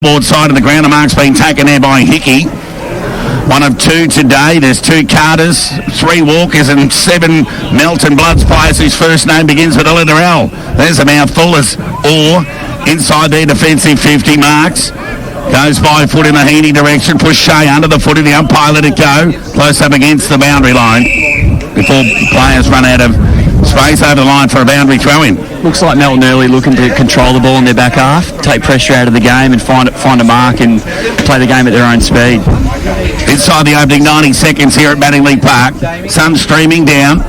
Board side of the ground, the mark's been taken there by Hickey. One of two today. There's two Carters, three Walkers and seven Melton Bloods players whose first name begins with the letter L. There's a mouthful as Orr inside their defensive 50 marks. Goes by foot in the Heaney direction. Push Shea under the foot of the umpire. Let it go. Close up against the boundary line before players run out of space over the line for a boundary throw-in. Looks like Melton early looking to control the ball in their back half, take pressure out of the game and find a mark and play the game at their own speed. Inside the opening 90 seconds here at Mattingly Park. Sun streaming down.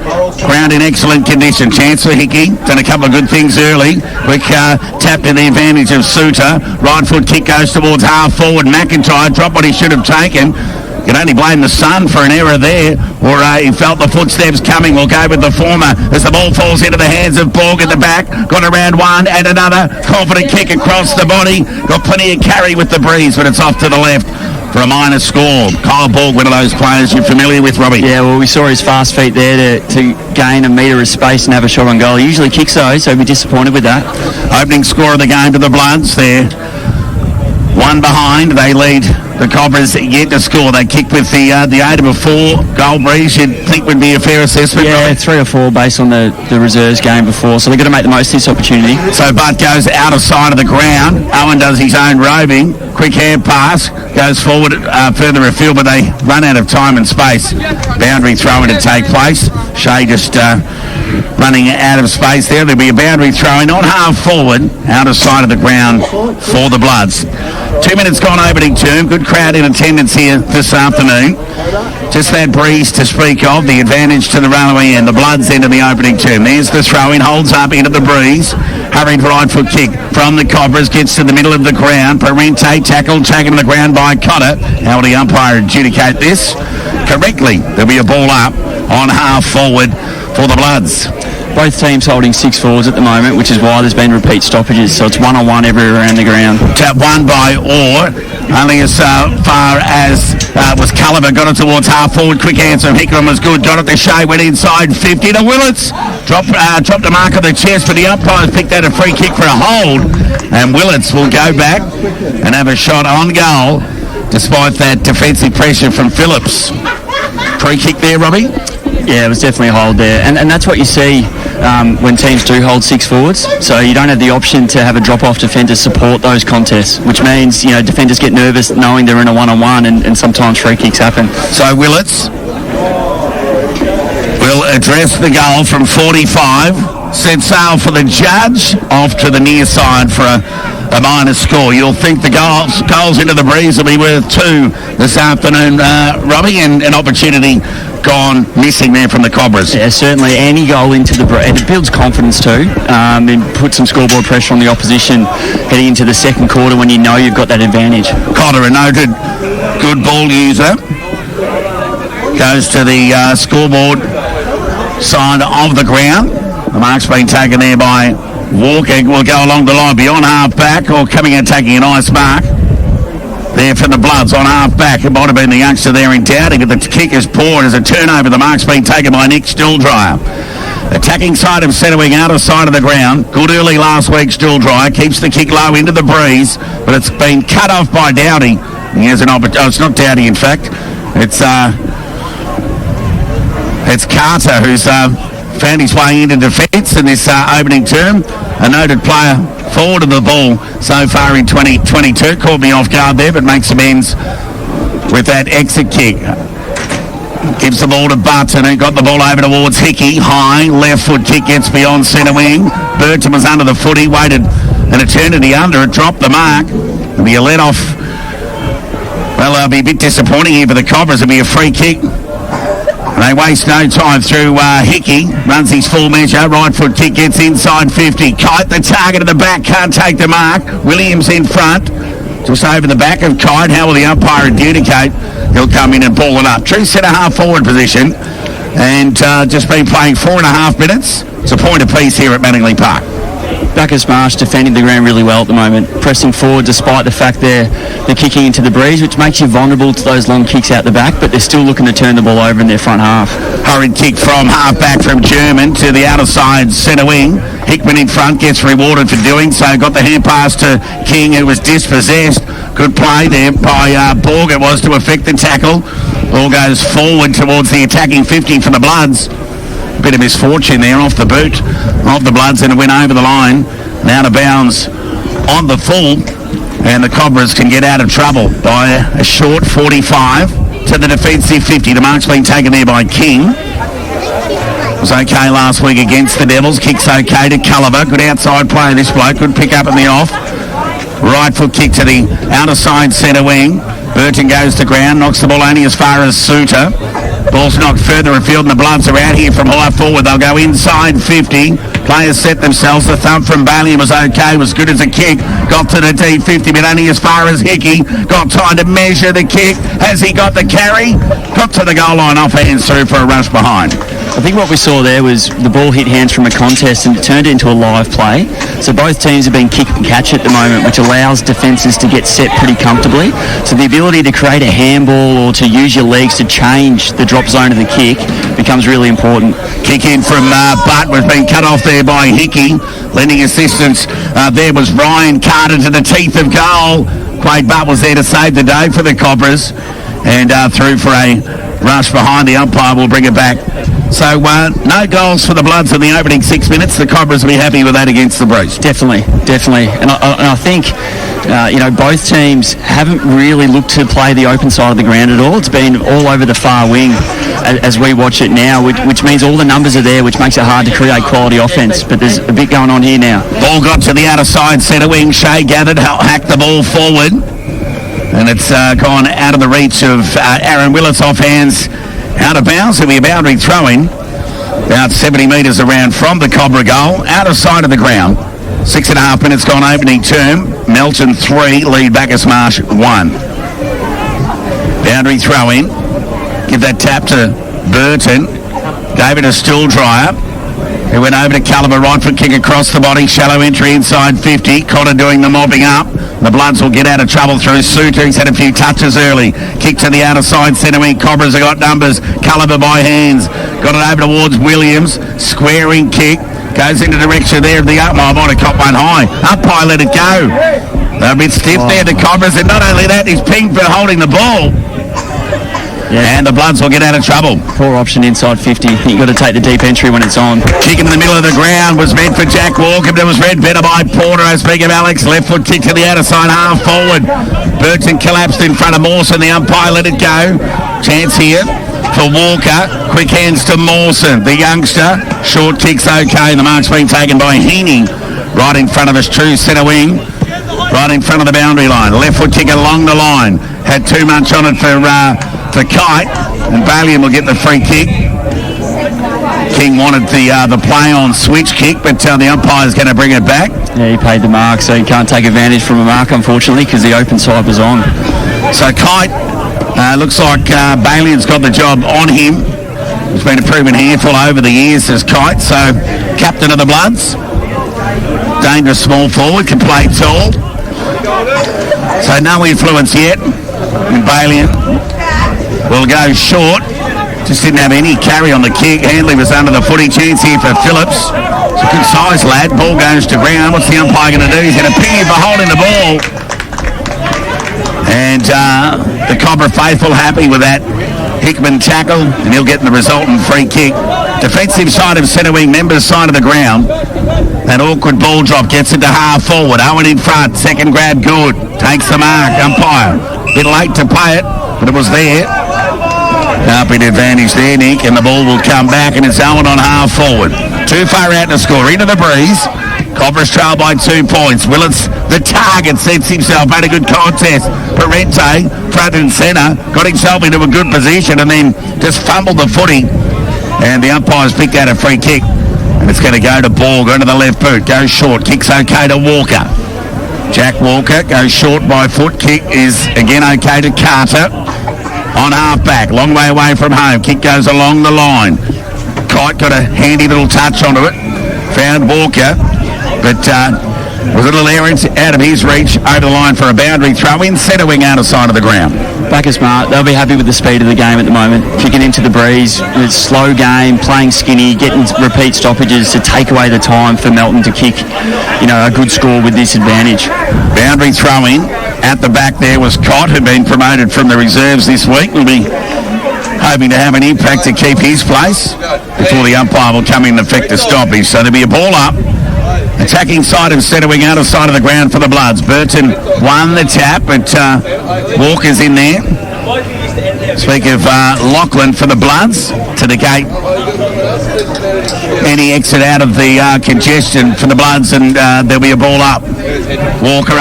Ground in excellent condition. Chance for Hickey. Done a couple of good things early. Quick tap to the advantage of Suter. Right foot kick goes towards half forward. McIntyre dropped what he should have taken. You can only blame the sun for an error there, or he felt the footsteps coming. We'll go with the former as the ball falls into the hands of Borg at the back. Got around one and another. Confident kick across the body. Got plenty of carry with the breeze, but it's off to the left for a minor score. Kyle Borg, one of those players you're familiar with, Robbie. Yeah, well, we saw his fast feet there to gain a metre of space and have a shot on goal. He usually kicks those, so we'd be disappointed with that. Opening score of the game to the Bloods there. One behind. They lead the Cobras yet to score. They kick with the 8 of a 4-goal breeze. You'd think would be a fair assessment. Yeah, Robert? 3 or 4 based on the reserves game before. So they've got to make the most of this opportunity. So Butt goes out of sight of the ground. Owen does his own roving. Quick hand pass. Goes forward further afield, but they run out of time and space. Boundary throw-in to take place. Shea just running out of space there. There'll be a boundary throw-in on half forward, out of sight of the ground for the Bloods. 2 minutes gone opening term. Good crowd in attendance here this afternoon. Just that breeze to speak of. The advantage to the runaway end. The Bloods into the opening term. There's the throw-in. Holds up into the breeze. Hurried right foot kick from the Cobras. Gets to the middle of the ground. Parente tackled. Taken to the ground by Cotter. How will the umpire adjudicate this? Correctly. There'll be a ball up on half forward for the Bloods. Both teams holding 6 forwards at the moment, which is why there's been repeat stoppages. So it's 1-on-1 everywhere around the ground. Tap one by Orr. Only as far as was Culliver. Got it towards half forward. Quick answer. Hickman was good. Got it to Shea. Went inside 50 to Willits. Dropped the mark of the chest, but the umpires picked that a free kick for a hold. And Willits will go back and have a shot on goal, despite that defensive pressure from Phillips. Free kick there, Robbie? Yeah, it was definitely a hold there. And that's what you see when teams do hold 6 forwards. So you don't have the option to have a drop-off defender support those contests, which means, defenders get nervous knowing they're in a one-on-one and sometimes free kicks happen. So Willits will address the goal from 45. Set sail for the judge. Off to the near side for a minor score. You'll think the goals into the breeze will be worth 2 this afternoon, Robbie, and an opportunity gone missing there from the Cobras. Yeah, certainly any goal into the breeze, it builds confidence too, and put some scoreboard pressure on the opposition heading into the second quarter when you know you've got that advantage. Cotter, a noted good ball user, goes to the scoreboard side of the ground. The mark's been taken there by Walker. Will go along the line beyond half back, or coming and taking a nice mark there for the Bloods on half back. It might have been the youngster there in Dowdy, but the kick is poor as a turnover. The mark's been taken by Nick Stilldryer. Attacking side of centre wing, out of sight of the ground. Good early last week, Stilldryer. Keeps the kick low into the breeze, but it's been cut off by Dowdy. He has an opportunity. Oh, it's not Dowdy, in fact. It's Carter, who's found his way into defence in this opening term. A noted player forward of the ball so far in 2022. Caught me off guard there, but makes amends with that exit kick. Gives the ball to Button, and got the ball over towards Hickey. High left foot kick gets beyond centre wing. Burton was under the foot. He waited an eternity under it. Dropped the mark. It'll be a let off. Well, it'll be a bit disappointing here for the Cobras. It'll be a free kick. They waste no time through Hickey. Runs his full measure. Right foot kick gets inside 50. Kite the target at the back. Can't take the mark. Williams in front. Just over the back of Kite. How will the umpire adjudicate? He'll come in and ball it up. True centre half forward position. And just been playing 4.5 minutes. It's a point apiece here at Mattingly Park. Bacchus Marsh defending the ground really well at the moment, pressing forward despite the fact they're kicking into the breeze, which makes you vulnerable to those long kicks out the back, but they're still looking to turn the ball over in their front half. Hurried kick from half back from German to the outer side centre wing. Hickman in front gets rewarded for doing so. Got the hand pass to King, who was dispossessed. Good play there by Borg. It was to affect the tackle. Ball goes forward towards the attacking 50 for the Bloods. Bit of misfortune there off the boot of the Bloods, and it went over the line. Now out of bounds on the full, and the Cobras can get out of trouble by a short 45 to the defensive 50. The mark's been taken there by King. Was okay last week against the Devils. Kicks okay to Culliver. Good outside play this bloke. Good pick up in the off. Right foot kick to the outer side centre wing. Burton goes to ground. Knocks the ball only as far as Suter. Ball's knocked further afield, and the Bloods are out here from high forward. They'll go inside 50. Players set themselves. The thump from Bailey was okay, was good as a kick. Got to the D50, but only as far as Hickey. Got time to measure the kick. Has he got the carry? Got to the goal line, off hands through for a rush behind. I think what we saw there was the ball hit hands from a contest and it turned into a live play. So both teams have been kick and catch at the moment, which allows defences to get set pretty comfortably. So the ability to create a handball or to use your legs to change the drop zone of the kick becomes really important. Kick in from Butt was being cut off there by Hickey. Lending assistance there was Ryan Carter to the teeth of goal. Quade Butt was there to save the day for the Cobras, and through for a rush behind. The umpire will bring it back. So no goals for the Bloods in the opening 6 minutes. The Cobras will be happy with that against the Breeze. Definitely. And I think, both teams haven't really looked to play the open side of the ground at all. It's been all over the far wing as we watch it now, which means all the numbers are there, which makes it hard to create quality offence. But there's a bit going on here now. Ball got to the outer side centre wing. Shea gathered, hacked the ball forward. And it's gone out of the reach of Aaron Willits, off hands, out of bounds. It'll be a boundary throw-in, about 70 metres around from the Cobra goal, out of sight of the ground. 6.5 minutes gone opening term. Melton 3, lead Bacchus Marsh 1. Boundary throw-in. Give that tap to Burton. Gave it a stool dryer. He went over to Culliver, right foot kick across the body, shallow entry inside 50. Cotter doing the mopping up. The Bloods will get out of trouble through Suter. He's had a few touches early. Kick to the outer side centre wing. Cobras have got numbers. Culliver by hands. Got it over towards Williams. Squaring kick. Goes into the direction there of the up. I might have caught one high. Umpire let it go. They're a bit stiff there, the Cobras. And not only that, he's pinged for holding the ball. Yeah. And the Bloods will get out of trouble. Poor option inside 50. You've got to take the deep entry when it's on. Kick in the middle of the ground was meant for Jack Walker, but it was read better by Porter. I speak of Alex. Left foot kick to the outer side, half forward. Burton collapsed in front of Mawson. The umpire let it go. Chance here for Walker. Quick hands to Mawson, the youngster. Short kick's okay. The mark's been taken by Heaney. Right in front of us, true centre wing. Right in front of the boundary line. Left foot kick along the line. Had too much on it for Kite, and Bailey will get the free kick. King wanted the play on switch kick, but the umpire's going to bring it back. Yeah, he paid the mark, so he can't take advantage from a mark, unfortunately, because the open side was on. So Kite, looks like Bailey's got the job on him. He's been a proven handful over the years as Kite, so captain of the Bloods. Dangerous small forward, can play tall. So no influence yet in Bailey. Will go short. Just didn't have any carry on the kick. Handley was under the footy. Chance here for Phillips. It's a good size lad. Ball goes to ground. What's the umpire going to do? He's going to ping him for holding the ball. And the Cobra faithful happy with that Hickman tackle, and he'll get the resultant free kick. Defensive side of centre wing, members side of the ground. That awkward ball drop gets into half forward. Owen in front. Second grab good. Takes the mark. Umpire. Bit late to play it, but it was there. Bit advantage there, Nick, and the ball will come back, and it's Owen on half forward. Too far out to score. Into the breeze. Cobras trail by 2 points. Willits, the target, sets himself. Had a good contest. Parente, front and centre, got himself into a good position and then just fumbled the footy. And the umpire's picked out a free kick. And it's going to go to Borg, onto the left boot. Goes short. Kick's okay to Walker. Jack Walker goes short by foot. Kick is again okay to Carter. On half-back, long way away from home. Kick goes along the line. Kite got a handy little touch onto it. Found Walker, but was a little errant out of his reach over the line for a boundary throw-in. Centre wing out of side of the ground. Bacchus Marsh, they'll be happy with the speed of the game at the moment. Kicking into the breeze, it's slow game, playing skinny, getting repeat stoppages to take away the time for Melton to kick, a good score with this advantage. Boundary throw-in. At the back there was Cott, who'd been promoted from the reserves this week. We'll be hoping to have an impact to keep his place before the umpire will come in and effect a stoppage. So there'll be a ball up. Attacking side of centre wing, outer side of the ground for the Bloods. Burton won the tap, but Walker's in there. Speak of Lachlan for the Bloods to the gate. Any exit out of the congestion for the Bloods, and there'll be a ball up. Walker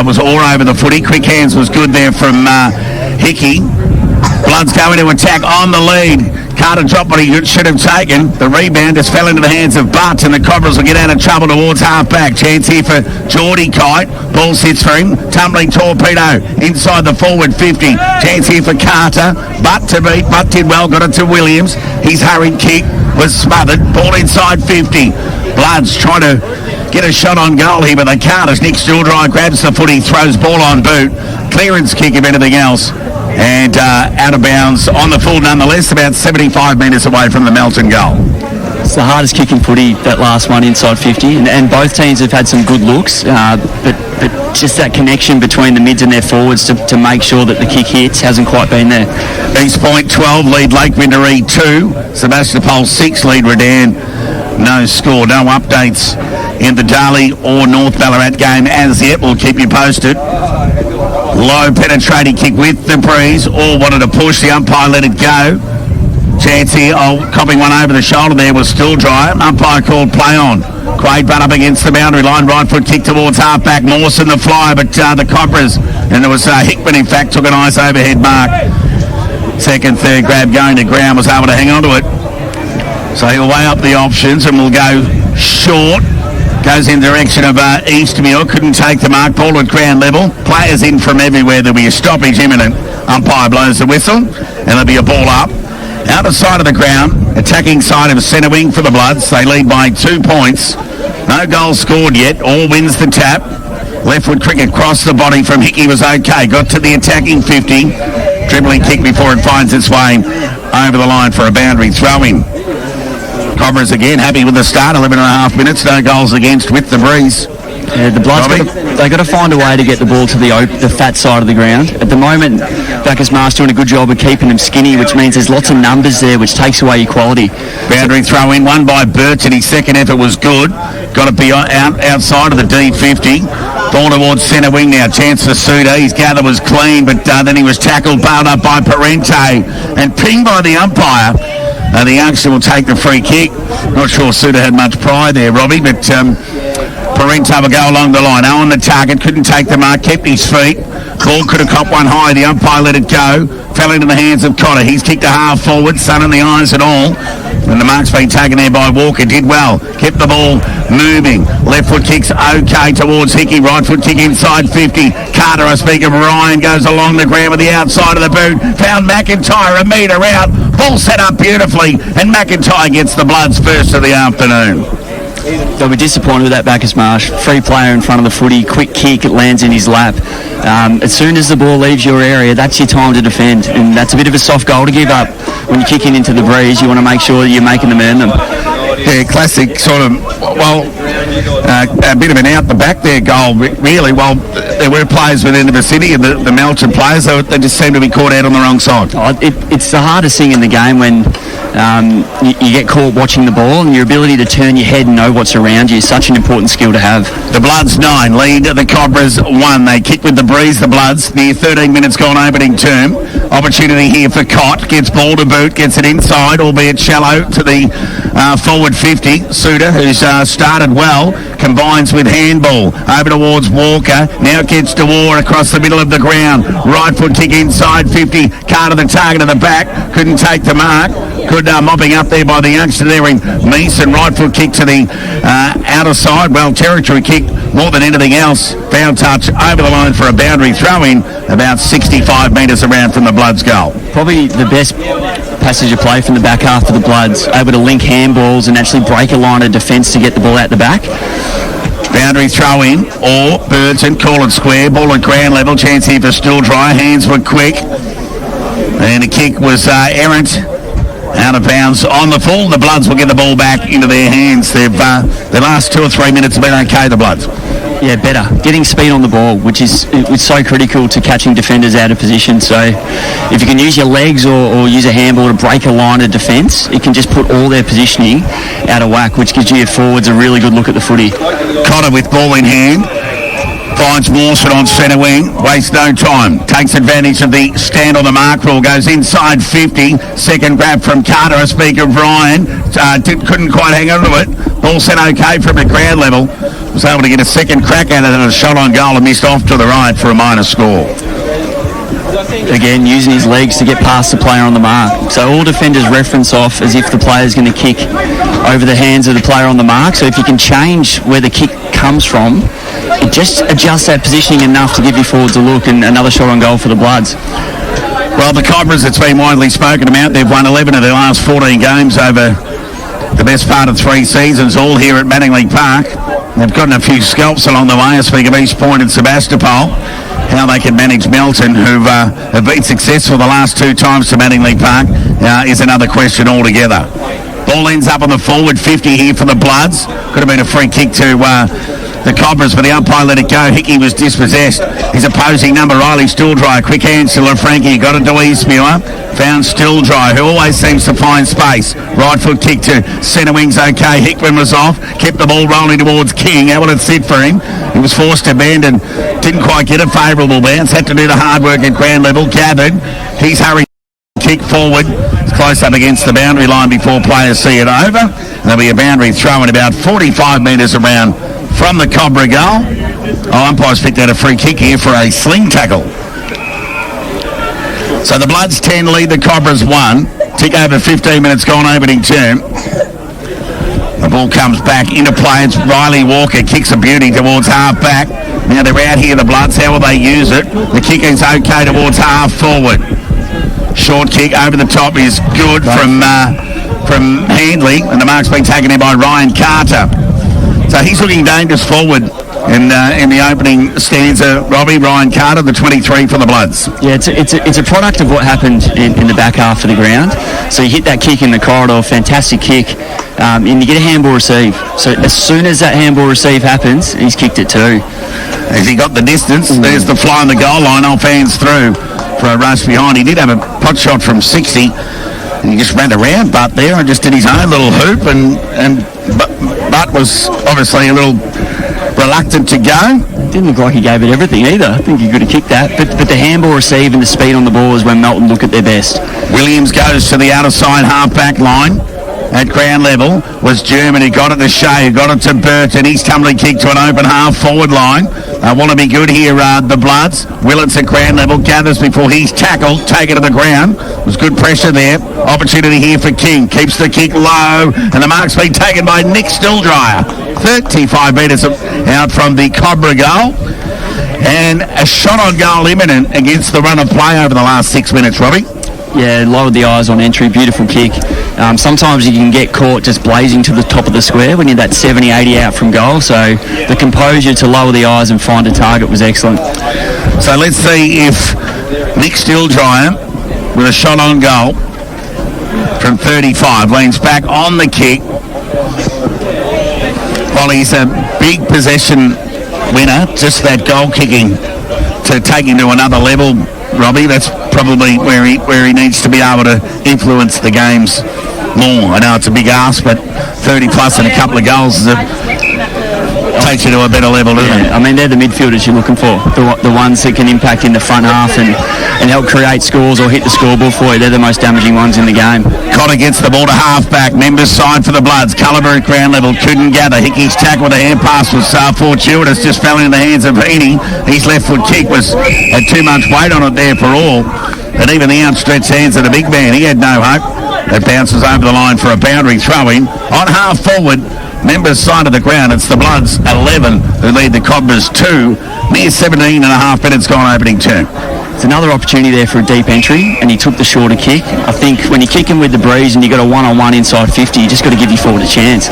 was all over the footy. Quick hands was good there from Hickey. Bloods go into attack on the lead. Carter dropped what he should have taken. The rebound just fell into the hands of Butt, and the Cobras will get out of trouble towards half-back. Chance here for Geordie Kite. Ball sits for him. Tumbling torpedo inside the forward 50. Chance here for Carter. Butt to beat. Butt did well. Got it to Williams. His hurried kick was smothered. Ball inside 50. Bloods trying to get a shot on goal here, but they can't as Nick Stilldry grabs the footy, throws ball on boot. Clearance kick if anything else. And out of bounds on the full nonetheless, about 75 metres away from the Melton goal. It's the hardest kicking footy, that last one inside 50, and both teams have had some good looks, but just that connection between the mids and their forwards to make sure that the kick hits hasn't quite been there. East Point 12, lead Lake Windermere 2, Sebastopol 6, lead Redan. No score, no updates in the Darley or North Ballarat game as yet. We'll keep you posted. Low penetrating kick with the breeze. All wanted to push. The umpire let it go. Chance here. Copping one over the shoulder there was Stilldry. Umpire called play on. Quaid butt up against the boundary line. Right foot kick towards half-back. Mawson the flyer, but the Cobras. And there was Hickman, in fact, took a nice overhead mark. Second, third grab going to ground. Was able to hang on to it. So he'll weigh up the options and we'll go short. Goes in direction of Eastmuir. Couldn't take the mark. Ball at ground level. Players in from everywhere. There'll be a stoppage imminent. Umpire blows the whistle. And there'll be a ball up. Out of side of the ground. Attacking side of centre wing for the Bloods. They lead by 2 points. No goals scored yet. All wins the tap. Leftward cricket across the body from Hickey was okay. Got to the attacking 50. Dribbling kick before it finds its way over the line for a boundary throw-in. Cobras again happy with the start. 11 and a half minutes, no goals against with the breeze. Yeah, the Bloods they got to find a way to get the ball to the fat side of the ground. At the moment, Bacchus Marsh doing a good job of keeping them skinny, which means there's lots of numbers there, which takes away your quality. Boundary throw in, won by Burton. His second effort was good. Got to be outside of the D50. Ball towards centre wing now. Chance for Suda. His gather was clean, but then he was tackled, bailed up by Parente and pinged by the umpire. The youngster will take the free kick. Not sure Suda had much pride there, Robbie, but Parente will go along the line. Owen the target, couldn't take the mark, kept his feet. Ball could have copped one high. The umpire let it go. Fell into the hands of Cotter. He's kicked a half forward, sun in the eyes and all. And the mark's been taken there by Walker. Did well. Kept the ball moving. Left foot kicks okay towards Hickey. Right foot kick inside 50. Carter, I speak of Ryan, goes along the ground with the outside of the boot. Found McIntyre a metre out. Ball set up beautifully. And McIntyre gets the Bloods first of the afternoon. They'll be disappointed with that Bacchus Marsh. Free player in front of the footy, quick kick, it lands in his lap. As soon as the ball leaves your area, that's your time to defend, and that's a bit of a soft goal to give up. When you're kicking into the breeze, you want to make sure that you're making them earn them. Yeah, classic sort of, a bit of an out the back there goal, really. Well, there were players within the vicinity, and the Melton players, they just seem to be caught out on the wrong side. It's the hardest thing in the game when you get caught watching the ball, and your ability to turn your head and know what's around you is such an important skill to have. The Bloods 9, lead the Cobras 1. They kick with the breeze, the Bloods. Near 13 minutes gone opening term. Opportunity here for Cott. Gets ball to boot, gets it inside, albeit shallow, to the forward 50. Suda, who's started well, combines with handball. Over towards Walker. Now gets to War across the middle of the ground. Right foot kick inside 50. Carter the target of the back. Couldn't take the mark. Good mopping up there by the youngster there in Meeson. Right foot kick to the outer side. Well, territory kick more than anything else. Foul touch over the line for a boundary throw-in about 65 metres around from the Bloods goal. Probably the best passage of play from the back half of the Bloods, able to link handballs and actually break a line of defence to get the ball out the back. Boundary throw in, or Burton, call it square, ball at ground level, chance here for Stilldry, hands were quick, and the kick was errant, out of bounds on the full. The Bloods will get the ball back into their hands. Their last 2 or 3 minutes have been okay, the Bloods. Yeah, better. Getting speed on the ball, which is it's so critical to catching defenders out of position. So if you can use your legs or use a handball to break a line of defence, it can just put all their positioning out of whack, which gives your forwards a really good look at the footy. Cotter with ball in hand. Finds Mawson on centre wing, wastes no time, takes advantage of the stand on the mark rule, goes inside 50, second grab from Carter, a speak of Ryan, couldn't quite hang on to it, ball sent okay from the ground level, was able to get a second crack at it and a shot on goal and missed off to the right for a minor score. Again, using his legs to get past the player on the mark. So all defenders reference off as if the player's going to kick over the hands of the player on the mark. So if you can change where the kick comes from, it just adjusts that positioning enough to give you forwards a look and another shot on goal for the Bloods. Well, the Cobras, it's been widely spoken about. They've won 11 of their last 14 games over the best part of 3 seasons, all here at Manningley Park. They've gotten a few scalps along the way. I speak of East Point and Sebastopol. How they can manage Melton, who have been successful the last 2 times to Manningley Park, is another question altogether. Ball ends up on the forward 50 here for the Bloods. Could have been a free kick to the Cobras, but the umpire let it go. Hickey was dispossessed. His opposing number, Riley Stilldry. Quick hands to LaFranchi. Got it to Eastmuir. Found Stilldry, who always seems to find space. Right foot kick to centre wing's okay. Hickman was off. Kept the ball rolling towards King. How will it sit for him? He was forced to bend and didn't quite get a favourable bounce. Had to do the hard work at ground level. Gathered. He's hurried. Kick forward. It's close up against the boundary line before players see it over. And there'll be a boundary throw in about 45 metres around from the Cobra goal. Umpires picked out a free kick here for a sling tackle. So the Bloods 10 lead the Cobras 1. Tick over 15 minutes gone opening term. The ball comes back into play. It's Riley Walker kicks a beauty towards half back. Now they're out here, the Bloods. How will they use it? The kick is okay towards half forward. Short kick over the top is good from Handley, and the mark's been taken in by Ryan Carter. So he's looking dangerous forward in the opening stanza. Robbie, Ryan Carter, the 23 for the Bloods. Yeah, it's a product of what happened in the back half of the ground. So you hit that kick in the corridor, fantastic kick, and you get a handball receive. So as soon as that handball receive happens, he's kicked it too. As he got the distance, there's the fly on the goal line, off hands through for a rush behind. He did have a pot shot from 60, and he just ran around Butt there and just did his own little hoop, and Butt was obviously a little reluctant to go. Didn't look like he gave it everything either. I think he could have kicked that. But the handball receive and the speed on the ball is when Melton look at their best. Williams goes to the outer side half-back line. At ground level was German, who got it to Shea, who got it to Burton. He's tumbling kick to an open half-forward line. They want to be good here, the Bloods. Willits at ground level, gathers before he's tackled, taken to the ground. Was good pressure there. Opportunity here for King. Keeps the kick low, and the mark's been taken by Nick Stilldryer. 35 metres out from the Cobra goal. And a shot on goal imminent against the run of play over the last 6 minutes, Robbie. Yeah, lowered the eyes on entry, beautiful kick. Sometimes you can get caught just blazing to the top of the square when you're that 70, 80 out from goal. So the composure to lower the eyes and find a target was excellent. So let's see if Nick Stilldryer, with a shot on goal from 35, leans back on the kick. While he's a big possession winner, just that goal kicking to take him to another level, Robbie. That's probably where he needs to be able to influence the games more. I know it's a big ask, but 30 plus and a couple of goals takes you to a better level, doesn't it? I mean, they're the midfielders you're looking for, the ones that can impact in the front half and help create scores or hit the scoreboard for you. They're the most damaging ones in the game. Cotter gets the ball to half-back. Members side for the Bloods. Culliver at ground level. Couldn't gather. Hickey's tackle with a hand pass was fortuitous. Just fell into the hands of Heaney. His left foot kick had too much weight on it there for all. And even the outstretched hands of the big man, he had no hope. It bounces over the line for a boundary throw-in. On half-forward, Members side of the ground, it's the Bloods 11 who lead the Cobras 2. Mere 17 and a half minutes gone opening term. It's another opportunity there for a deep entry, and he took the shorter kick. I think when you're kicking with the breeze and you've got a one-on-one inside 50, you just got to give your forward a chance.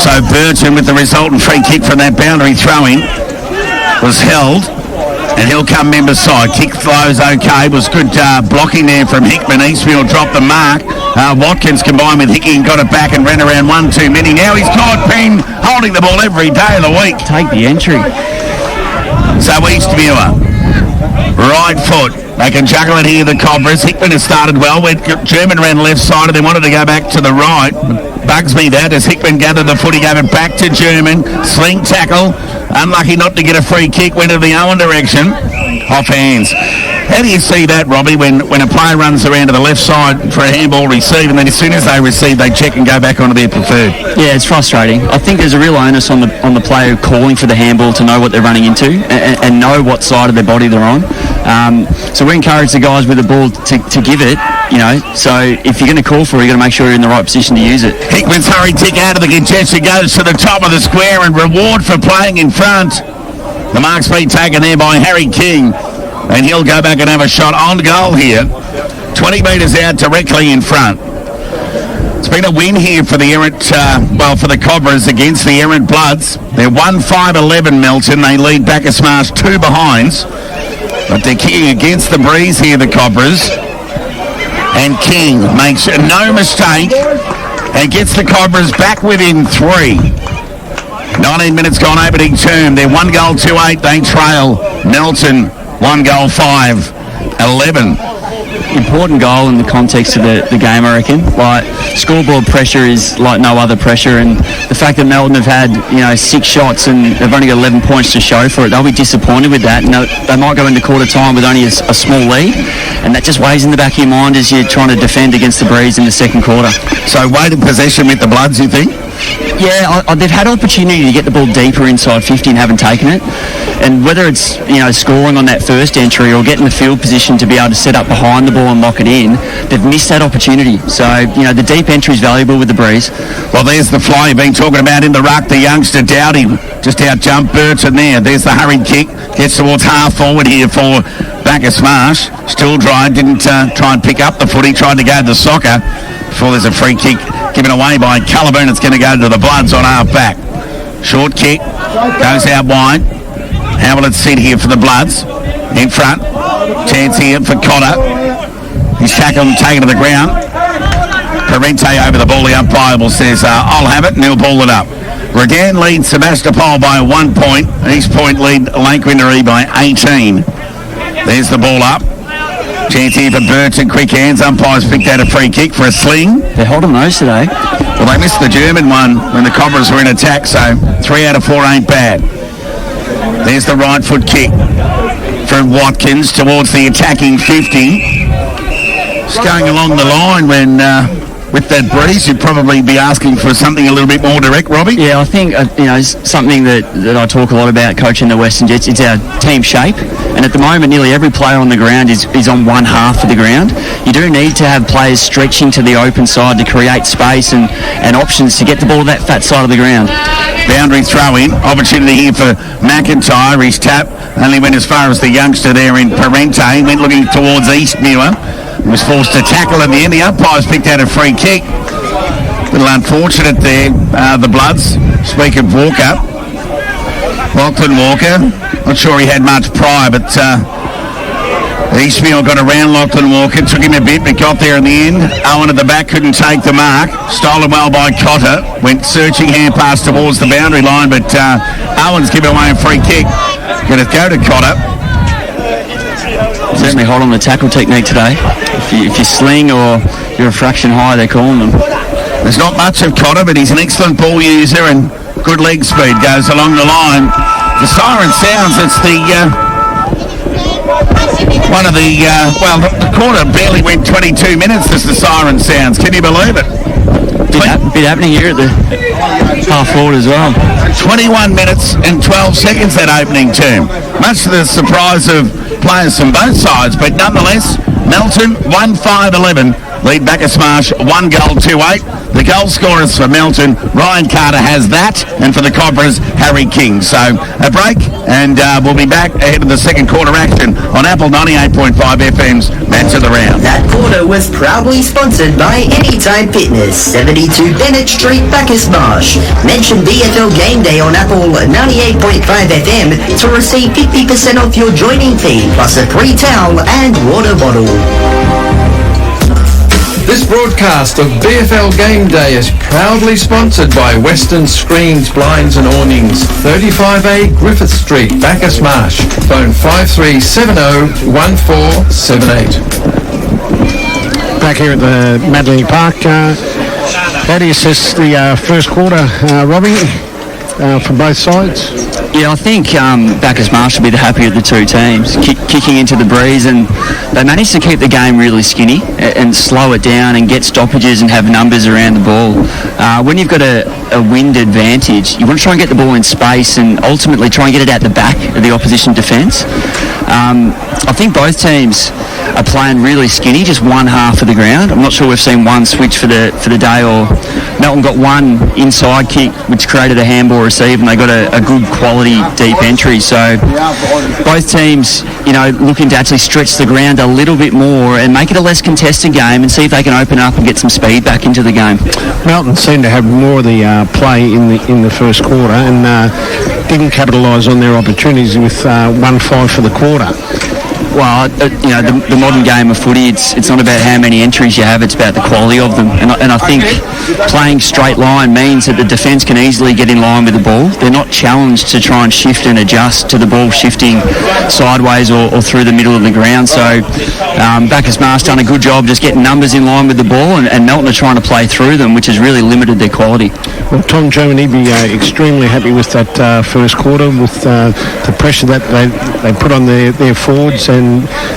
So Burton, with the resultant free kick from that boundary throwing, was held, and he'll come Members side. Kick flows okay, was good blocking there from Hickman. Eastfield dropped the mark. Watkins combined with Hickey and got it back and ran around 1 too many. Now he's caught Penn holding the ball every day of the week. Take the entry. So Eastmuir, right foot. They can juggle it here, the Cobras. Hickman has started well. German ran left side and they wanted to go back to the right. Bugs me that as Hickman gathered the foot. He gave it back to German. Sling tackle. Unlucky not to get a free kick. Went to the Owen direction. Off hands. How do you see that, Robbie, when a player runs around to the left side for a handball receive, and then as soon as they receive, they check and go back onto their preferred? Yeah, it's frustrating. I think there's a real onus on the player calling for the handball to know what they're running into and know what side of their body they're on. So we encourage the guys with the ball to give it, so if you're going to call for it, you've got to make sure you're in the right position to use it. Hickman's hurried tick out of the congestion, goes to the top of the square, and reward for playing in front. The mark's been taken there by Harry King. And he'll go back and have a shot on goal here. 20 metres out directly in front. It's been a win here for the for the Cobras against the Errant Bloods. They're 1-5-11 Melton. They lead Bacchus Marsh 2 behinds. But they're kicking against the breeze here, the Cobras. And King makes no mistake and gets the Cobras back within 3. 19 minutes gone opening term. They're 1-2-8. They trail Melton 1-5-11. Important goal in the context of the game, I reckon. Like, scoreboard pressure is like no other pressure, and the fact that Melton have had 6 shots and they've only got 11 points to show for it, they'll be disappointed with that, and they might go into quarter time with only a small lead, and that just weighs in the back of your mind as you're trying to defend against the breeze in the second quarter. So weighted possession with the Bloods, you think? Yeah, they've had opportunity to get the ball deeper inside 50 and haven't taken it. And whether it's scoring on that first entry or getting the field position to be able to set up behind the ball and lock it in, they've missed that opportunity. So the deep entry is valuable with the breeze. Well, there's the fly you've been talking about in the ruck. The youngster Dowdy just out jumped Burton there. There's the hurried kick. Gets towards half forward here for Bacchus Marsh. Still dry. Didn't try and pick up the footy. Tried to go to the soccer before there's a free kick given away by Caliburn. It's going to go to the Bloods on half back. Short kick. Goes out wide. How will it sit here for the Bloods? In front. Chance here for Cotter. He's tackled and taken to the ground. Parente over the ball. The umpire says, I'll have it, and he'll ball it up. Regan leads Sebastopol by 1 point. East Point lead Lake Windermere by 18. There's the ball up. Chance here for Burton. Quick hands. Umpires picked out a free kick for a sling. They're holding those today. Well, they missed the German one when the Cobras were in attack, so 3 out of 4 ain't bad. There's the right foot kick from Watkins towards the attacking 50. Just going along the line when with that breeze, you'd probably be asking for something a little bit more direct, Robbie. Yeah, I think something that I talk a lot about coaching the Western Jets. It's our team shape, and at the moment, nearly every player on the ground is on one half of the ground. You do need to have players stretching to the open side to create space and options to get the ball to that fat side of the ground. Boundary throw in. Opportunity here for McIntyre. His tap only went as far as the youngster there in Parente. Went looking towards Eastmuir. He was forced to tackle in the end. The umpires picked out a free kick. A little unfortunate there, the Bloods. Speak of Walker. Lachlan Walker. Not sure he had much prior, but Eastmuir got around Lachlan Walker. Took him a bit, but got there in the end. Owen at the back couldn't take the mark. Stolen well by Cotter. Went searching hand pass towards the boundary line, but Owen's given away a free kick. Going to go to Cotter. Certainly hot on the tackle technique today. If you sling or you're a fraction high, they're calling them. There's not much of Cotter, but he's an excellent ball user and good leg speed goes along the line. The siren sounds. It's the one of the the quarter barely went 22 minutes as the siren sounds. Can you believe it? Bit happening here at the half forward as well. 21 minutes and 12 seconds that opening term. Much to the surprise of players from both sides, but nonetheless, Melton 1-5-11 lead Bacchus Marsh 1-2-8. The goal scorers for Melton, Ryan Carter has that, and for the Cobras, Harry King. So a break, and we'll be back ahead of the second quarter action on Apple 98.5 FM's Match of the Round. That quarter was proudly sponsored by Anytime Fitness, 72 Bennett Street, Bacchus Marsh. Mention VFL Game Day on Apple 98.5 FM to receive 50% off your joining fee, plus a free towel and water bottle. This broadcast of BFL Game Day is proudly sponsored by Western Screens, Blinds and Awnings, 35A Griffith Street, Bacchus, Marsh. Phone 5370-1478. Back here at the Madeleine Park. How do you assess the first quarter, Robbie, from both sides? Yeah, I think Bacchus Marsh will be the happier of the two teams, kicking into the breeze, and they managed to keep the game really skinny and slow it down and get stoppages and have numbers around the ball. When you've got a wind advantage, you want to try and get the ball in space and ultimately try and get it out the back of the opposition defence. I think both teams are playing really skinny, just one half of the ground. I'm not sure we've seen one switch for the day, or Melton got one inside kick which created a handball receive, and they got a good quality deep entry. So both teams, looking to actually stretch the ground a little bit more and make it a less contested game and see if they can open up and get some speed back into the game. Melton seemed to have more of the play in the first quarter and didn't capitalise on their opportunities with 1-5 for the quarter. Well, the modern game of footy, it's not about how many entries you have, it's about the quality of them. And I think playing straight line means that the defence can easily get in line with the ball. They're not challenged to try and shift and adjust to the ball shifting sideways or through the middle of the ground. So Bacchus Marsh done a good job just getting numbers in line with the ball, and Melton are trying to play through them, which has really limited their quality. Well, Tom Germany be extremely happy with that first quarter, with the pressure that they put on their forwards, and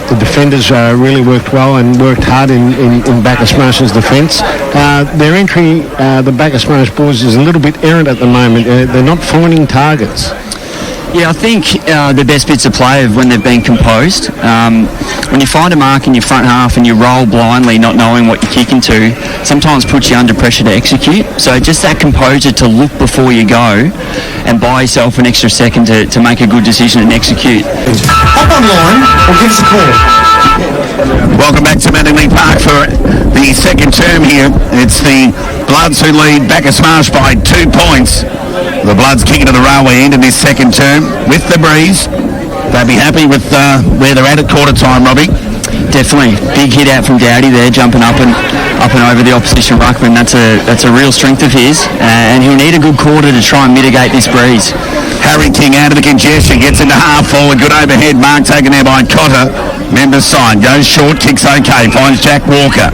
the defenders really worked well and worked hard in Bacchus Marsh's defence. Their entry, the Bacchus Marsh boys, is a little bit errant at the moment. They're not finding targets. Yeah, I think the best bits of play are when they've been composed. When you find a mark in your front half and you roll blindly, not knowing what you're kicking to, sometimes puts you under pressure to execute. So just that composure to look before you go and buy yourself an extra second to make a good decision and execute. Hop online or give us a call. Welcome back to Madeleine Park for the second term here. It's the Bloods who lead Bacchus Marsh by 2 points. The Bloods kicking to the railway end in this second term with the breeze. They'll be happy with where they're at quarter time, Robbie. Definitely. Big hit out from Dowdy there, jumping up and over the opposition ruckman. That's a real strength of his, and he'll need a good quarter to try and mitigate this breeze. Harry King out of the congestion, gets into half forward, good overhead mark taken there by Cotter. Members side, goes short, kicks okay, finds Jack Walker.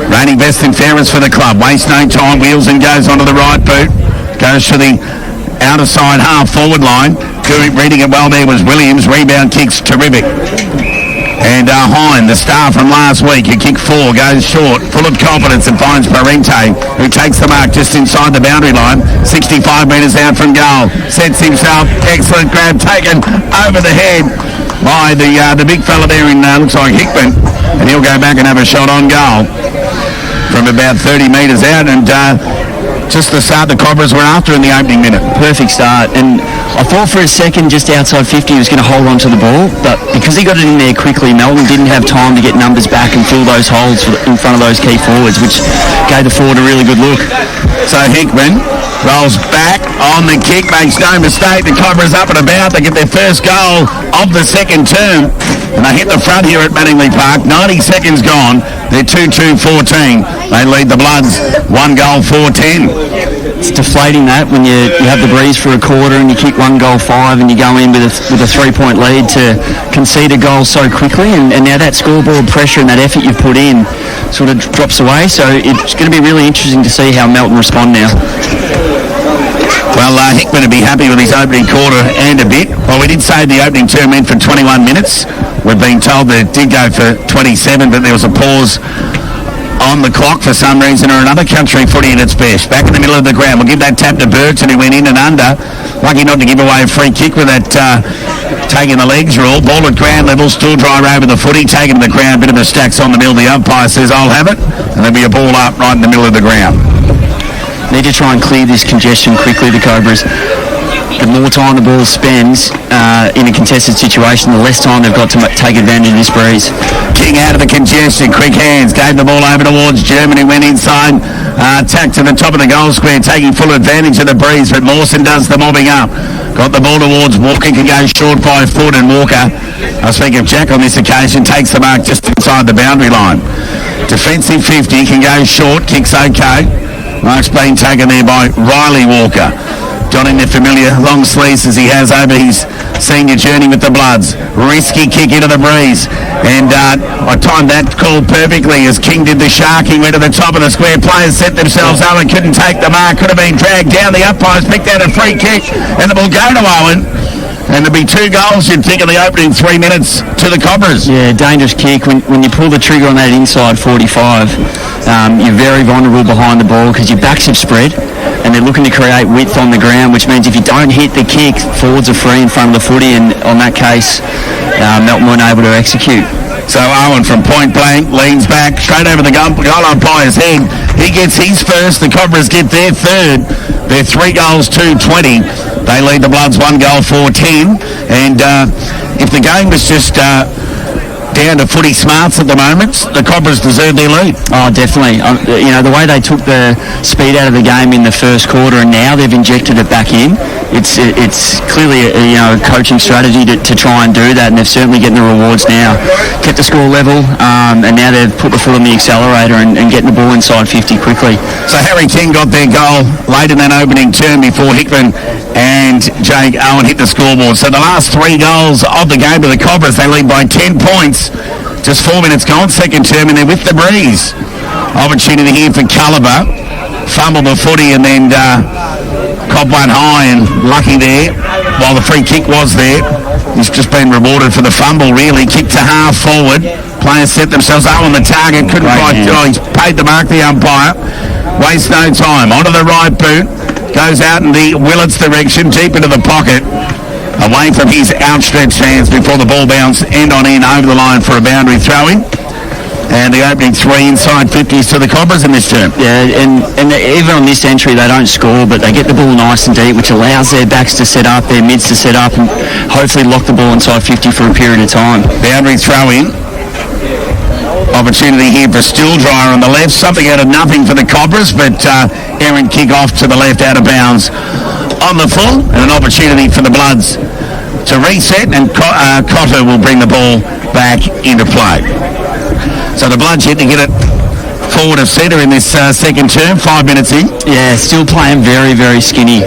Reigning best in fairness for the club, wastes no time, wheels and goes onto the right boot. Goes to the outer side half forward line. Reading it well there was Williams. Rebound kicks terrific. And Hine, the star from last week, who kicked 4, goes short, full of confidence, and finds Parente, who takes the mark just inside the boundary line, 65 metres out from goal. Sets himself, excellent grab taken over the head by the big fella there in, looks like Hickman, and he'll go back and have a shot on goal from about 30 metres out, and just the start the Cobras were after in the opening minute. Perfect start, and I thought for a second just outside 50 he was going to hold on to the ball, but because he got it in there quickly, Melton didn't have time to get numbers back and fill those holes in front of those key forwards, which gave the forward a really good look. So Hickman rolls back on the kick, makes no mistake, the Cobras up and about, they get their first goal of the second term, and they hit the front here at Manningley Park. 90 seconds gone, they're 2-2-14. They lead the Bloods 1-4-10. It's deflating that when you have the breeze for a quarter and you kick 1-5 and you go in with a 3-point lead to concede a goal so quickly, and now that scoreboard pressure and that effort you've put in sort of drops away. So it's going to be really interesting to see how Melton respond now. Well, Hickman would be happy with his opening quarter and a bit. Well, we did say the opening term went for 21 minutes. We've been told that it did go for 27, but there was a pause on the clock for some reason or another. Country footy at its best. Back in the middle of the ground. We'll give that tap to Burton, who went in and under. Lucky not to give away a free kick with that taking the legs rule. Ball at ground level, still dry over the footy, taken to the ground. Bit of the stacks on the middle. The umpire says, I'll have it. And there'll be a ball up right in the middle of the ground. Need to try and clear this congestion quickly, the Cobras. The more time the ball spends in a contested situation, the less time they've got to take advantage of this breeze. King out of the congestion, quick hands, gave the ball over towards Germany, went inside, tacked to the top of the goal square, taking full advantage of the breeze, but Mawson does the mobbing up. Got the ball towards Walker, can go short by foot, and Walker, I speak of Jack on this occasion, takes the mark just inside the boundary line. Defensive 50, can go short, kicks okay. Mark's been taken there by Riley Walker. Donning the familiar long sleeves as he has over his senior journey with the Bloods. Risky kick into the breeze. And I timed that call perfectly as King did the shark. He went to the top of the square. Players set themselves. Owen couldn't take the mark. Could have been dragged down. The umpires picked out a free kick. And it will go to Owen. And there'll be 2 goals, you'd think, in the opening 3 minutes to the Cobras. Yeah, dangerous kick. When you pull the trigger on that inside 45, you're very vulnerable behind the ball because your backs have spread and they're looking to create width on the ground, which means if you don't hit the kick, forwards are free in front of the footy, and on that case, Melton weren't able to execute. So Owen from point blank leans back straight over the goal umpire's head. He gets his first. The Cobras get their third. They're 3 goals to 20. They lead the Bloods 1 goal 4-10. And if the game was just down to footy smarts at the moment, the Cobras deserve their lead. Oh, definitely. The way they took the speed out of the game in the first quarter, and now they've injected it back in. It's clearly a coaching strategy to try and do that, and they're certainly getting the rewards now. Kept the score level, and now they've put the foot on the accelerator and getting the ball inside 50 quickly. So Harry King got their goal late in that opening term before Hickman and Jake Owen hit the scoreboard. So the last 3 goals of the game to the Cobras, they lead by 10 points. Just 4 minutes gone, second term, and they're with the breeze. Opportunity here for Culliver. Fumble the footy and then cop one high and lucky there. While the free kick was there, he's just been rewarded for the fumble, really. Kick to half forward. Players set themselves up on the target. Couldn't quite... he's paid the mark, the umpire. Waste no time. Onto the right boot. Goes out in the Willits direction, deep into the pocket. Away from his outstretched hands before the ball bounced end on end over the line for a boundary throw-in. And the opening 3 inside 50s to the Cobras in this term. Yeah, and even on this entry they don't score, but they get the ball nice and deep, which allows their backs to set up, their mids to set up, and hopefully lock the ball inside 50 for a period of time. Boundary throw-in. Opportunity here for Stilldryer on the left. Something out of nothing for the Cobras, but errant kick off to the left out of bounds on the full, and an opportunity for the Bloods to reset, and Cotter will bring the ball back into play. So the Bloods yet to get it forward of centre in this second term, 5 minutes in. Yeah, still playing very, very skinny,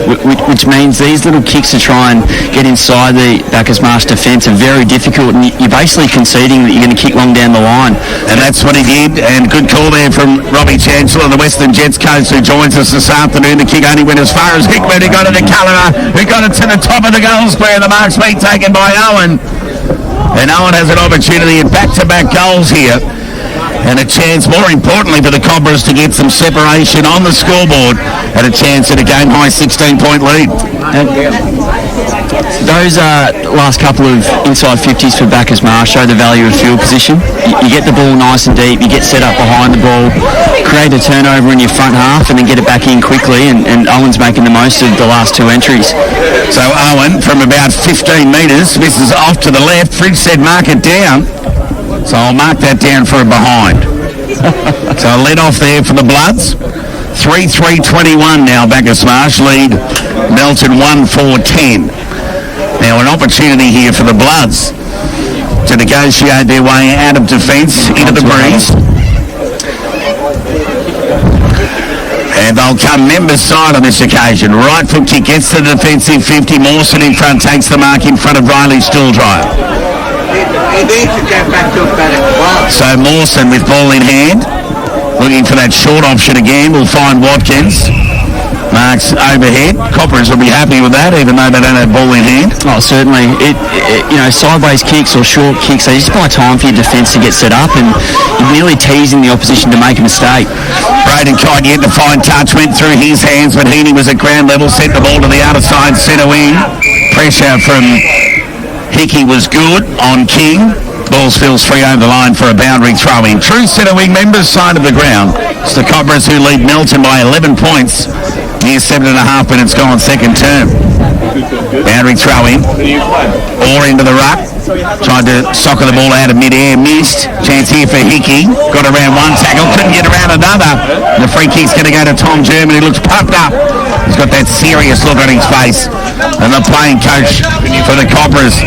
which means these little kicks to try and get inside the Bacchus Marsh defence are very difficult, and you're basically conceding that you're going to kick long down the line. And that's what he did, and good call there from Robbie Chancellor, the Western Jets coach, who joins us this afternoon. The kick only went as far as Hickman, who got it to Culliver, who got it to the top of the goal square. The mark's been taken by Owen. And Owen has an opportunity in back-to-back goals here. And a chance, more importantly, for the Cobras to get some separation on the scoreboard and a chance at a game-high 16-point lead. Those last couple of inside 50s for Bacchus Marsh show the value of field position. You get the ball nice and deep, you get set up behind the ball, create a turnover in your front half and then get it back in quickly, and Owen's making the most of the last 2 entries. So Owen, from about 15 metres, misses off to the left. Fridge said mark it down. So I'll mark that down for a behind. So a lead off there for the Bloods. 3-3-21 now, Bacchus Marsh lead Melton 1-4-10. Now an opportunity here for the Bloods to negotiate their way out of defence into the breeze. And they'll come members' side on this occasion. Right foot kick gets to the defensive 50. Mawson in front takes the mark in front of Riley Stilldryer. So Mawson with ball in hand, looking for that short option again. Will find Watkins. Marks overhead. Coppers will be happy with that, even though they don't have ball in hand. Oh, certainly. Sideways kicks or short kicks, they just buy time for your defence to get set up, and you're merely teasing the opposition to make a mistake. Braden Kite yet to find touch, went through his hands, but Heaney was at ground level, sent the ball to the outer side centre wing. Pressure from Hickey was good on King. Ball spills free over the line for a boundary throw-in. True centre wing members side of the ground. It's the Cobras who lead Melton by 11 points. Near 7.5 minutes gone, second term. Boundary throw-in. Or into the ruck. Tried to soccer the ball out of mid-air, missed. Chance here for Hickey. Got around one tackle, couldn't get around another. The free kick's going to go to Tom German. He looks puffed up. He's got that serious look on his face. And the playing coach for the Cobras,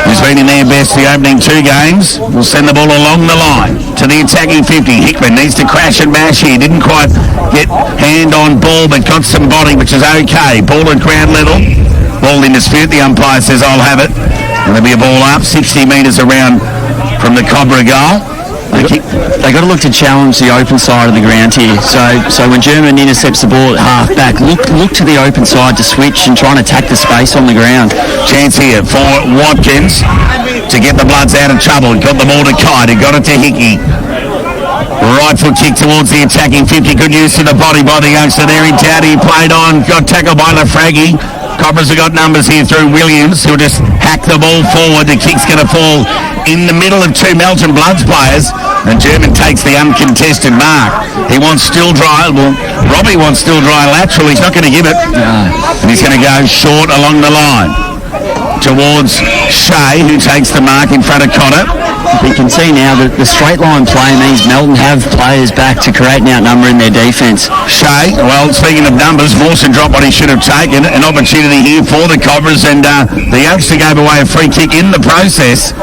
who's been in their best the opening 2 games, will send the ball along the line to the attacking 50. Hickman needs to crash and bash here. Didn't quite get hand on ball, but got some body, which is okay. Ball at ground level. Ball in dispute. The umpire says, I'll have it. And there'll be a ball up 60 metres around from the Cobra goal. They got to look to challenge the open side of the ground here. So when German intercepts the ball at half back, look to the open side to switch and try and attack the space on the ground. Chance here for Watkins to get the Bloods out of trouble. Got the ball to Kite. He got it to Hickey. Right foot kick towards the attacking 50. Good use of the body by the youngster there in town. He played on. Got tackled by Lafraggy. Cobras have got numbers here through Williams, who'll just hack the ball forward. The kick's going to fall in the middle of 2 Melton Bloods players, and German takes the uncontested mark. He wants still dry. Well, Robbie wants still dry lateral. He's not going to give it. And he's going to go short along the line towards Shea, who takes the mark in front of Connor. You can see now that the straight line play means Melton have players back to create an outnumber in their defence. Shea, well, speaking of numbers, Mawson dropped what he should have taken. An opportunity here for the Cobras, and the youngster gave away a free kick in the process.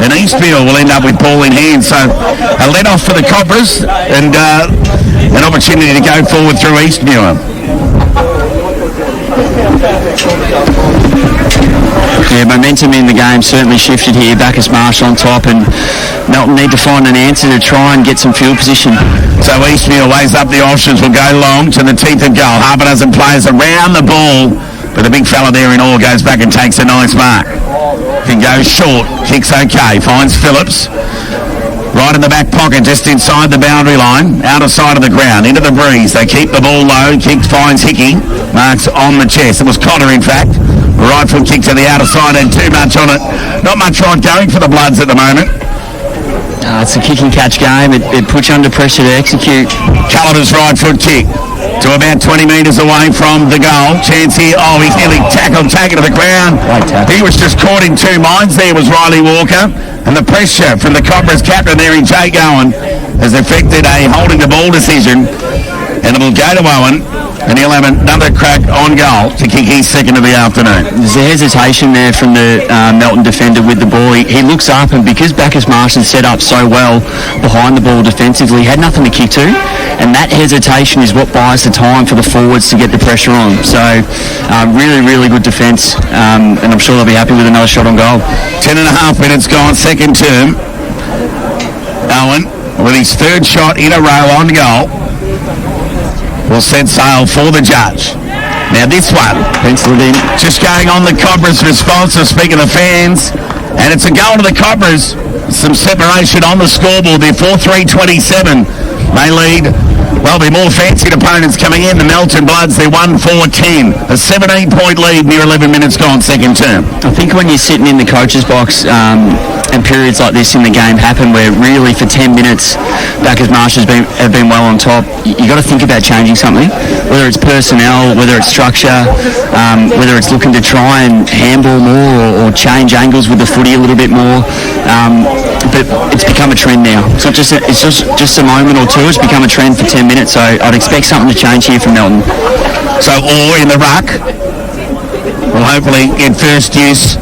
And Eastfield will end up with ball in hand. So a let-off for the Cobras, and an opportunity to go forward through Eastmuir. Yeah, momentum in the game certainly shifted here. Bacchus Marsh on top, and Melton need to find an answer to try and get some field position. So Eastmuir weighs up the options, will go long to the teeth of goal. Half a dozen players around the ball, but the big fella there in all goes back and takes a nice mark. He goes short, kicks okay, finds Phillips. Right in the back pocket, just inside the boundary line, out of sight of the ground, into the breeze. They keep the ball low, finds Hickey, marks on the chest. It was Cotter, in fact. Right foot kick to the outer side, and too much on it. Not much right going for the Bloods at the moment. It's a kick and catch game. It puts you under pressure to execute. Culliver's right foot kick to about 20 metres away from the goal. Chance here. Oh, he's nearly taken to the ground. He was just caught in 2 minds there, was Riley Walker. And the pressure from the Cobras captain there in Jake Owen has affected a holding the ball decision. And it will go to Owen, and he'll have another crack on goal to kick his second of the afternoon. There's a hesitation there from the Melton defender with the ball. He looks up, and because Bacchus Marsh is set up so well behind the ball defensively, he had nothing to kick to, and that hesitation is what buys the time for the forwards to get the pressure on. So really, really good defence, and I'm sure they'll be happy with another shot on goal. 10.5 minutes gone, second term. Owen, with his 3rd shot in a row on goal, will set sail for the judge. Now this one, penciled in, just going on the Cobras' response, speaking of fans, and it's a goal to the Cobras. Some separation on the scoreboard there, 4-3-27. They lead. Well, there'll be more fancied opponents coming in. The Melton Bloods, they're 1-4-10. A 17-point lead, near 11 minutes gone, second term. I think when you're sitting in the coach's box and periods like this in the game happen where really for 10 minutes Bacchus Marsh have been well on top, you got to think about changing something, whether it's personnel, whether it's structure, whether it's looking to try and handball more or change angles with the footy a little bit more. But it's become a trend now. It's not just a moment or two. It's become a trend for 10 minutes. So I'd expect something to change here from Melton. So Orr in the ruck will hopefully get first use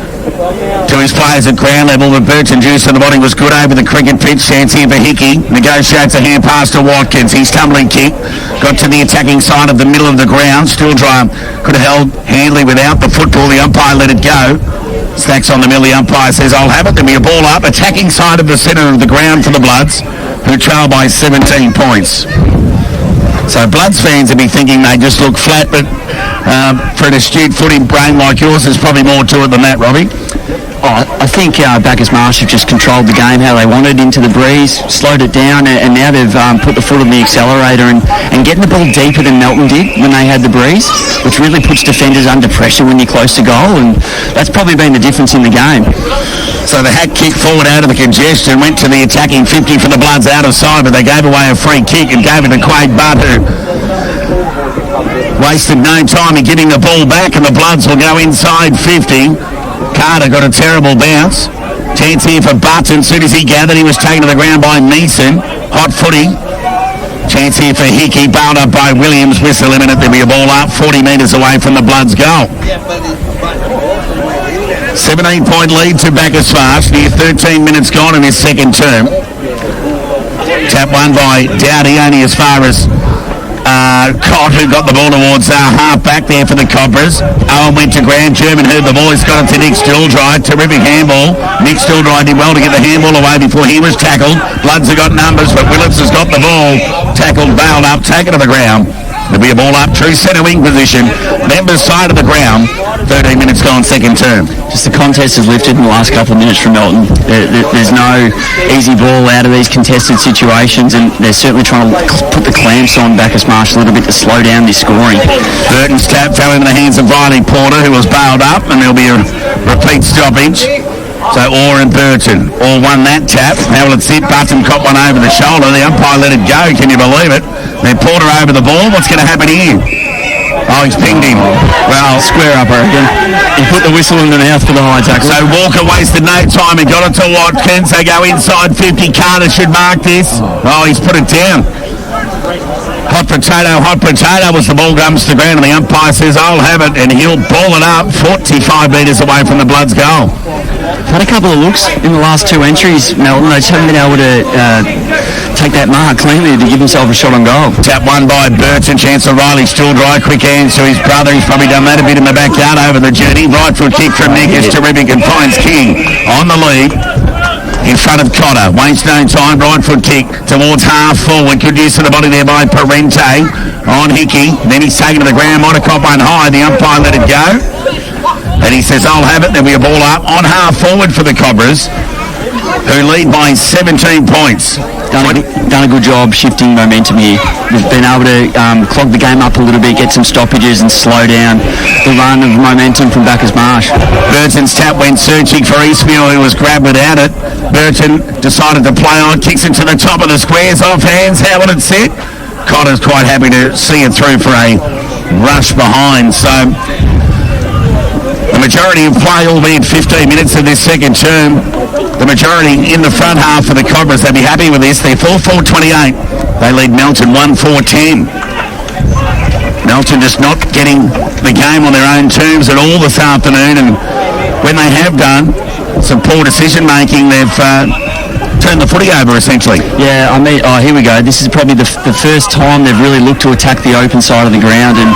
to his players at ground level, but Burton's use of the body was good over the cricket pitch. Chance here for Hickey. Negotiates a hand pass to Watkins. He's tumbling kick. Got to the attacking side of the middle of the ground. Still dry. Could have held Handley without the football. The umpire let it go. Stacks on the mill. The umpire says, I'll have it. There'll be a ball up. Attacking side of the centre of the ground for the Bloods, who trail by 17 points. So Bloods fans will be thinking they just look flat, but for an astute footy brain like yours, there's probably more to it than that, Robbie. I think Bacchus Marsh have just controlled the game how they wanted into the breeze, slowed it down, and now they've put the foot on the accelerator and getting the ball deeper than Melton did when they had the breeze, which really puts defenders under pressure when you're close to goal, and that's probably been the difference in the game. So the hack kick forward out of the congestion went to the attacking 50 for the Bloods out of side, but they gave away a free kick and gave it to Quade Butt, who wasted no time in getting the ball back, and the Bloods will go inside 50. Carter got a terrible bounce. Chance here for Button. As soon as he gathered, he was taken to the ground by Neeson. Hot footy. Chance here for Hickey, bailed up by Williams. Whistle imminent. There'll be a ball up 40 metres away from the Bloods' goal. 17-point lead to Bacchus. Near 13 minutes gone in his second term. Tap won by Dowdy, only as far as Cott, who got the ball towards half back there for the Cobras. Owen went to ground. German heard the ball. He's got it to Nick Stilldry. Terrific handball. Nick Stilldry did well to get the handball away before he was tackled. Bloods have got numbers, but Williams has got the ball. Tackled, bailed up, taken to the ground. There'll be a ball up, true centre wing position. Members side of the ground. 13 minutes gone, second term. Just the contest has lifted in the last couple of minutes from Melton. There's no easy ball out of these contested situations, and they're certainly trying to put the clamps on Bacchus Marsh a little bit to slow down this scoring. Burton's tap fell into the hands of Riley Porter, who was bailed up, and there'll be a repeat stoppage. So Orr and Burton all won that tap. How will it sit? Button caught one over the shoulder. The umpire let it go. Can you believe it? Then Porter over the ball. What's going to happen here? Oh, he's pinged him. Well, Square up, I reckon. He put the whistle in the mouth for the high tackle. so Walker wasted no time. He got it to Watkins. They go inside 50. Carter should mark this. Oh, he's put it down. Hot potato was the ball comes to the ground, and the umpire says, I'll have it, and he'll ball it up 45 metres away from the Bloods' goal. Had a couple of looks in the last two entries, Melton. They just haven't been able to take that mark cleanly to give himself a shot on goal. Tap won by Burton. Chancellor Riley still dry. Quick hands to his brother. He's probably done that a bit in the backyard over the journey. Right foot kick from Nick is terrific and finds King on the lead. In front of Cotter. Wastes no time. Right foot kick towards half forward. Good use of the body there by Parente on Hickey. Then he's taken to the ground. Might have caught one high. The umpire let it go. And he says, I'll have it. There'll be a ball up on half forward for the Cobras, who lead by 17 points. Done a good job shifting momentum here. They've been able to clog the game up a little bit, get some stoppages and slow down the run of momentum from Bacchus Marsh. Burton's tap went searching for Eastfield, who was grabbed without it. Burton decided to play on, kicks it to the top of the squares, off hands. How will it sit? Cotter's quite happy to see it through for a rush behind. So the majority of play, albeit 15 minutes of this second term, the majority in the front half for the Cobras. They'll be happy with this. They're 4-4-28. They lead Melton 1-4-10. Melton just not getting the game on their own terms at all this afternoon, and when they have done some poor decision making, they've turned the footy over essentially. Yeah, I mean, here we go. This is probably the first time they've really looked to attack the open side of the ground, and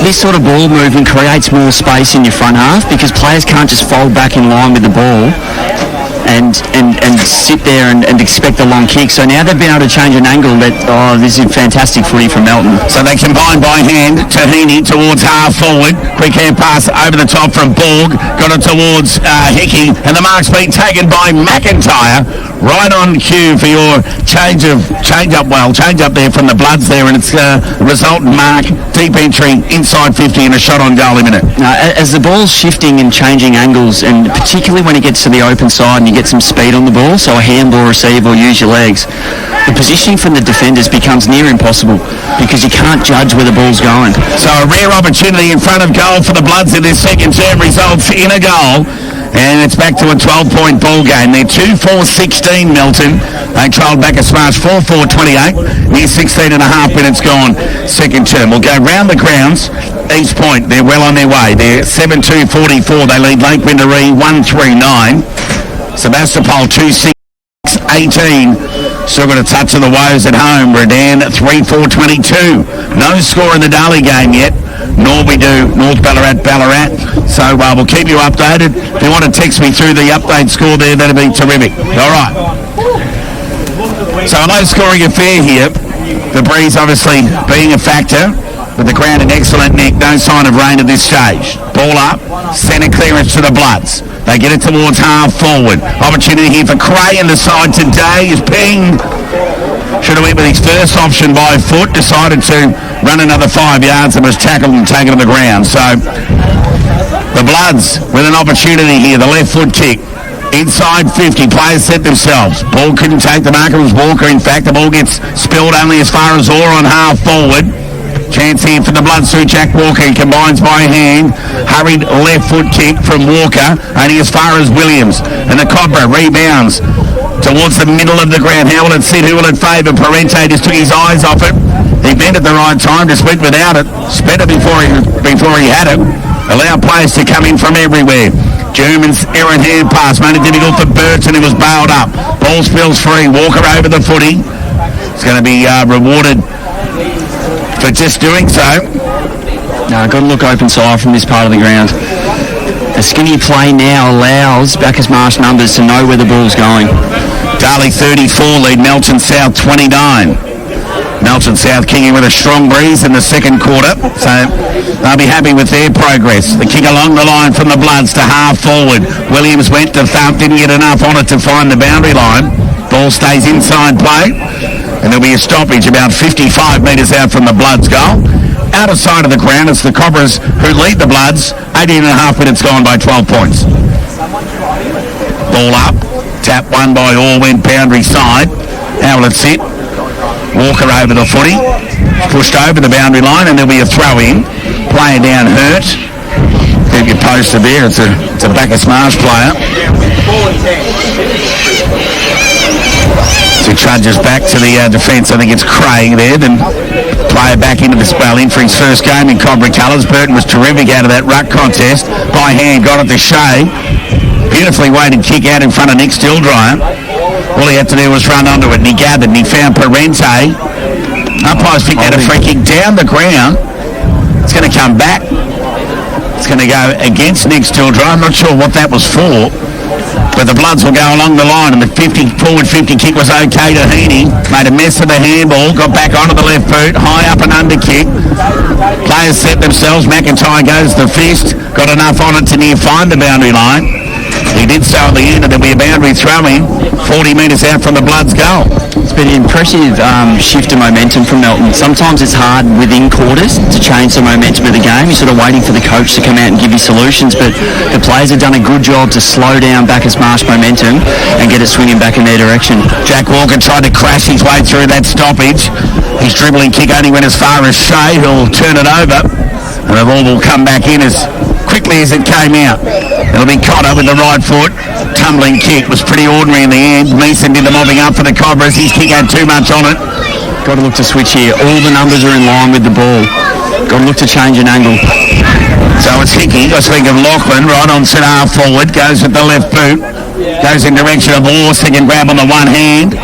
this sort of ball movement creates more space in your front half because players can't just fold back in line with the ball and sit there and expect a long kick. So now they've been able to change an angle that, this is fantastic footy from Melton. So they combine by hand. Tahini towards half forward. Quick hand pass over the top from Borg. Got it towards Hickey. And the mark's been taken by McIntyre. Right on cue for your change up there from the Bloods there. And it's resultant mark, deep entry, inside 50 and a shot on goal in a minute. As the ball's shifting and changing angles, and particularly when it gets to the open side and you get some speed on the ball, so a handball receive or use your legs, the positioning from the defenders becomes near impossible because you can't judge where the ball's going. So a rare opportunity in front of goal for the Bloods in this second term results in a goal. And it's back to a 12-point ball game. They're 2-4-16 Melton. They trailed Bacchus Marsh 4-4-28. Near 16 and a half minutes gone, second term. We'll go round the grounds. East Point, they're well on their way. They're 7-2-44. They lead Lake Windaree 1-3-9. Sebastopol 2-6-18. Still got a touch of the woes at home. Redan 3-4-22. No score in the Darley game yet. Nor we do North Ballarat. So we'll keep you updated. If you want to text me through the update score there, that'd be terrific. All right. So a low-scoring affair here. The breeze obviously being a factor, but the ground in excellent nick. No sign of rain at this stage. Ball up. Centre clearance to the Bloods. They get it towards half forward. Opportunity here for Cray, and the side today is pinged. Should have went with his first option by foot, decided to run another 5 yards and was tackled and taken to the ground. So the Bloods with an opportunity here, the left foot kick. Inside 50, players set themselves. Ball couldn't take the mark, it was Walker. In fact, the ball gets spilled only as far as Orr on half forward. Chance here for the Bloods through Jack Walker. He combines by hand. Hurried left foot kick from Walker, only as far as Williams. And the Cobra rebounds towards the middle of the ground. How will it sit? Who will it favour? Parente just took his eyes off it. He bent at the right time, just went without it. Sped it before he had it. Allow players to come in from everywhere. German's errant hand pass made it difficult for Burton, who was bailed up. Ball spills free. Walker over the footy. It's going to be rewarded for just doing so. No, got to look open side from this part of the ground. The skinny play now allows Bacchus Marsh numbers to know where the ball's going. Darley 34 lead Melton South 29. Melton South kicking with a strong breeze in the second quarter, so they'll be happy with their progress. The kick along the line from the Bloods to half forward. Williams went to thump, didn't get enough on it to find the boundary line. Ball stays inside play, and there'll be a stoppage about 55 metres out from the Bloods' goal. Out of sight of the ground, it's the Cobras who lead the Bloods. 18.5 minutes gone by 12 points. Ball up, tap won by Orr, went boundary side. How will it sit? Walker over the footy, pushed over the boundary line, and there'll be a throw in. Player down hurt. Keep your poster there. It's a Bacchus Marsh player. So he trudges back to the defence. I think it's Craig there. Then player back into the spell in for his first game in Cobra colours. Burton was terrific out of that ruck contest. By hand, got it to Shea. Beautifully weighted kick out in front of Nick Stilldryer. All he had to do was run onto it, and he gathered, and he found Parente. Umpires picked out a free kick down the ground. It's going to come back. It's going to go against Nick Stilldryer. I'm not sure what that was for, but the Bloods will go along the line, and the forward 50 kick was okay to Heaney. Made a mess of the handball, got back onto the left boot, high up and under kick. Players set themselves. McIntyre goes the fist, got enough on it to near find the boundary line. He did so at the end, and there'll be a boundary throw-in 40 metres out from the Bloods' goal. It's been an impressive shift of momentum from Melton. Sometimes it's hard within quarters to change the momentum of the game. You're sort of waiting for the coach to come out and give you solutions, but the players have done a good job to slow down Bacchus Marsh momentum and get it swinging back in their direction. Jack Walker tried to crash his way through that stoppage. His dribbling kick only went as far as Shea, who'll turn it over, and the ball will come back in as quickly as it came out. It'll be Cotter with the right foot. Tumbling kick was pretty ordinary in the end. Mason did the mobbing up for the Cobras. His kick had too much on it. Got to look to switch here. All the numbers are in line with the ball. Got to look to change an angle. So it's Hickey. I speak of Lachlan, right on centre half forward. Goes with the left boot. Goes in direction of Orr. Second grab on the one hand.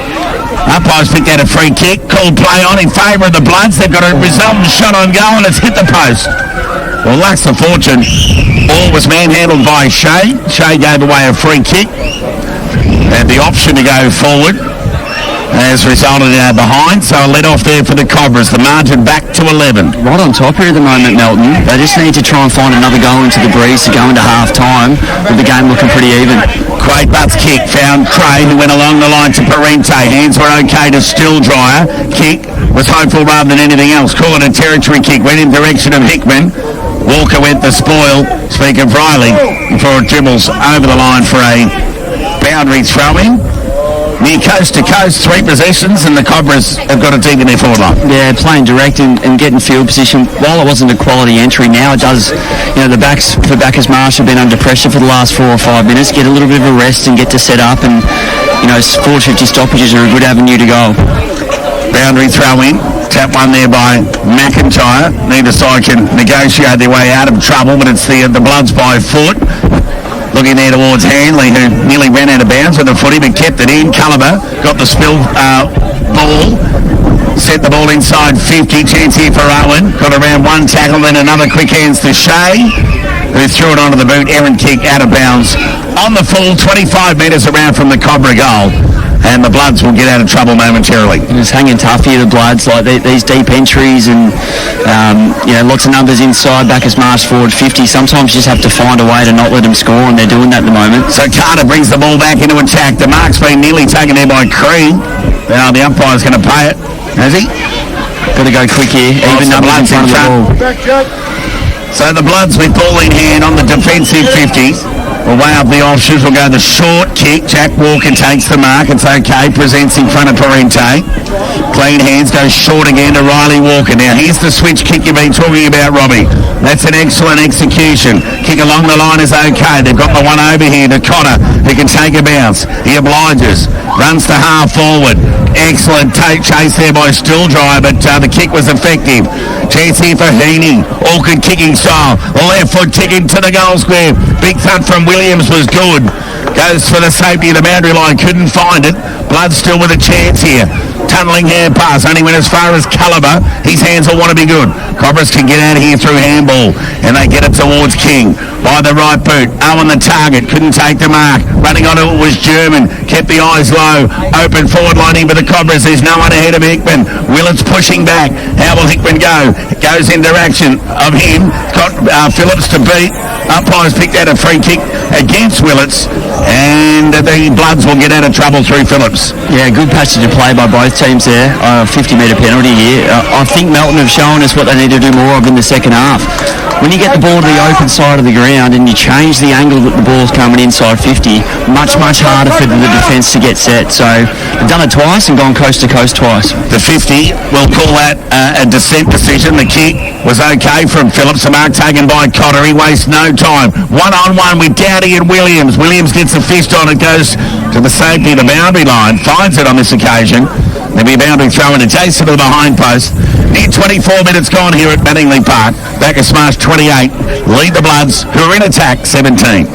Umpires picked out a free kick. Called play on in favour of the Bloods. They've got a resultant shot on goal, and it's hit the post. Well, luck's the fortune. Ball was manhandled by Shea. Shea gave away a free kick. Had the option to go forward. Has resulted in a behind, so a let off there for the Cobras. The margin back to 11. Right on top here at the moment, Melton. They just need to try and find another goal into the breeze to go into half-time with the game looking pretty even. Craig Butt's kick found Craig, who went along the line to Parente. Hands were okay to Stilldryer. Kick was hopeful rather than anything else. Call it a territory kick. Went in direction of Hickman. Walker went the spoil. Speak of Riley before it dribbles over the line for a boundary throw-in. Near coast to coast, 3 possessions, and the Cobras have got a deep in their forward line. Yeah, playing direct and getting field position. While it wasn't a quality entry, now it does. You know, the backs for Bacchus Marsh have been under pressure for the last 4 or 5 minutes. Get a little bit of a rest and get to set up, and you know, 450 stoppages are a good avenue to go. Boundary throw-in. Tap one there by McIntyre. Neither side can negotiate their way out of trouble, but it's the Bloods by foot. Looking there towards Hanley, who nearly ran out of bounds with the footy, but kept it in. Culliver got the spill ball. Set the ball inside 50. Chance here for Owen. Got around one tackle, then another quick hands to Shea, who threw it onto the boot. Errant kick out of bounds. On the full, 25 metres around from the Cobra goal. And the Bloods will get out of trouble momentarily. It's hanging tough here, the Bloods, like these deep entries and you know, lots of numbers inside. Bacchus Marsh forward 50. Sometimes you just have to find a way to not let them score, and they're doing that at the moment. So Carter brings the ball back into attack. The mark's been nearly taken there by Cree. Now the umpire's going to pay it, has he? Got to go quick here. Even numbers in front of the ball. So the Bloods with ball in hand on the defensive 50. We'll weigh up the options. We'll go the short kick. Jack Walker takes the mark. It's okay. Presents in front of Parente. Clean hands. Goes short again to Riley Walker. Now, here's the switch kick you've been talking about, Robbie. That's an excellent execution. Kick along the line is okay. They've got the one over here to Cotter, who can take a bounce. He obliges. Runs to half forward. Excellent chase there by Stilldry, but the kick was effective. Chance here for Heaney. Awkward kicking style. Left foot kicking to the goal square. Big thud from Williams was good. Goes for the safety of the boundary line. Couldn't find it. Blood still with a chance here. Tunnelling hand pass. Only went as far as Caliber. His hands will want to be good. Cobras can get out of here through handball. And they get it towards King. By the right boot. Owen the target. Couldn't take the mark. Running onto it was German. Kept the eyes low. Open forward lining for the Cobras. There's no one ahead of Hickman. Willet's pushing back. How will Hickman go? It goes in direction of him. Got Phillips to beat. Umpires picked out a free kick against Willets. And the Bloods will get out of trouble through Phillips. Yeah, good passage of play by both teams there. 50-metre penalty here. I think Melton have shown us what they need to do more of in the second half. When you get the ball to the open side of the ground and you change the angle that the ball's coming inside 50, much harder for the defence to get set. So they've done it twice and gone coast to coast twice. The 50, we'll call that a descent decision. The kick was okay from Phillips. The mark taken by Cotter. He wastes no time. One-on-one with Dowdy and Williams. Williams gets a fist on it, goes to the safety of the boundary line. Finds it on this occasion. There'll be a boundary throw in adjacent to the behind post. Near 24 minutes gone here at Manningley Park. Bacchus Marsh 28. Lead the Bloods, who are in attack, 17.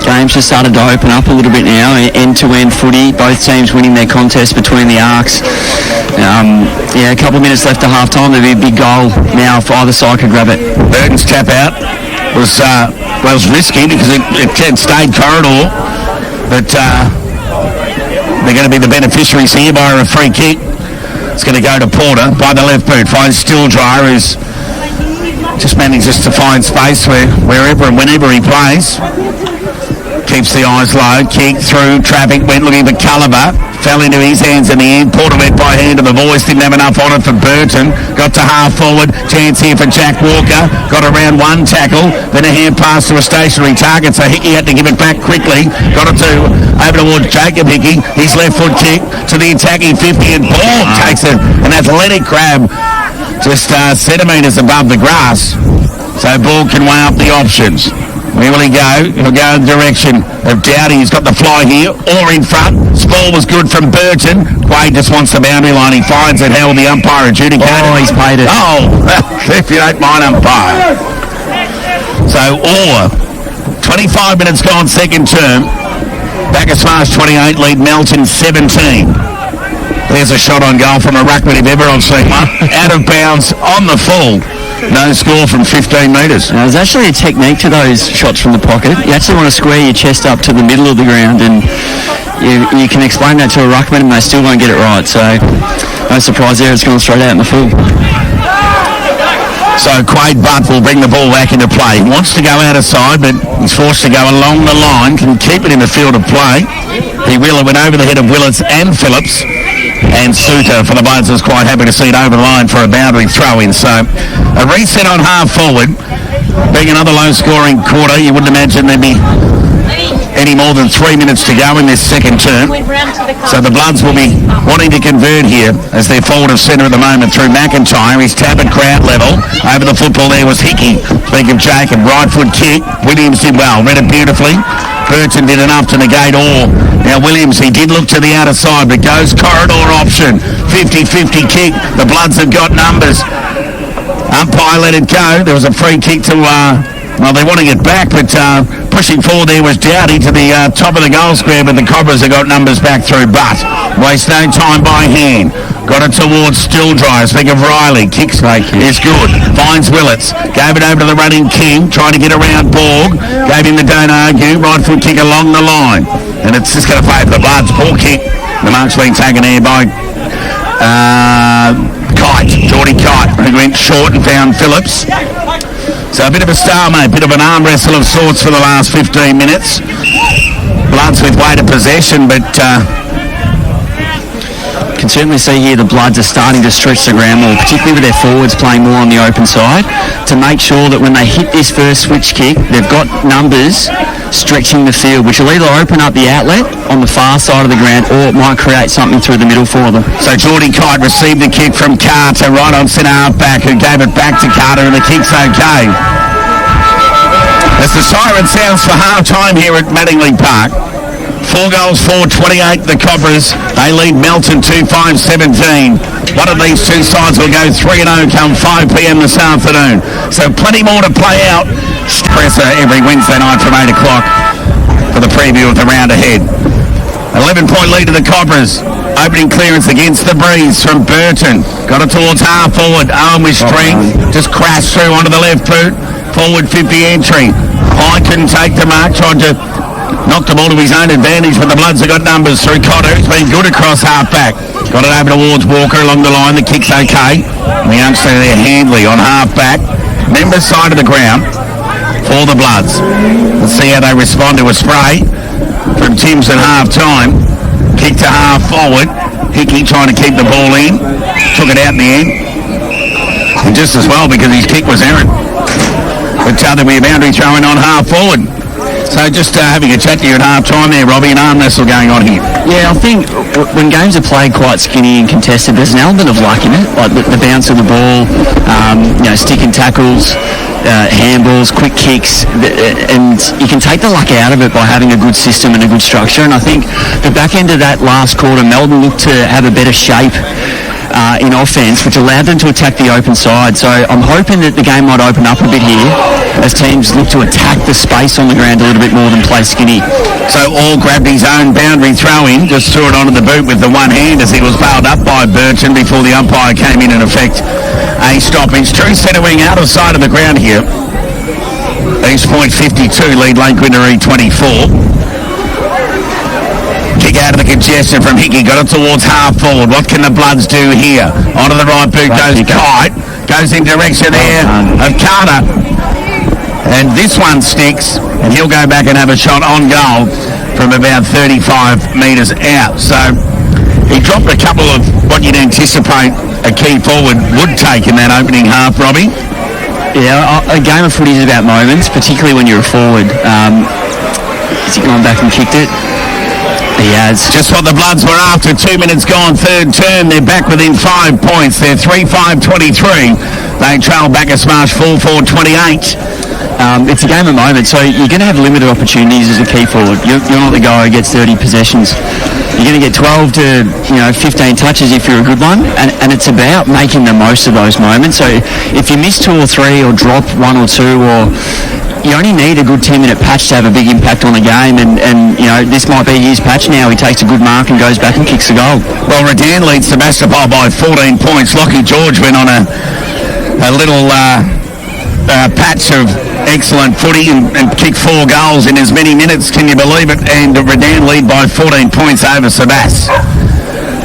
Game's just started to open up a little bit now. End-to-end footy. Both teams winning their contest between the arcs. A couple of minutes left to half-time. There'll be a big goal now if either side could grab it. Burton's tap out was risky because it stayed corridor. But they're going to be the beneficiaries here by a free kick. It's going to go to Porter by the left boot. Finds Stilldry, who's just manages to find space wherever and whenever he plays. Keeps the eyes low. Kick through traffic. Went looking for Caliber. Fell into his hands in the end. Porter went by hand to the voice. Didn't have enough on it for Burton. Got to half forward. Chance here for Jack Walker. Got around one tackle. Then a hand pass to a stationary target. So Hickey had to give it back quickly. Got it over towards Jacob Hickey. His left foot kick to the attacking 50 and ball takes an athletic grab just centimetres above the grass. So ball can weigh up the options. Where will he go? He'll go in the direction of Dowdy. He's got the fly here or in front. Ball was good from Burton. Quaid just wants the boundary line. He finds it. How will the umpire adjudicate it? Oh, he's paid it. Oh, if you don't mind, umpire. So, 25 minutes gone, second term. Bacchus Marsh 28, lead Melton 17. There's a shot on goal from a ruckman if ever I've seen one. Out of bounds on the full. No score from 15 metres. Now, there's actually a technique to those shots from the pocket. You actually want to square your chest up to the middle of the ground, and you can explain that to a ruckman and they still won't get it right. So no surprise there, it's gone straight out in the full. So Quaid Butt will bring the ball back into play. He wants to go out of side, but he's forced to go along the line. Can keep it in the field of play. He will. It went over the head of Willets and Phillips. And Suter for the Bloods was quite happy to see it over the line for a boundary throw-in. So a reset on half forward. Being another low-scoring quarter, you wouldn't imagine there'd be any more than 3 minutes to go in this second term. So the Bloods will be wanting to convert here as they're forward of centre at the moment through McIntyre. He's tap at crowd level. Over the football there was Hickey. Speaking of Jacob, right foot kick. Williams did well, read it beautifully. Burton did enough to negate all. Now Williams, he did look to the outer side, but goes corridor option. 50-50 kick. The Bloods have got numbers. Umpire let it go. There was a free kick to, they want to get back, but pushing forward there was Dowdy to the top of the goal square, but the Cobras have got numbers back through. But waste no time by hand. Got it towards Stilldry. Speak of Riley. Kicks is good. Finds Willets. Gave it over to the running King. Trying to get around Borg. Gave him the don't argue. Right foot kick along the line. And it's just going to favour the Bloods. Ball kick. The mark's been taken here by Geordie Kite, who went short and found Phillips. So a bit of a stalemate, a bit of an arm wrestle of sorts for the last 15 minutes. Bloods with weight of possession, but can certainly see here the Bloods are starting to stretch the ground more, particularly with their forwards playing more on the open side, to make sure that when they hit this first switch kick, they've got numbers stretching the field, which will either open up the outlet on the far side of the ground or it might create something through the middle for them. So Geordie Kite received the kick from Carter right on centre half-back, who gave it back to Carter, and the kick's okay. As the siren sounds for half-time here at Mattingly Park. 4 goals, 4-28, the Cobras. They lead Melton 2-5-17. One of these two sides will go 3-0 come 5 p.m. this afternoon. So plenty more to play out. Presser every Wednesday night from 8 o'clock for the preview of the round ahead. 11-point lead to the Cobras. Opening clearance against the breeze from Burton. Got it towards half forward. Owen with strength. Just crashed through onto the left boot. Forward 50 entry. High couldn't take the mark. Tried to knock the ball to his own advantage, but the Bloods have got numbers through Cotter. He's been good across half-back. Got it over towards Walker along the line. The kick's okay. And the youngster there, Handley, on half-back. Member side of the ground for the Bloods. Let's see how they respond to a spray from Timms at half-time. Kick to half-forward. Hickey trying to keep the ball in. Took it out in the end. And just as well because his kick was errant. But there'll be a boundary throwing on half-forward. So just having a chat to you at half-time there, Robbie, and arm wrestle going on here. Yeah, I think when games are played quite skinny and contested, there's an element of luck in it, like the bounce of the ball, stick and tackles, handballs, quick kicks, and you can take the luck out of it by having a good system and a good structure. And I think the back end of that last quarter, Melbourne looked to have a better shape in offence, which allowed them to attack the open side. So I'm hoping that the game might open up a bit here as teams look to attack the space on the ground a little bit more than play skinny. So All grabbed his own boundary throw in, just threw it onto the boot with the one hand as he was bailed up by Burton before the umpire came in and effect a stoppage. True centre wing out of sight of the ground here. East Point 52, lead Lake Windermere 24. Kick out of the congestion from Hickey, got it towards half forward. What can the Bloods do here? Onto the right boot goes Kite, goes in direction there of Carter. And this one sticks, and he'll go back and have a shot on goal from about 35 metres out. So he dropped a couple of what you'd anticipate a key forward would take in that opening half, Robbie. Yeah, a game of footy is about moments, particularly when you're a forward. Has he gone back and kicked it? He has. Just what the Bloods were after. 2 minutes gone, third term. They're back within 5 points. They're 3-5-23. They trail Bacchus Marsh 4-4-28. It's a game of moments, so you're going to have limited opportunities as a key forward. You're not the guy who gets 30 possessions. You're going to get 12 to 15 touches if you're a good one, and it's about making the most of those moments. So if you miss 2 or 3 or drop 1 or 2, or you only need a good 10-minute patch to have a big impact on a game, and this might be his patch now. He takes a good mark and goes back and kicks the goal. Well, Redan leads Sebastopol by 14 points. Lockie George went on a little patch of excellent footy and kicked 4 goals in as many minutes, can you believe it? And Redan lead by 14 points over Sebas.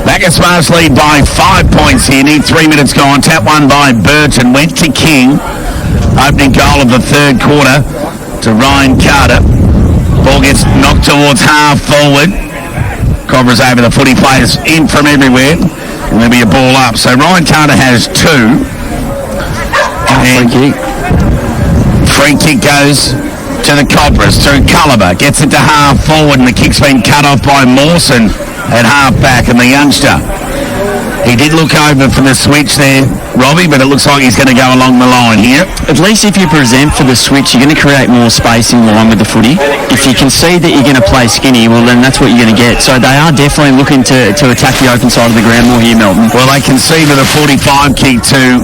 Bacchus Marsh lead by 5 points here. Need 3 minutes gone. Tap one by Burton. Went to King. Opening goal of the third quarter to Ryan Carter. Ball gets knocked towards half forward. Cobras over the footy, players in from everywhere. And there'll be a ball up. So Ryan Carter has 2. Free kick goes to the Cobras through Culliver. Gets it to half forward, and the kick's been cut off by Mawson at half back, and the youngster. He did look over for the switch there, Robbie, but it looks like he's going to go along the line here. At least if you present for the switch, you're going to create more space in line with the footy. If you can see that you're going to play skinny, well, then that's what you're going to get. So they are definitely looking to attack the open side of the ground more here, Melton. Well, they conceded a 45 kick to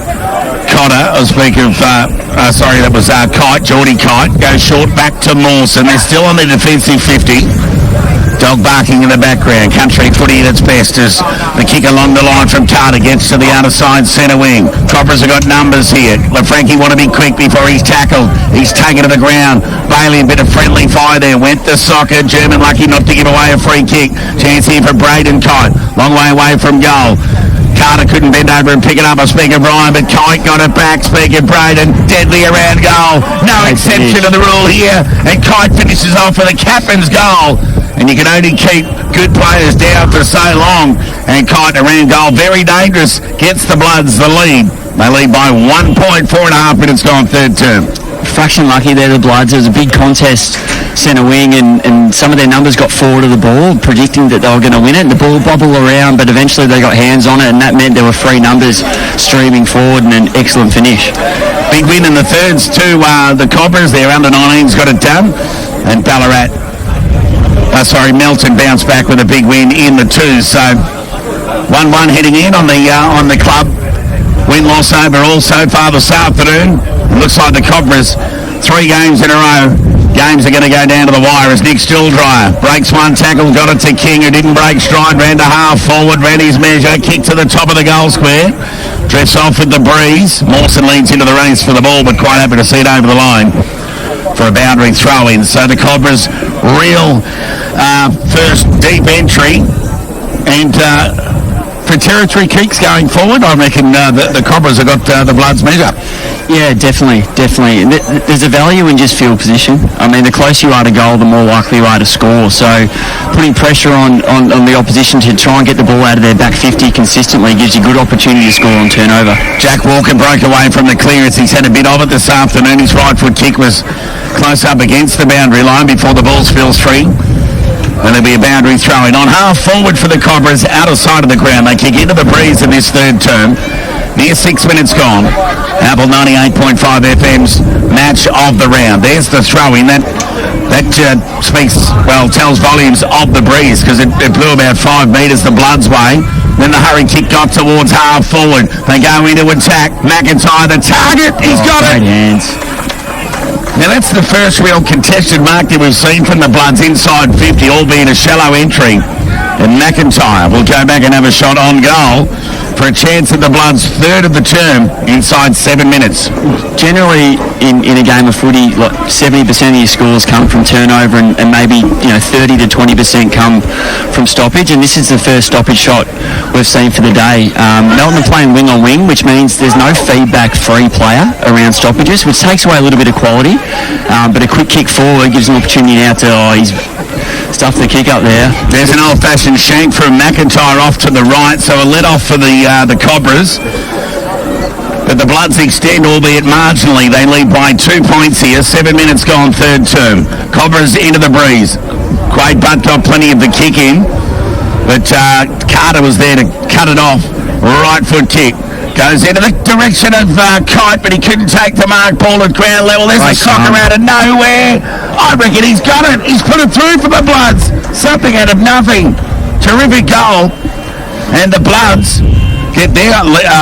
Cotter. I speak of, that was Kite, Geordie Kite. Goes short back to Mawson. They're still on the defensive 50. Dog barking in the background. Country footy at its best as the kick along the line from Carter gets to the other side centre wing. Cobras have got numbers here. LaFranchi want to be quick before he's tackled. He's taken to the ground. Bailey, a bit of friendly fire there. Went the soccer. German lucky not to give away a free kick. Chance here for Braden Kite. Long way away from goal. Carter couldn't bend over and pick it up. I speak of Ryan, but Kite got it back. Speak of Braden, deadly around goal. No exception to the rule here. And Kite finishes off with a captain's goal. and you can only keep good players down for so long. And Kite around goal, very dangerous, gets the Bloods the lead. They lead by 1 point, 4.5 minutes gone, third term. Fraction lucky there, the Bloods. It was a big contest, centre wing, and some of their numbers got forward of the ball, predicting that they were going to win it. The ball bobbled around, but eventually they got hands on it, and that meant there were free numbers streaming forward and an excellent finish. Big win in the thirds to the Cobras. Their under-19s got it done, and Melton bounced back with a big win in the twos. So 1-1 heading in on the club. Win-loss overall so far this afternoon. It looks like the Cobras, 3 games in a row. Games are going to go down to the wire as Nick Stilldryer breaks one tackle, got it to King, who didn't break stride, ran to half forward, ran his measure, kicked to the top of the goal square, drifts off with the breeze. Mawson leads into the race for the ball, but quite happy to see it over the line for a boundary throw-in. So the Cobras, real first deep entry, and for territory kicks going forward, I reckon the Cobras have got the Bloods measure. Yeah, definitely. There's a value in just field position. I mean, the closer you are to goal, the more likely you are to score. So putting pressure on the opposition to try and get the ball out of their back 50 consistently gives you good opportunity to score on turnover. Jack Walker broke away from the clearance. He's had a bit of it this afternoon. His right foot kick was close up against the boundary line before the ball spills free. And there'll be a boundary throwing on half forward for the Cobras, out of sight of the ground. They kick into the breeze in this third term. Near 6 minutes gone. Apple 98.5 FM's match of the round. There's the throw-in. That tells volumes of the breeze, because it blew about 5 metres the Bloods' way. Then the hurry kick got towards half forward. They go into attack. McIntyre, the target. He's got it. Hands. Now that's the first real contested mark that we've seen from the Bloods inside 50, albeit a shallow entry. And McIntyre will go back and have a shot on goal for a chance at the Bloods' third of the term inside 7 minutes. Generally, in a game of footy, like 70% of your scores come from turnover, and maybe 30 to 20% come from stoppage. And this is the first stoppage shot we've seen for the day. Melton are playing wing on wing, which means there's no feedback-free player around stoppages, which takes away a little bit of quality. But a quick kick forward gives an opportunity now to he's stuffed the kick up there. There's an old-fashioned shank from McIntyre off to the right, so a let-off for the Cobras. But the Bloods extend, albeit marginally. They lead by 2 points here. 7 minutes gone, third term. Cobras into the breeze. Quade Butt got plenty of the kick in, but Carter was there to cut it off. Right foot kick. Goes into the direction of Kite, but he couldn't take the mark. Ball at ground level. There's a cocker out of nowhere. I reckon he's got it. He's put it through for the Bloods. Something out of nothing. Terrific goal. And the Bloods get their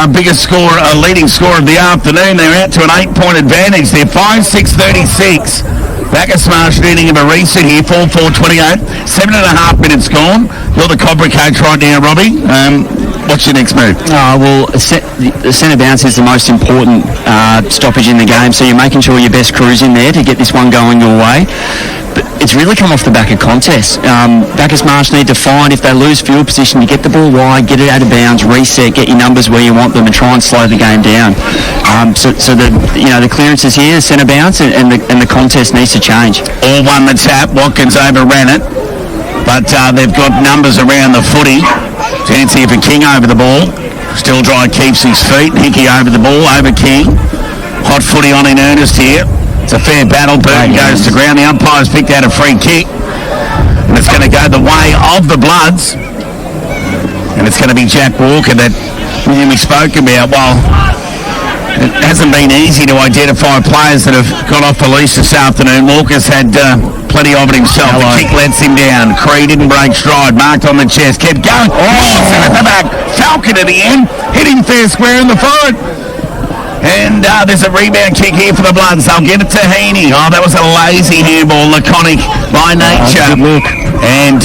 biggest score, leading score of the afternoon. They're out to an 8-point advantage. They're 5-6-36. Bacchus Marsh leading him a reset here, 4-4-28. 7.5 minutes gone. You're the Cobra coach right now, Robbie. What's your next move? The centre bounce is the most important stoppage in the game, so you're making sure your best crew's in there to get this one going your way. But it's really come off the back of contests. Bacchus Marsh need to find, if they lose field position, to get the ball wide, get it out of bounds, reset, get your numbers where you want them, and try and slow the game down. So the clearance is here, the centre bounce, and the contest needs to change. All won the tap. Watkins overran it, but they've got numbers around the footy. Chance here for King over the ball. Stilldryer keeps his feet. Hickey over the ball, over King. Hot footy on in earnest here. It's a fair battle. Burton goes to ground. The umpire's picked out a free kick. And it's going to go the way of the Bloods. And it's going to be Jack Walker that we spoke about. Well, it hasn't been easy to identify players that have got off the leash this afternoon. Walker's had plenty of it himself. The kick lets him down. Cree didn't break stride. Marked on the chest. Kept going. Mawson at the back. Falcon at the end. Hit him fair square in the foot. And there's a rebound kick here for the Bloods. They'll get it to Heaney. Oh, that was a lazy handball. Laconic by nature. And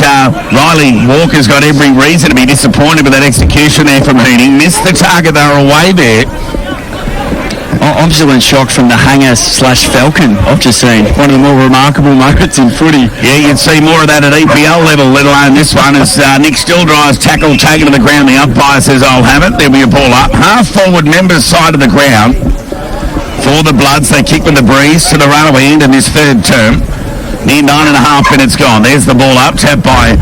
Riley Walker's got every reason to be disappointed with that execution there from Heaney. Missed the target. They were away there. I'm still in shock from the hanger/Falcon I've just seen. One of the more remarkable moments in footy. Yeah, you'd see more of that at EPL level, let alone this one. As Nick Stilldryer's tackle taken to the ground, the umpire says, I'll have it. There'll be a ball up. Half forward members side of the ground for the Bloods. They kick with the breeze to the runaway end in this third term. Near 9.5 minutes gone. There's the ball up. Tapped by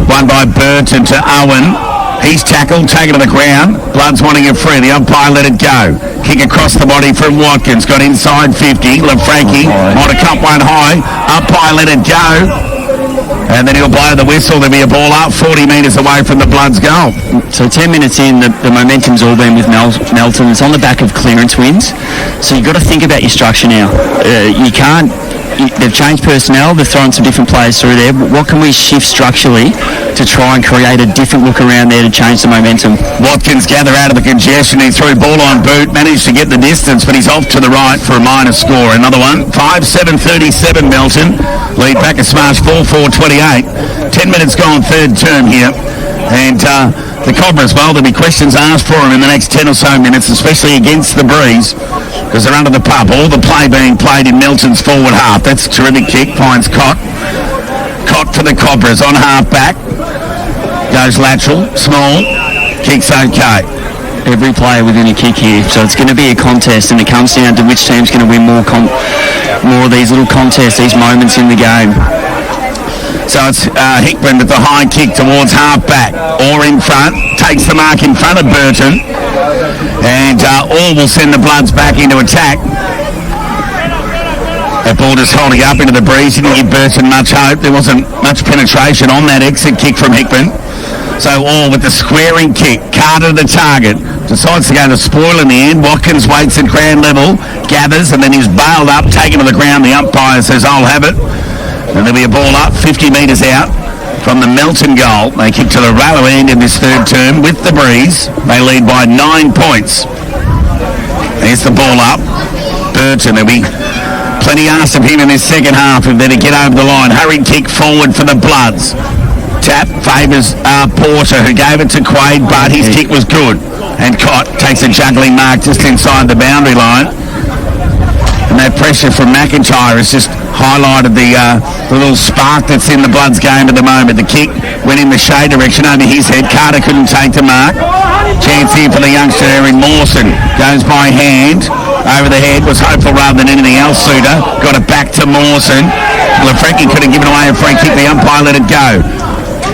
one by Burton to Owen. He's tackled, taken to the ground. Blood's wanting it free. The umpire let it go. Kick across the body from Watkins. Got inside 50. LaFranchi might have cut one high. Umpire let it go. And then he'll blow the whistle. There'll be a ball up 40 metres away from the Bloods' goal. So 10 minutes in, the momentum's all been with Melton. It's on the back of clearance wins. So you've got to think about your structure now. You can't... They've changed personnel. They've thrown some different players through there. But what can we shift structurally to try and create a different look around there to change the momentum? Watkins gather out of the congestion. He threw ball on boot, managed to get the distance, but he's off to the right for a minor score. Another one. 5-7-37 Melton. Lead Bacchus Marsh 4-4-28. 10 minutes gone, third term here. And the Cobras, well, there'll be questions asked for him in the next 10 or so minutes, especially against the breeze, because they're under the pump. All the play being played in Melton's forward half. That's a terrific kick. Finds Cott. Cott for the Cobras on half back. Goes lateral. Small. Kick's okay. Every player within a kick here. So it's going to be a contest, and it comes down to which team's going to win more of these little contests, these moments in the game. So it's Hickman with the high kick towards half-back. Orr in front, takes the mark in front of Burton. And Orr will send the Bloods back into attack. That ball just holding up into the breeze. Didn't give Burton much hope. There wasn't much penetration on that exit kick from Hickman. So Orr with the squaring kick. Carter to the target. Decides to go to spoil in the end. Watkins waits at ground level. Gathers and then he's bailed up, taken to the ground. The umpire says, I'll have it. And there'll be a ball up 50 metres out from the Melton goal. They kick to the rail end in this third term with the breeze. They lead by 9 points. There's the ball up. Burton, there'll be plenty asked of him in this second half if they're to get over the line. Hurried kick forward for the Bloods. Tap favours Porter, who gave it to Quaid, but his kick was good. And Cott takes a juggling mark just inside the boundary line. And that pressure from McIntyre has just highlighted the little spark that's in the Bloods game at the moment. The kick went in the shade direction over his head. Carter couldn't take the mark. Chance here for the youngster there in Mawson. Goes by hand. Over the head. Was hopeful rather than anything else, Suter. Got it back to Mawson. LaFranchi could have given away a free kick. The umpire let it go.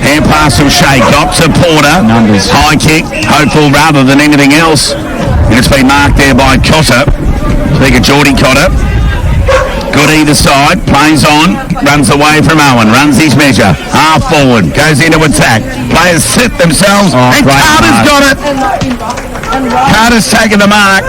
Hand pass from Shea. Got to Porter. Numbers. High kick. Hopeful rather than anything else. And it's been marked there by Cotter. Speaker Geordie Cotter. Good either side. Plays on. Runs away from Owen. Runs his measure. Half forward. Goes into attack. Players set themselves. And Carter's got it. Carter's taken the mark.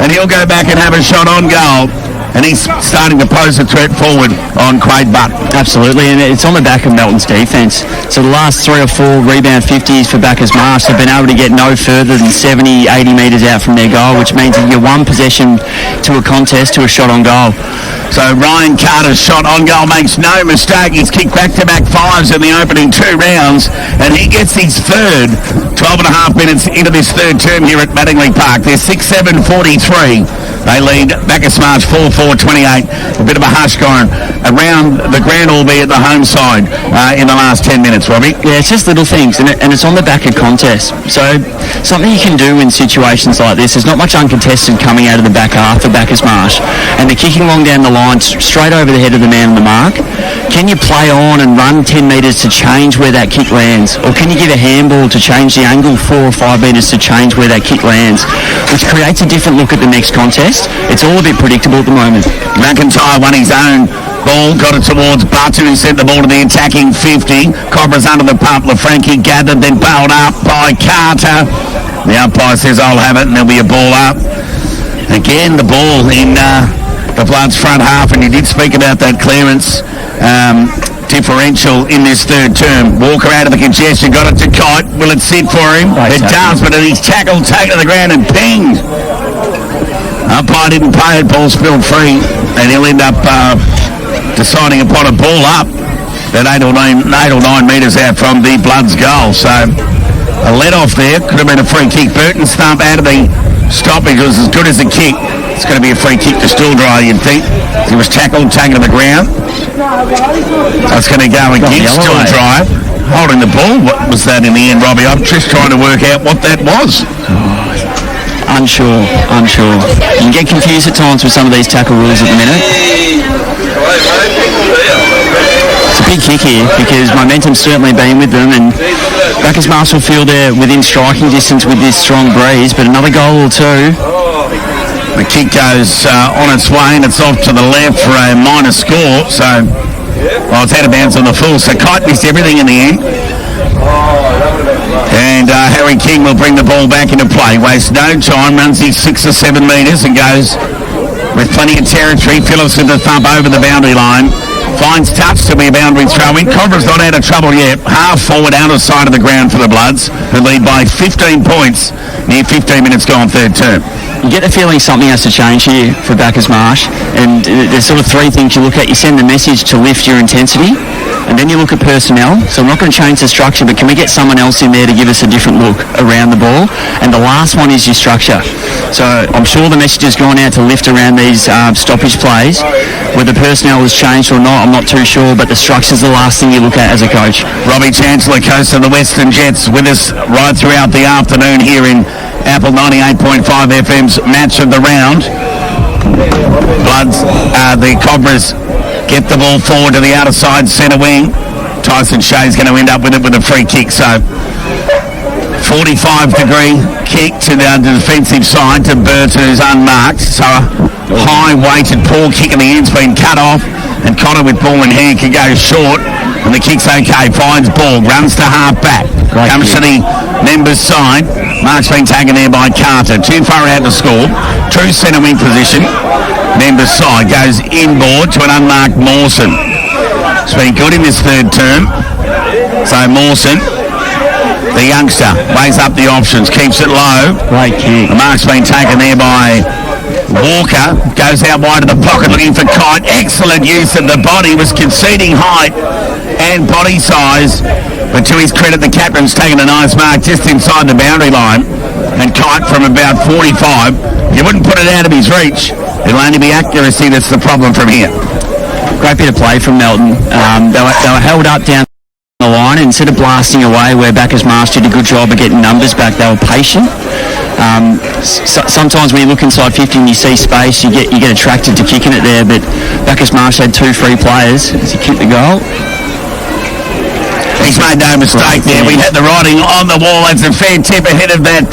And he'll go back and have a shot on goal. And he's starting to pose a threat forward on Quaid Butt. Absolutely, and it's on the back of Melton's defence. So the last 3 or 4 rebound 50s for Bacchus Marsh have been able to get no further than 70, 80 metres out from their goal, which means that you're one possession to a contest to a shot on goal. So Ryan Carter's shot on goal makes no mistake. He's kicked back-to-back 5s in the opening 2 rounds, and he gets his third. 12 and a half minutes into this third term here at Mattingley Park. They're 6-7-43. They lead Bacchus Marsh 4-4-28. A bit of a hush going around the ground, albeit the home side in the last 10 minutes, Robbie. Yeah, it's just little things, and it's on the back of contests. So something you can do in situations like this, there's not much uncontested coming out of the back half for Bacchus Marsh, and they're kicking along down the line straight over the head of the man on the mark. Can you play on and run 10 metres to change where that kick lands? Or can you give a handball to change the angle 4 or 5 metres to change where that kick lands? Which creates a different look at the next contest. It's all a bit predictable at the moment. McIntyre won his own ball, got it towards Button, who sent the ball to the attacking 50. Cobra's under the pump. LaFranchi gathered, then bailed up by Carter. The umpire says, I'll have it, and there'll be a ball up. Again, the ball in the Bloods front half, and you did speak about that clearance differential in this third term. Walker out of the congestion, got it to Kite. Will it sit for him? It does, but he's tackled, taken to the ground and pinged. Umpire didn't pay it, ball spilled free, and he'll end up deciding upon a ball up at 8 or 9 metres out from the Bloods goal. So a let off there, could have been a free kick. Burton stump out of the stoppage was as good as a kick. It's going to be a free kick to Stilldry, you'd think. He was tackled, taken to the ground. So it's going to go against Stilldry. Holding the ball. What was that in the end, Robbie? I'm just trying to work out what that was. Unsure. You can get confused at times with some of these tackle rules at the minute. big kick here because momentum's certainly been with them, and Bacchus Marsh will feel they're within striking distance with this strong breeze, but another goal or two. The kick goes on its way and it's off to the left for a minor score. So, well, it's out of bounds on the full. So Kite missed everything in the end. And Harry King will bring the ball back into play. Wastes no time, runs his 6 or 7 metres and goes with plenty of territory. Phillips with the thump over the boundary line. Finds touch to be a boundary throw in. Cobra's not out of trouble yet. Half forward out of sight of the ground for the Bloods, who lead by 15 points. Near 15 minutes gone, third term. You get the feeling something has to change here for Bacchus Marsh, and there's sort of three things you look at. You send the message to lift your intensity, and then you look at personnel. So I'm not going to change the structure, but can we get someone else in there to give us a different look around the ball? And the last one is your structure. So I'm sure the message has gone out to lift around these stoppage plays. Whether personnel has changed or not, I'm not too sure, but the structure's the last thing you look at as a coach. Robbie Chancellor, coach of the Western Jets, with us right throughout the afternoon here in Apple 98.5 FM's match of the round. Bloods, the Cobras get the ball forward to the outer side centre wing. Tyson Shea's going to end up with it with a free kick. So 45-degree kick to the defensive side to Burt, who's unmarked. So a high-weighted poor kick in the end's been cut off, and Connor with ball in hand can go short, and the kick's okay. Finds ball, runs to half back, comes to the members' side. Mark's been taken there by Carter. Too far out to score. True centre wing position. Members' side goes inboard to an unmarked Mawson. It's been good in this third term. So Mawson, the youngster, weighs up the options, keeps it low. Great kick. The mark's been taken there by Walker. Goes out wide of the pocket looking for Kite. Excellent use of the body. Was conceding height and body size. But to his credit, the captain's taken a nice mark just inside the boundary line. And Kite from about 45. You wouldn't put it out of his reach. It'll only be accuracy that's the problem from here. Great bit of play from Melton. They were held up down the line, and instead of blasting away where Bacchus Marsh did a good job of getting numbers back, they were patient. Sometimes when you look inside 50 and you see space, you get attracted to kicking it there, but Bacchus Marsh had 2 free players as he kicked the goal. He's made no mistake there. We had the writing on the wall. It's a fair tip ahead of that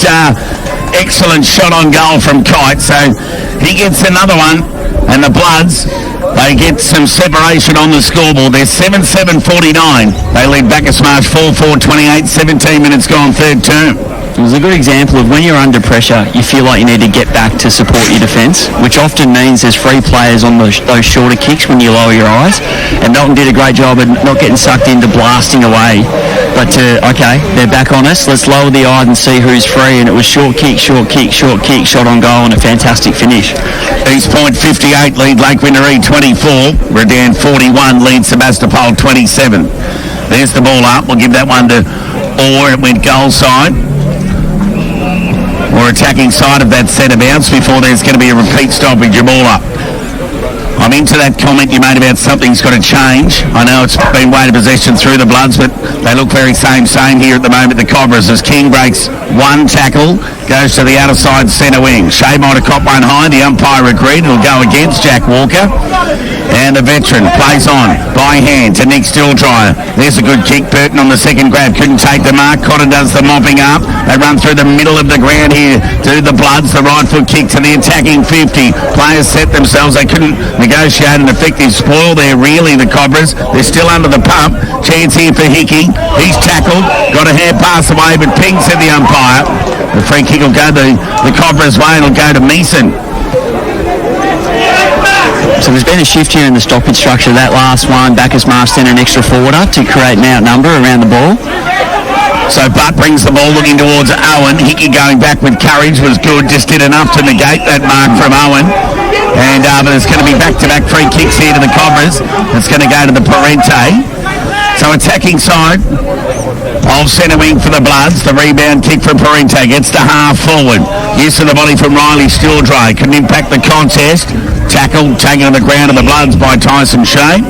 excellent shot on goal from Kite. So he gets another one, and the Bloods, they get some separation on the scoreboard. They're 7-7-49. They lead Bacchus Marsh 4-4-28, 17 minutes gone, third term. It was a good example of when you're under pressure, you feel like you need to get back to support your defence, which often means there's free players on those shorter kicks when you lower your eyes. And Melton did a great job of not getting sucked into blasting away. But, okay, they're back on us. Let's lower the eyes and see who's free. And it was short kick, shot on goal, and a fantastic finish. East Point 58 lead Lake Winneree 24. Redan 41 lead Sebastopol 27. There's the ball up. We'll give that one to Orr. It went goal side. Or attacking side of that centre bounce before there's going to be a repeat stoppage. Your ball up. I'm into that comment you made about something's got to change. I know it's been weighted possession through the Bloods, but they look very same here at the moment, the Cobras, as King breaks one tackle, goes to the outer side centre wing. Shea might have caught one high. The umpire agreed. It'll go against Jack Walker. And the veteran plays on by hand to Nick Stilldryer. There's a good kick. Burton on the second grab. Couldn't take the mark. Cotter does the mopping up. They run through the middle of the ground here to the Bloods. The right foot kick to the attacking 50. Players set themselves. They couldn't negotiate an effective spoil there, really, the Cobras. They're still under the pump. Chance here for Hickey. He's tackled. Got a hair pass away, but Ping said the umpire. The free kick will go the Cobras' way and it'll go to Meeson. So there's been a shift here in the stoppage structure. That last one, Bacchus Marsh sent an extra forwarder to create an outnumber around the ball. So Butt brings the ball looking towards Owen. Hickey going back with courage was good, just did enough to negate that mark from Owen. And but it's going to be back-to-back free kicks here to the Cobras. It's going to go to the Parente. So attacking side of centre wing for the Bloods. The rebound kick for Parente gets to half forward. Use of the body from Riley Stilldry. Couldn't impact the contest. Tackle taken on the ground of the Bloods by Tyson Shea.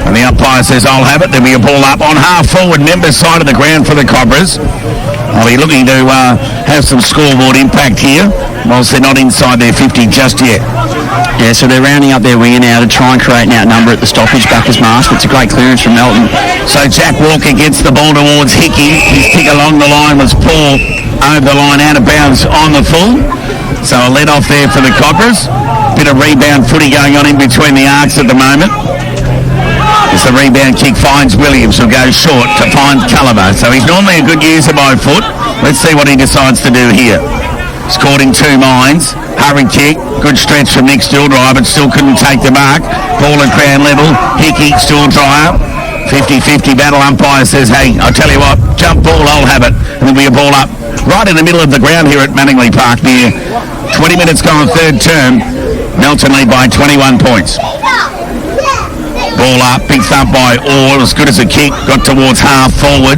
And the umpire says, I'll have it. There'll be a ball up on half forward, members side of the ground for the Cobras. I'll be looking to have some scoreboard impact here. whilst they're not inside their 50 just yet. Yeah, so they're rounding up their winger now to try and create an outnumber at the stoppage. Bacchus Marsh, but it's a great clearance from Melton. So Jack Walker gets the ball towards Hickey. His kick along the line was poor, over the line, out of bounds on the full. So a let off there for the Cobras. Bit of rebound footy going on in between the arcs at the moment. As the rebound kick finds Williams, who'll go short to find Culliver. So he's normally a good user by foot. Let's see what he decides to do here. Scored in 2 minds. Hurry kick. Good stretch from Nick Stilldrive, but still couldn't take the mark. Ball at ground level. Hickey, Stilldrive. 50-50 battle. Umpire says, hey, I'll tell you what, jump ball, I'll have it. And there'll be a ball up right in the middle of the ground here at Manningley Park near 20 minutes gone third term. Melton lead by 21 points. Ball up, big thump by Orr, as good as a kick, got towards half forward.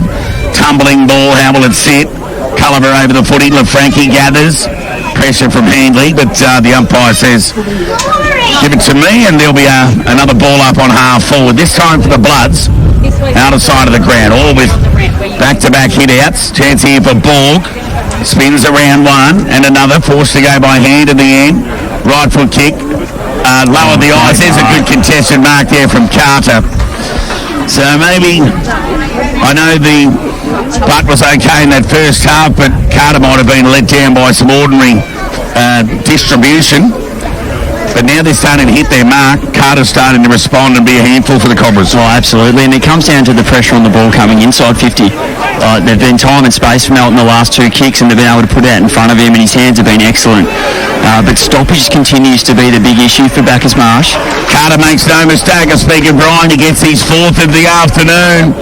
Tumbling ball, how will it sit? Culliver over the footy, LaFranchi gathers. Pressure from Handley, but the umpire says, give it to me, and there'll be another ball up on half forward. This time for the Bloods, out of sight of the ground, all with back-to-back hit-outs. Chance here for Borg. Spins around one, and another, forced to go by hand in the end. Right foot kick. Lowered the eyes. There's a good contested mark there from Carter. So maybe, I know the putt was okay in that first half, but Carter might have been let down by some ordinary distribution. But now they're starting to hit their mark. Carter's starting to respond and be a handful for the Cobras. Oh, absolutely. And it comes down to the pressure on the ball coming inside 50. There've been time and space for Melton the last 2 kicks, and they've been able to put it out in front of him, and his hands have been excellent. But stoppage continues to be the big issue for Bacchus Marsh. Carter makes no mistake. I speak of Brian. He gets his 4th of the afternoon.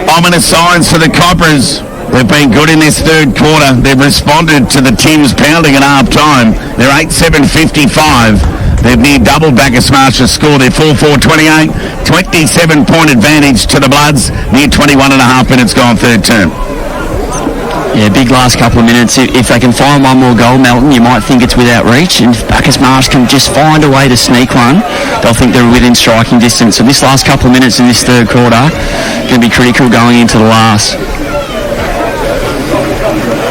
Ominous signs for the Cobras. They've been good in this third quarter. They've responded to the Tims pounding at half time. They're 8-7-55. They've near double Bacchus Marsh's score. They're 4-4-28. 27-point advantage to the Bloods. Near 21 and a half minutes gone third term. Yeah, big last couple of minutes. If they can find one more goal, Melton, you might think it's without reach. And if Bacchus Marsh can just find a way to sneak one, they'll think they're within striking distance. So this last couple of minutes in this third quarter going to be critical going into the last.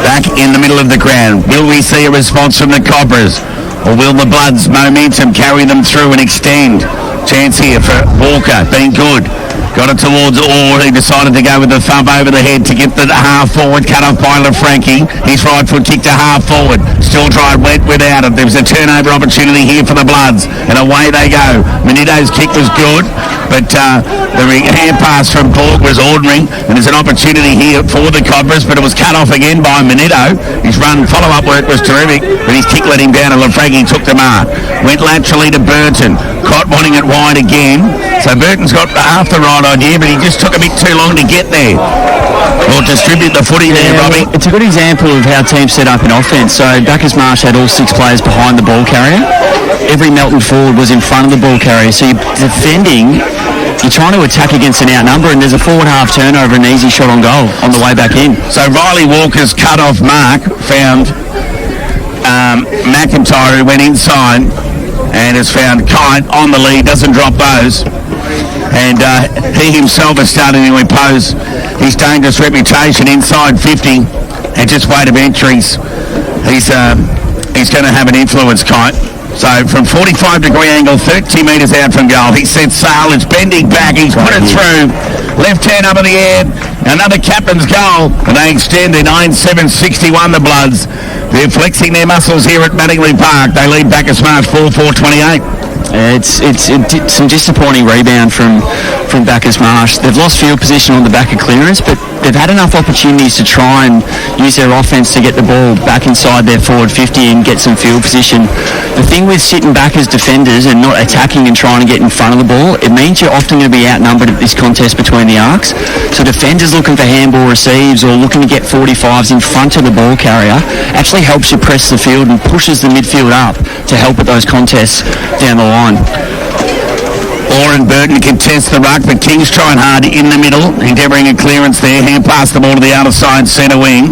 Back in the middle of the ground. Will we see a response from the Cobras? Or will the Bloods' momentum carry them through and extend? Chance here for Walker, been good. Got it towards Orr. He decided to go with the thump over the head to get the half forward, cut off by LaFranchi. His right foot kick to half forward. Still tried wet without it. There was a turnover opportunity here for the Bloods, and away they go. Manito's kick was good, but the hand pass from Borg was ordinary, and there's an opportunity here for the Cobras, but it was cut off again by Manito. His run follow-up work was terrific, but his kick let him down, and LaFranchi took the mark. Went laterally to Burton. Cott wanting it wide again. So Burton's got half the right idea, but he just took a bit too long to get there. Or distribute the footy there, Robbie. It's a good example of how teams set up in offence. So Bacchus Marsh had all 6 players behind the ball carrier. Every Melton forward was in front of the ball carrier. So you're defending, you're trying to attack against an outnumber, and there's a forward half turnover and an easy shot on goal on the way back in. So Riley Walker's cut-off mark found McIntyre, who went inside and has found Kite on the lead, doesn't drop those. And he himself is starting to impose his dangerous reputation inside 50, and just weight of entries, he's going to have an influence, Kite. So from 45-degree angle, 30 metres out from goal, he sets sail, it's bending back, he's put it through, left hand up in the air, another captain's goal, and they extend their 9-7-61, the Bloods. They're flexing their muscles here at Manningley Park. They lead Bacchus Marsh 4-4-28. It's some disappointing rebound from Bacchus Marsh. They've lost field position on the back of clearance, but they've had enough opportunities to try and use their offence to get the ball back inside their forward 50 and get some field position. The thing with sitting back as defenders and not attacking and trying to get in front of the ball, it means you're often going to be outnumbered at this contest between the arcs. So defenders looking for handball receives or looking to get 45s in front of the ball carrier actually helps you press the field and pushes the midfield up to help at those contests down the line. Orr and Burton contest the ruck, but King's trying hard in the middle, endeavouring a clearance there. Hand pass the ball to the outer side centre wing.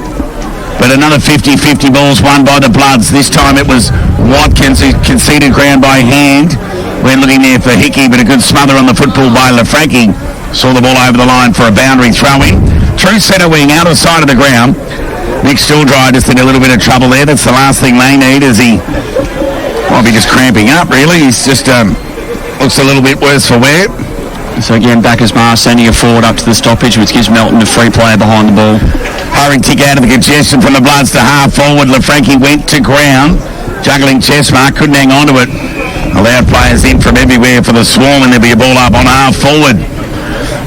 But another 50-50 balls won by the Bloods. This time it was Watkins who conceded ground by hand. We're looking there for Hickey, but a good smother on the football by LaFranchi. Saw the ball over the line for a boundary throw-in. True centre wing, outer side of the ground. Nick Stilldry just in a little bit of trouble there. That's the last thing they need, as he might be just cramping up, really. He's just looks a little bit worse for wear. So again, Bacchus Marsh sending a forward up to the stoppage, which gives Melton a free player behind the ball. Hurrying tick out of the congestion from the Bloods to half forward. LaFranchi went to ground. Juggling chest mark, couldn't hang on to it. Allowed players in from everywhere for the Swarm, and there'll be a ball up on half forward.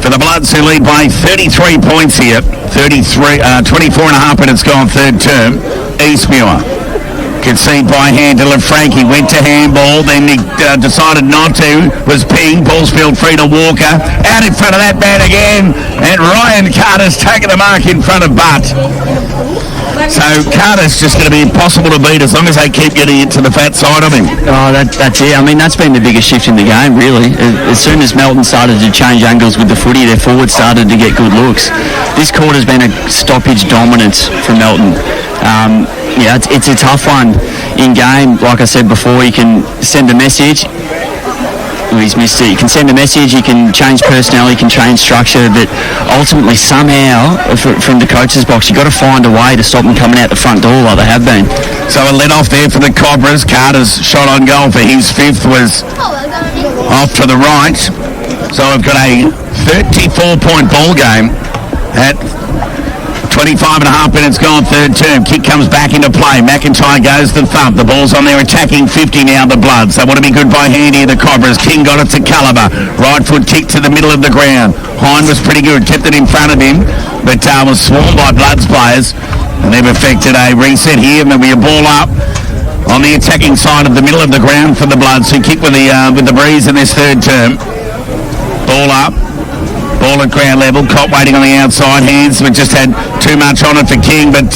For the Bloods, who lead by 33 points here. 24 and a half minutes gone, third term. Eastmuir. Concede by hand to LaFranchi, went to handball, then he decided not to, was pinged, ball spilled free to Walker, out in front of that man again, and Ryan Carter's taken the mark in front of Butt. So Carter's just going to be impossible to beat as long as they keep getting into the fat side of him. Oh, that's it. I mean, that's been the biggest shift in the game, really. As soon as Melton started to change angles with the footy, their forwards started to get good looks. This quarter's been a stoppage dominance for Melton. Yeah, it's a tough one in game. Like I said before, you can send a message. Oh, he's missed it. You can send a message, you can change personnel, you can change structure, but ultimately somehow from the coach's box, you've got to find a way to stop them coming out the front door like they have been. So a let off there for the Cobras. Carter's shot on goal for his fifth was off to the right. So we've got a 34-point ball game at 25 and a half minutes gone, third term. Kick comes back into play. McIntyre goes to the thump. The ball's on there attacking 50 now, the Bloods. They want to be good by hand here, the Cobras. King got it to Caliber. Right foot kick to the middle of the ground. Hine was pretty good, kept it in front of him, but was swarmed by Bloods players. And they've effected a reset here, and there'll be a ball up on the attacking side of the middle of the ground for the Bloods, who kick with the breeze in this third term. Ball up. Ball at ground level, Cop waiting on the outside, hands, but just had too much on it for King, but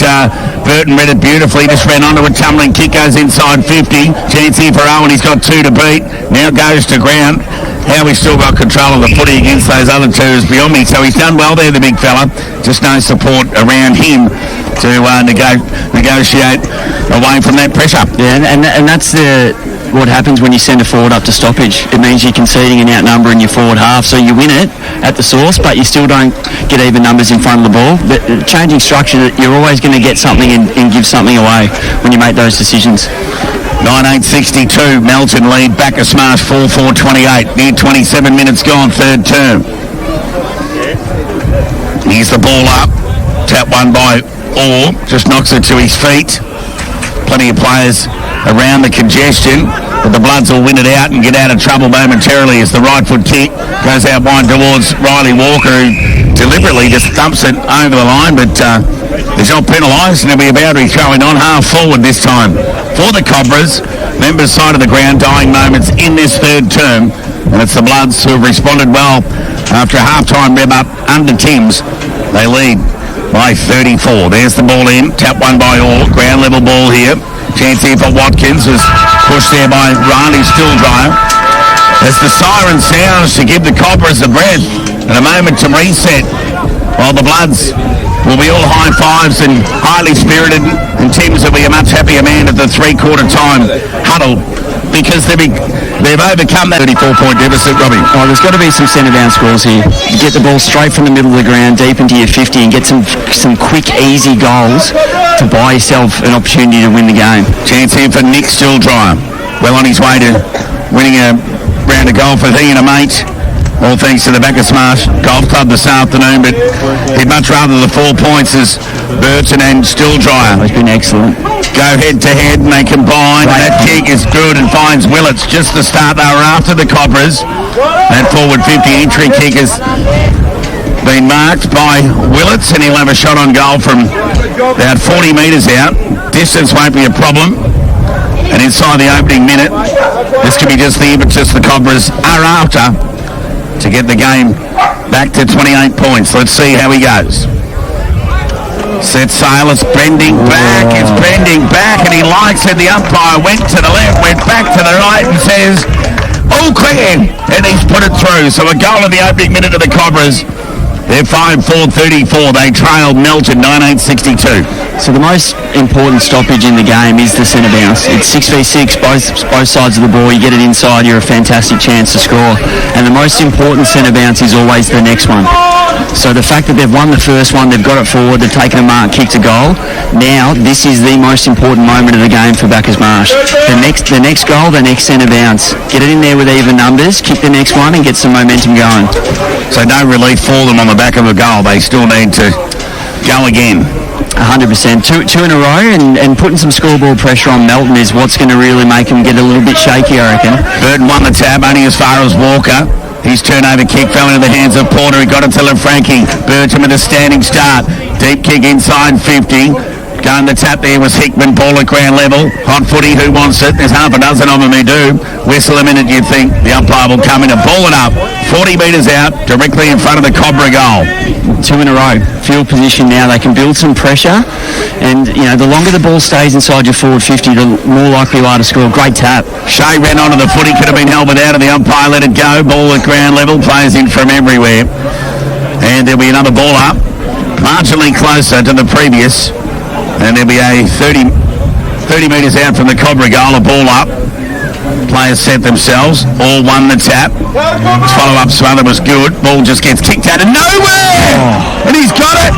Burton read it beautifully, just ran onto a tumbling kick, goes inside 50, chance here for Owen, he's got two to beat, now goes to ground. How he's still got control of the footy against those other two is beyond me, so he's done well there, the big fella, just no support around him to negotiate away from that pressure. Yeah, and that's what happens when you send a forward up to stoppage. It means you're conceding and outnumbering your forward half, so you win it at the source, but you still don't get even numbers in front of the ball. But changing structure, you're always going to get something and give something away when you make those decisions. 9-8-62, Melton lead, Bacchus Marsh 4-4-28, near 27 minutes gone, third term. Here's the ball up, tap one by Orr, just knocks it to his feet. Plenty of players around the congestion, but the Bloods will win it out and get out of trouble momentarily as the right foot kick goes out wide towards Riley Walker, who deliberately just thumps it over the line, but he's not penalised, and there'll be a boundary throwing on half forward this time for the Cobras. Members side of the ground, dying moments in this third term, and it's the Bloods who have responded well after a half-time rev up under Timms. They lead by 34. There's the ball in, tap one by Orr, ground level ball here. Chance here for Watkins, was pushed there by Riley Stilldry. As the siren sounds to give the Cobras a breath and a moment to reset, while the Bloods will be all high fives and highly spirited, and Timms will be a much happier man at the three-quarter time huddle, because they've overcome that 34-point deficit, Robbie. Oh, there's got to be some centre-bound scores here. You get the ball straight from the middle of the ground, deep into your 50, and get some quick, easy goals to buy yourself an opportunity to win the game. Chance here for Nick Stilldry. Well on his way to winning a round of golf with he and a mate. All thanks to the Bacchus Marsh Golf Club this afternoon, but he'd much rather the 4 points as Burton and Stilldry. It's been excellent. Go head-to-head and they combine. Right. That kick is good and finds Willits. Just the start, they were after the Cobras. That forward 50 entry kick has been marked by Willits, and he'll have a shot on goal from about 40 metres out. Distance won't be a problem. And inside the opening minute, this could be just the impetus the Cobras are after to get the game back to 28 points. Let's see how he goes. Set sail, it's bending back, and he likes it. The umpire went to the left, went back to the right and says, all clear, and he's put it through. So a goal in the opening minute of the Cobras. They're 5-4-34. They trailed Melton 9-8-62. So the most important stoppage in the game is the centre bounce. It's 6v6, both sides of the ball. You get it inside, you're a fantastic chance to score. And the most important centre bounce is always the next one. So the fact that they've won the first one, they've got it forward, they've taken a mark, kicked a goal. Now this is the most important moment of the game for Bacchus Marsh. The next goal, the next centre bounce. Get it in there with even numbers, kick the next one, and get some momentum going. So no relief for them on the back of a goal. They still need to go again. 100%. Two in a row, and putting some scoreboard pressure on Melton is what's going to really make them get a little bit shaky, I reckon. Burton won the tab only as far as Walker. His turnover kick fell into the hands of Porter. He got it to Frankie. Burton with a standing start. Deep kick inside 50. Going the tap there was Hickman, ball at ground level. Hot footy, who wants it? There's half a dozen of them who do. Whistle a minute, you'd think. The umpire will come in and ball it up. 40 metres out, directly in front of the Cobra goal. Two in a row. Field position now. They can build some pressure. And, you know, the longer the ball stays inside your forward 50, the more likely you are to score. Great tap. Shea ran onto the footy, could have been held without, and the umpire let it go. Ball at ground level, players in from everywhere. And there'll be another ball up. Marginally closer to the previous. And there'll be a 30 metres out from the Cobra goal, a ball up. Players set themselves, all won the tap. His follow-up smother was good. Ball just gets kicked out of nowhere! And he's got it!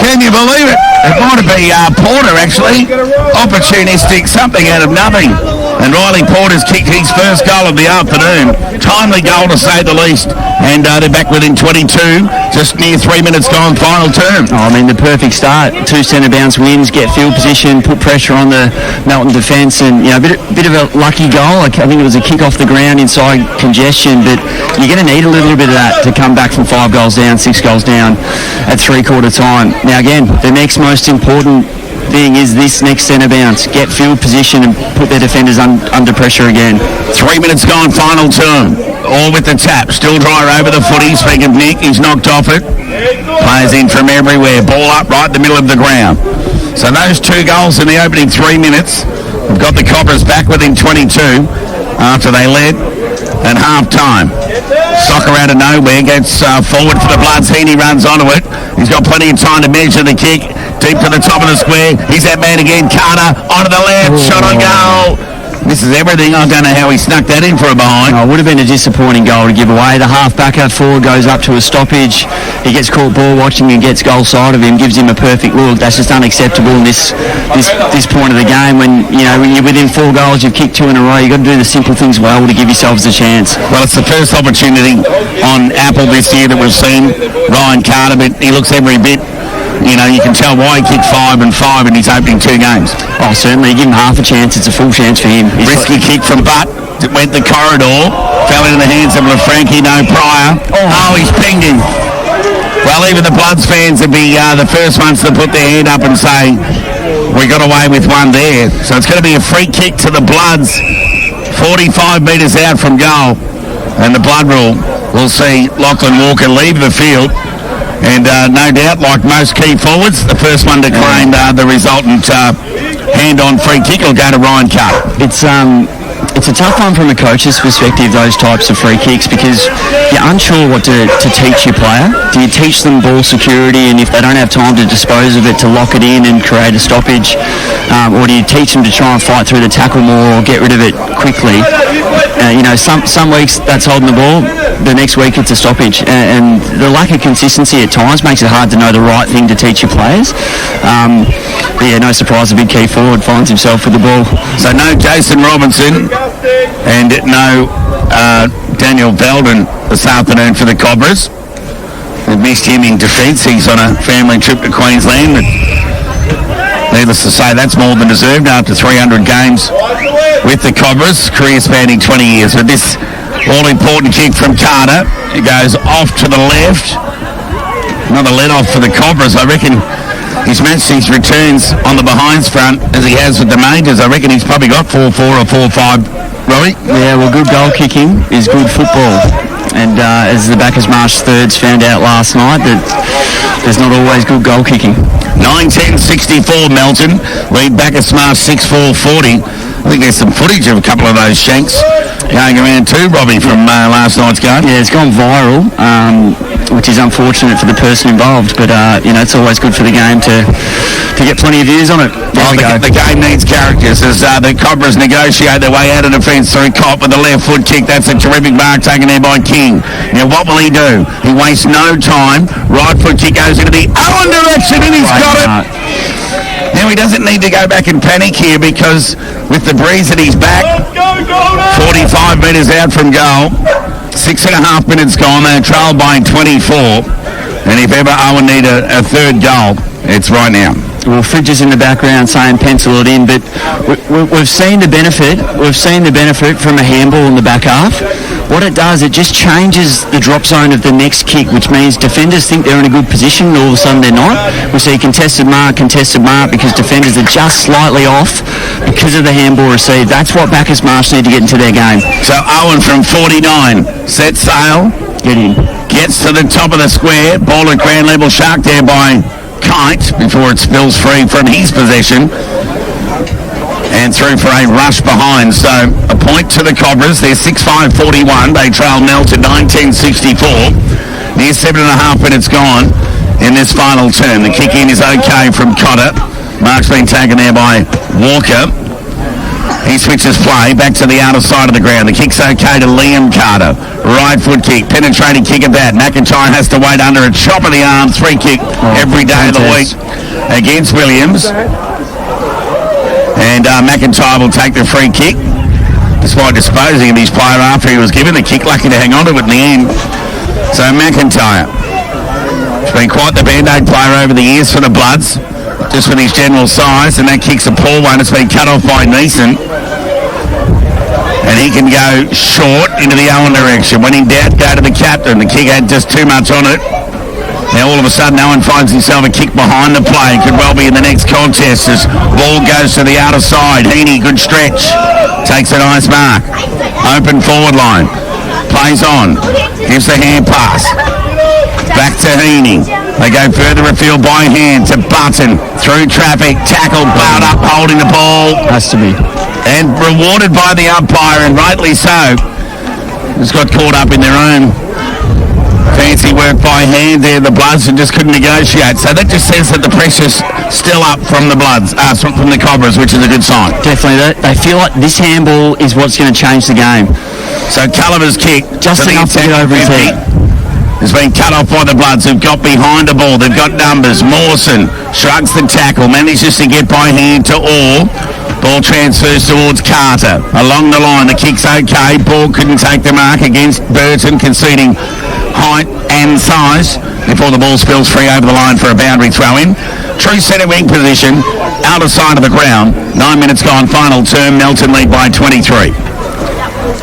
Can you believe it? It might have been Porter, actually. Opportunistic, something out of nothing. And Riley Porter's kicked his first goal of the afternoon. Timely goal, to say the least. And they're back within 22, just near 3 minutes gone, final term. Oh, I mean, the perfect start. Two centre bounce wins, get field position, put pressure on the Melton defence, and, you know, a bit of a lucky goal. I think it was a kick off the ground inside congestion, but you're going to need a little bit of that to come back from 5 goals down, 6 goals down at three-quarter time. Now, again, the next most important thing is this next centre bounce. Get field position and put their defenders under pressure again. 3 minutes gone, final term. All with the tap. Still dry over the footy. Speaking of Nick, he's knocked off it. Players in from everywhere. Ball up right in the middle of the ground. So those 2 goals in the opening 3 minutes have got the Cobras back within 22 after they led at half-time. Soccer out of nowhere, gets forward for the Bloods. Heaney runs onto it. He's got plenty of time to measure the kick. Deep to the top of the square. He's that man again. Carter onto the left. Shot on goal. This is everything. I don't know how he snuck that in for a behind. Oh, it would have been a disappointing goal to give away. The half-back out forward goes up to a stoppage. He gets caught ball watching and gets goal side of him. Gives him a perfect look. That's just unacceptable in this point of the game. When you're within 4 goals, you've kicked 2 in a row. You've got to do the simple things well to give yourselves a chance. Well, it's the first opportunity on Apple this year that we've seen Ryan Carter, but he looks every bit. You know, you can tell why he kicked 5 and 5 in his opening 2 games. Oh, certainly. Give him half a chance. It's a full chance for him. Risky kick from Butt. It went the corridor. Fell into the hands of Frankie. No prior. Oh, he's pinged him. Well, even the Bloods fans would be the first ones to put their hand up and say, we got away with one there. So it's going to be a free kick to the Bloods. 45 metres out from goal. And the Blood rule will see Lachlan Walker leave the field. And no doubt, like most key forwards, the first one to claim the resultant hand-on free kick will go to Ryan Carter. It's a tough one from a coach's perspective, those types of free kicks, because you're unsure what to teach your player. Do you teach them ball security, and if they don't have time to dispose of it, to lock it in and create a stoppage? Or do you teach them to try and fight through the tackle more or get rid of it quickly? Some weeks that's holding the ball, the next week it's a stoppage. And the lack of consistency at times makes it hard to know the right thing to teach your players. No surprise, a big key forward finds himself with the ball. So no Jason Robinson and no Daniel Belden this afternoon for the Cobras. We've missed him in defence. He's on a family trip to Queensland. But needless to say, that's more than deserved after 300 games with the Cobras, career spanning 20 years. But this all-important kick from Carter, it goes off to the left. Another let-off for the Cobras. I reckon he's matched his returns on the behinds front as he has with the majors. I reckon he's probably got 4-4 or 4-5, Robbie. Yeah, well, good goal kicking is good football. And as the Bacchus Marsh thirds found out last night, that there's not always good goal kicking. 9-10-64 Melton. Lead Bacchus Marsh 6-4-40. I think there's some footage of a couple of those shanks going around too, Robbie, from last night's game. Yeah, it's gone viral. which is unfortunate for the person involved. But it's always good for the game to get plenty of views on it. The game needs characters as the Cobras negotiate their way out of defence through Cop with a left foot kick. That's a terrific mark taken there by King. Now what will he do? He wastes no time. Right foot kick goes into the Owen direction and he's got it. Now he doesn't need to go back and panic here because with the breeze at his back, 45 metres out from goal, 6.5 minutes gone, they're trailed by 24. And if ever Owen need a third goal, it's right now. Well, Fridge is in the background saying pencil it in, but we've seen the benefit. We've seen the benefit from a handball in the back half. What it does, it just changes the drop zone of the next kick, which means defenders think they're in a good position, and all of a sudden they're not. We see contested mark, because defenders are just slightly off because of the handball received. That's what Bacchus Marsh need to get into their game. So Owen from 49 sets sail. Get in. Gets to the top of the square. Ball at ground level, shark there by Kite before it spills free from his possession and through for a rush behind. So a point to the Cobras. They're 6-5-41. They trail Melton 19-64. Near 7.5 minutes gone in this final term. The kick in is okay from Cotter. Mark's been taken there by Walker. He switches play back to the outer side of the ground. The kick's okay to Liam Carter. Right foot kick, penetrating kick at that. McIntyre has to wait under a chop of the arms. Free kick every day of the week against Williams. And McIntyre will take the free kick despite disposing of his player after he was given the kick. Lucky to hang on to it in the end. So McIntyre has been quite the band-aid player over the years for the Bloods, just with his general size, and that kick's a poor one. It's been cut off by Neeson. And he can go short into the Owen direction. When in doubt, go to the captain. The kick had just too much on it. Now all of a sudden Owen finds himself a kick behind the play. Could well be in the next contest as ball goes to the outer side. Heaney, good stretch. Takes a nice mark. Open forward line. Plays on. Gives the hand pass. Back to Heaney. They go further afield by hand to Button. Through traffic. Tackle, bowed up, holding the ball. Has to be. And rewarded by the umpire, and rightly so. Just got caught up in their own fancy work by hand there, the Bloods, and just couldn't negotiate. So that just says that the pressure's still up from the Bloods, from the Cobras, which is a good sign. Definitely. They feel like this handball is what's going to change the game. So Culliver's kick, just enough to get over his head, has been cut off by the Bloods, who've got behind the ball. They've got numbers. Mawson shrugs the tackle, manages to get by hand to Orr. Ball transfers towards Carter. Along the line, the kick's okay. Ball couldn't take the mark against Burton, conceding height and size before the ball spills free over the line for a boundary throw-in. True centre wing position, outer side of the ground. 9 minutes gone, final term. Melton lead by 23.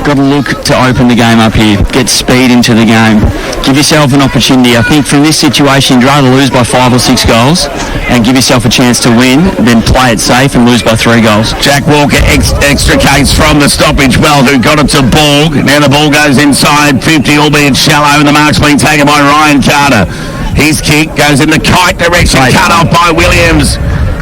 Got to look to open the game up here. Get speed into the game. Give yourself an opportunity. I think from this situation, you'd rather lose by 5 or 6 goals and give yourself a chance to win than play it safe and lose by 3 goals. Jack Walker extricates from the stoppage well, who got it to Borg. Now the ball goes inside 50, albeit shallow, and the mark's been taken by Ryan Carter. His kick goes in the Kite direction, cut off by Williams.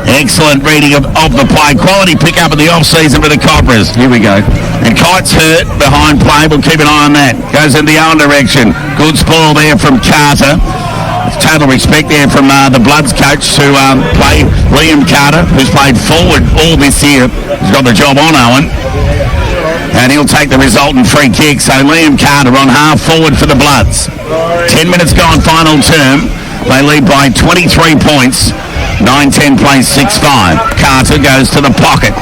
Excellent reading of the play. Quality pick-up of the off-season for the Cobras. Here we go. And Kite's hurt behind play. We'll keep an eye on that. Goes in the Owen direction. Good spoil there from Carter. Total respect there from the Bloods coach to play Liam Carter, who's played forward all this year. He's got the job on Owen. And he'll take the resultant free kick. So Liam Carter on half forward for the Bloods. 10 minutes gone, final term. They lead by 23 points. 9-10 plays 6-5. Carter goes to the pocket.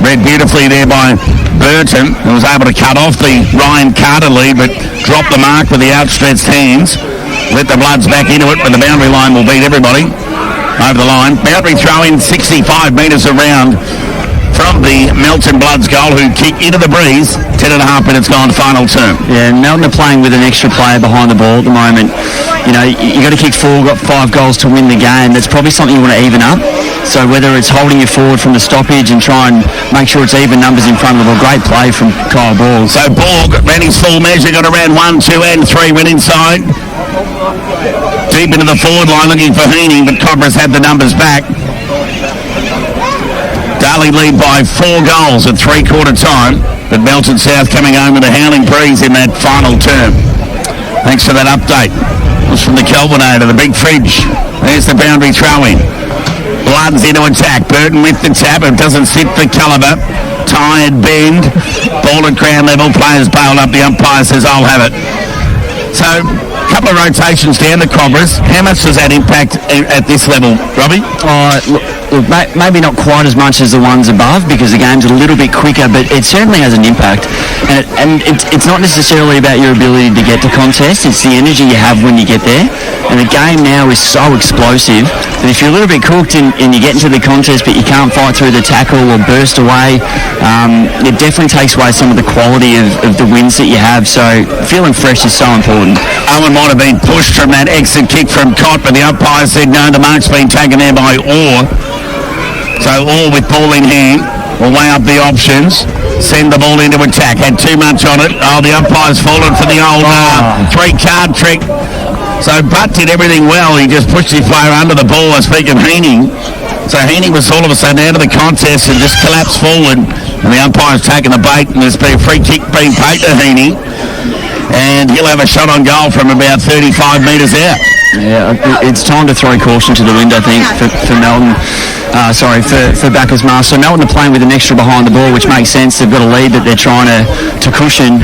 Read beautifully there by Burton, who was able to cut off the Ryan Carter lead, but dropped the mark with the outstretched hands. Let the Bloods back into it, but the boundary line will beat everybody over the line. Boundary throw in 65 metres around from the Melton Bloods goal, who kick into the breeze. 10.5 minutes gone, final term. Yeah, Melton are playing with an extra player behind the ball at the moment. You know, you got to kick 4, got 5 goals to win the game. That's probably something you want to even up. So whether it's holding you forward from the stoppage and try and make sure it's even numbers in front of a great play from Kyle Ball. So Borg ran his full measure, got around 1, 2 and 3, went inside. Deep into the forward line looking for Heaney, but Cobras had the numbers back. Darley lead by 4 goals at 3/4 time, but Melton South coming home with a howling breeze in that final term. Thanks for that update. was from the Kelvinator, the big fridge. There's the boundary throw-in. Bloods into attack. Burton with the tap. It doesn't fit the calibre. Tired bend. Ball at ground level. Players bailed up. The umpire says, I'll have it. So, a couple of rotations down the Cobras. How much does that impact at this level, Robbie? Look, maybe not quite as much as the ones above because the game's a little bit quicker, but it certainly has an impact. And it's not necessarily about your ability to get to contest, it's the energy you have when you get there. And the game now is so explosive that if you're a little bit cooked and you get into the contest but you can't fight through the tackle or burst away, it definitely takes away some of the quality of the wins that you have. So feeling fresh is so important. Owen might have been pushed from that exit kick from Cott, but the umpire said no, the mark's been taken there by Orr. So Orr with ball in hand will weigh up the options, send the ball into attack. Had too much on it. Oh, the umpire's fallen for the old three-card trick. So Butt did everything well. He just pushed his player under the ball. I speak of Heaney. So Heaney was all of a sudden out of the contest and just collapsed forward. And the umpire's taken the bait, and there's been a free kick being paid to Heaney. And he'll have a shot on goal from about 35 metres out. Yeah, it's time to throw caution to the wind, I think, for Melton. For Bacchus Marsh. So Melton are playing with an extra behind the ball, which makes sense. They've got a lead that they're trying to cushion,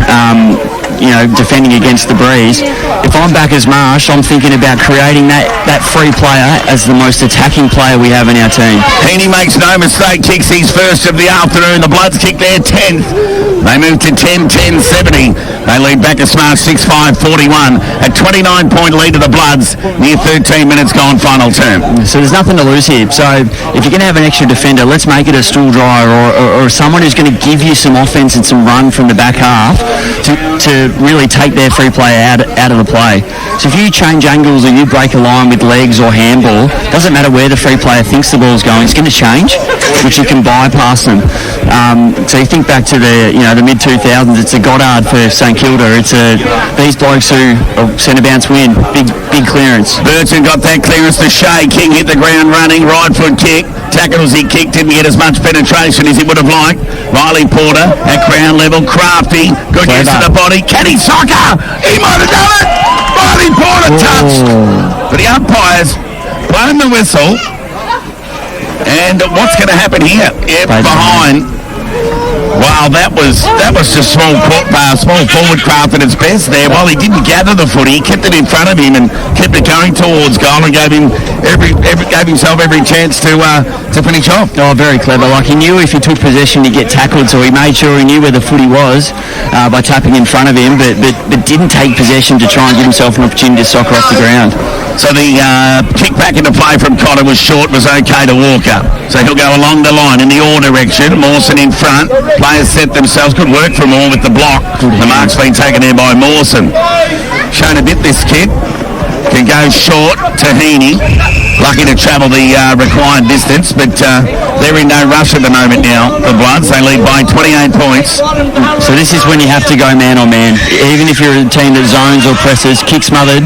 defending against the breeze. If I'm Bacchus Marsh, I'm thinking about creating that free player as the most attacking player we have in our team. Heaney makes no mistake, kicks his first of the afternoon. The Bloods kick their 10th. They move to 10-10-70. They lead Bacchus Marsh 6-5-41. A 29-point lead to the Bloods, near 13 minutes gone final term. So there's nothing to lose here. So if you're going to have an extra defender, let's make it a stool dryer or someone who's going to give you some offense and some run from the back half to really take their free player out of the play. So if you change angles or you break a line with legs or handball, doesn't matter where the free player thinks the ball's going, it's going to change, which you can bypass them. So you think back to the mid-2000s, it's a Goddard for St Kilda. It's these blokes who centre bounce win. Big clearance. Burton got that clearance to Shea. King hit the ground running, right foot kick. Tackles he kicked, didn't get as much penetration as he would have liked. Riley Porter at ground level, crafty, good use of the body. Can he soccer? He might have done it! Riley Porter touched! But the umpire's blown the whistle. And what's going to happen here? Behind. Wow, that was just small forward craft at its best there. While he didn't gather the footy, he kept it in front of him and kept it going towards goal and gave himself every chance to finish off. Oh, very clever. Like he knew if he took possession he'd get tackled, so he made sure he knew where the footy was by tapping in front of him, but didn't take possession to try and give himself an opportunity to soccer off the ground. So the kick back into play from Cotter was short, was okay to Walker. So he'll go along the line in the Orr direction. Mawson in front. Players set themselves. Good work from Orr with the block. The mark's been taken there by Mawson. Shown a bit, this kid. Can go short to Heaney. Lucky to travel the required distance, but they're in no rush at the moment now, the Bloods. They lead by 28 points. So this is when you have to go man on man. Even if you're a team that zones or presses, kick smothered.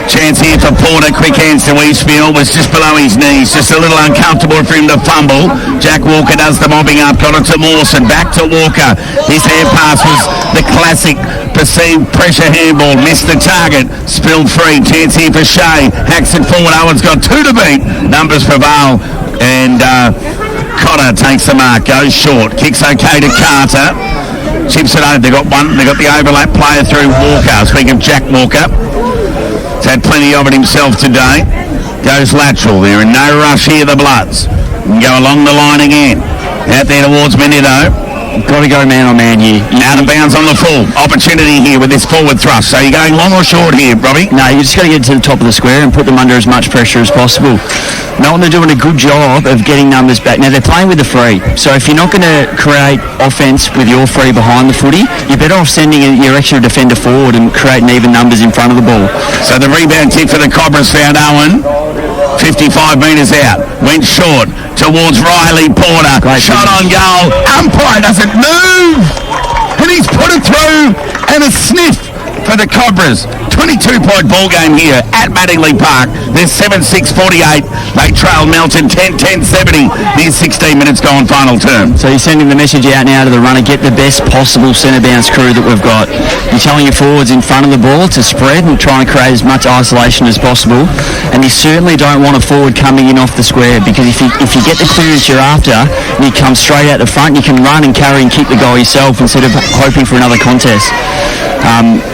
Chance here for Porter. Quick hands to Eastfield. Was just below his knees. Just a little uncomfortable for him to fumble. Jack Walker does the mobbing up. Got it to Mawson. Back to Walker. His hand pass was the classic perceived pressure handball. Missed the target. Spilled free. Chance here for Shea. Hacks it forward. Owen's got two to beat. Numbers prevail. And Cotter takes the mark. Goes short. Kicks okay to Carter. Chips it over. They got the overlap player through Walker. Speaking of Jack Walker. He's had plenty of it himself today. Goes lateral. They're in no rush here, the Bloods. And go along the line again. Out there towards Menito. Got to go man on man here. Out of bounds on the full. Opportunity here with this forward thrust. So you're going long or short here, Robbie? No, you just got to get to the top of the square and put them under as much pressure as possible. Melton are doing a good job of getting numbers back. Now, they're playing with the free. So if you're not going to create offence with your free behind the footy, you're better off sending your extra defender forward and creating even numbers in front of the ball. So the rebound kick for the Cobras found Owen. 55 metres out. Went short towards Riley Porter. Great shot on goal. Umpire doesn't move. And he's put it through. And a sniff for the Cobras. 22-point ball game here at Mattingly Park. They're 7-6-48. They trail Melton 10-10-70. Near 16 minutes gone final term. So you're sending the message out now to the runner, get the best possible centre bounce crew that we've got. You're telling your forwards in front of the ball to spread and try and create as much isolation as possible. And you certainly don't want a forward coming in off the square, because if you get the clearance you're after and you come straight out the front, you can run and carry and kick the goal yourself instead of hoping for another contest.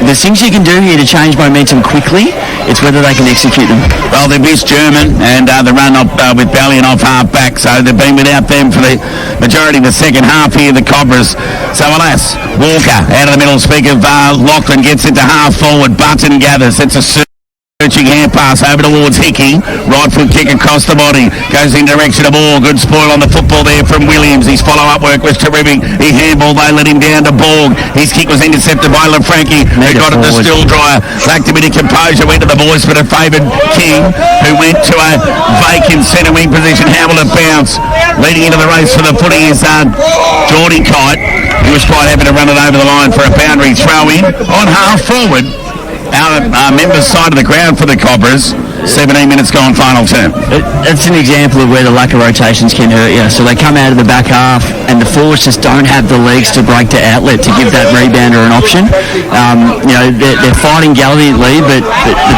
There's things you can do here to change momentum quickly. It's whether they can execute them. Well, they've missed German and the run up with Ballion off half back, so they've been without them for the majority of the second half here, the Cobras. So alas, Walker out of the middle, speak of Lachlan, gets into half forward, Button gathers, it's a searching hand pass over towards Hickey. Right foot kick across the body. Goes in direction of Orr. Good spoil on the football there from Williams. His follow-up work was terrific. He handballed. They let him down to Borg. His kick was intercepted by LaFranchi. They got it to Still-Dryer. Lacked a bit of composure. Went to the boys, but it favoured King, who went to a vacant centre wing position. How will it bounce? Leading into the race for the footy is Geordie Kite. He was quite happy to run it over the line for a boundary throw in on half forward. Our members' side of the ground for the Cobras. 17 minutes gone final term. It's an example of where the lack of rotations can hurt you. So they come out of the back half and the forwards just don't have the legs to break to outlet to give that rebounder an option. They're fighting gallantly, but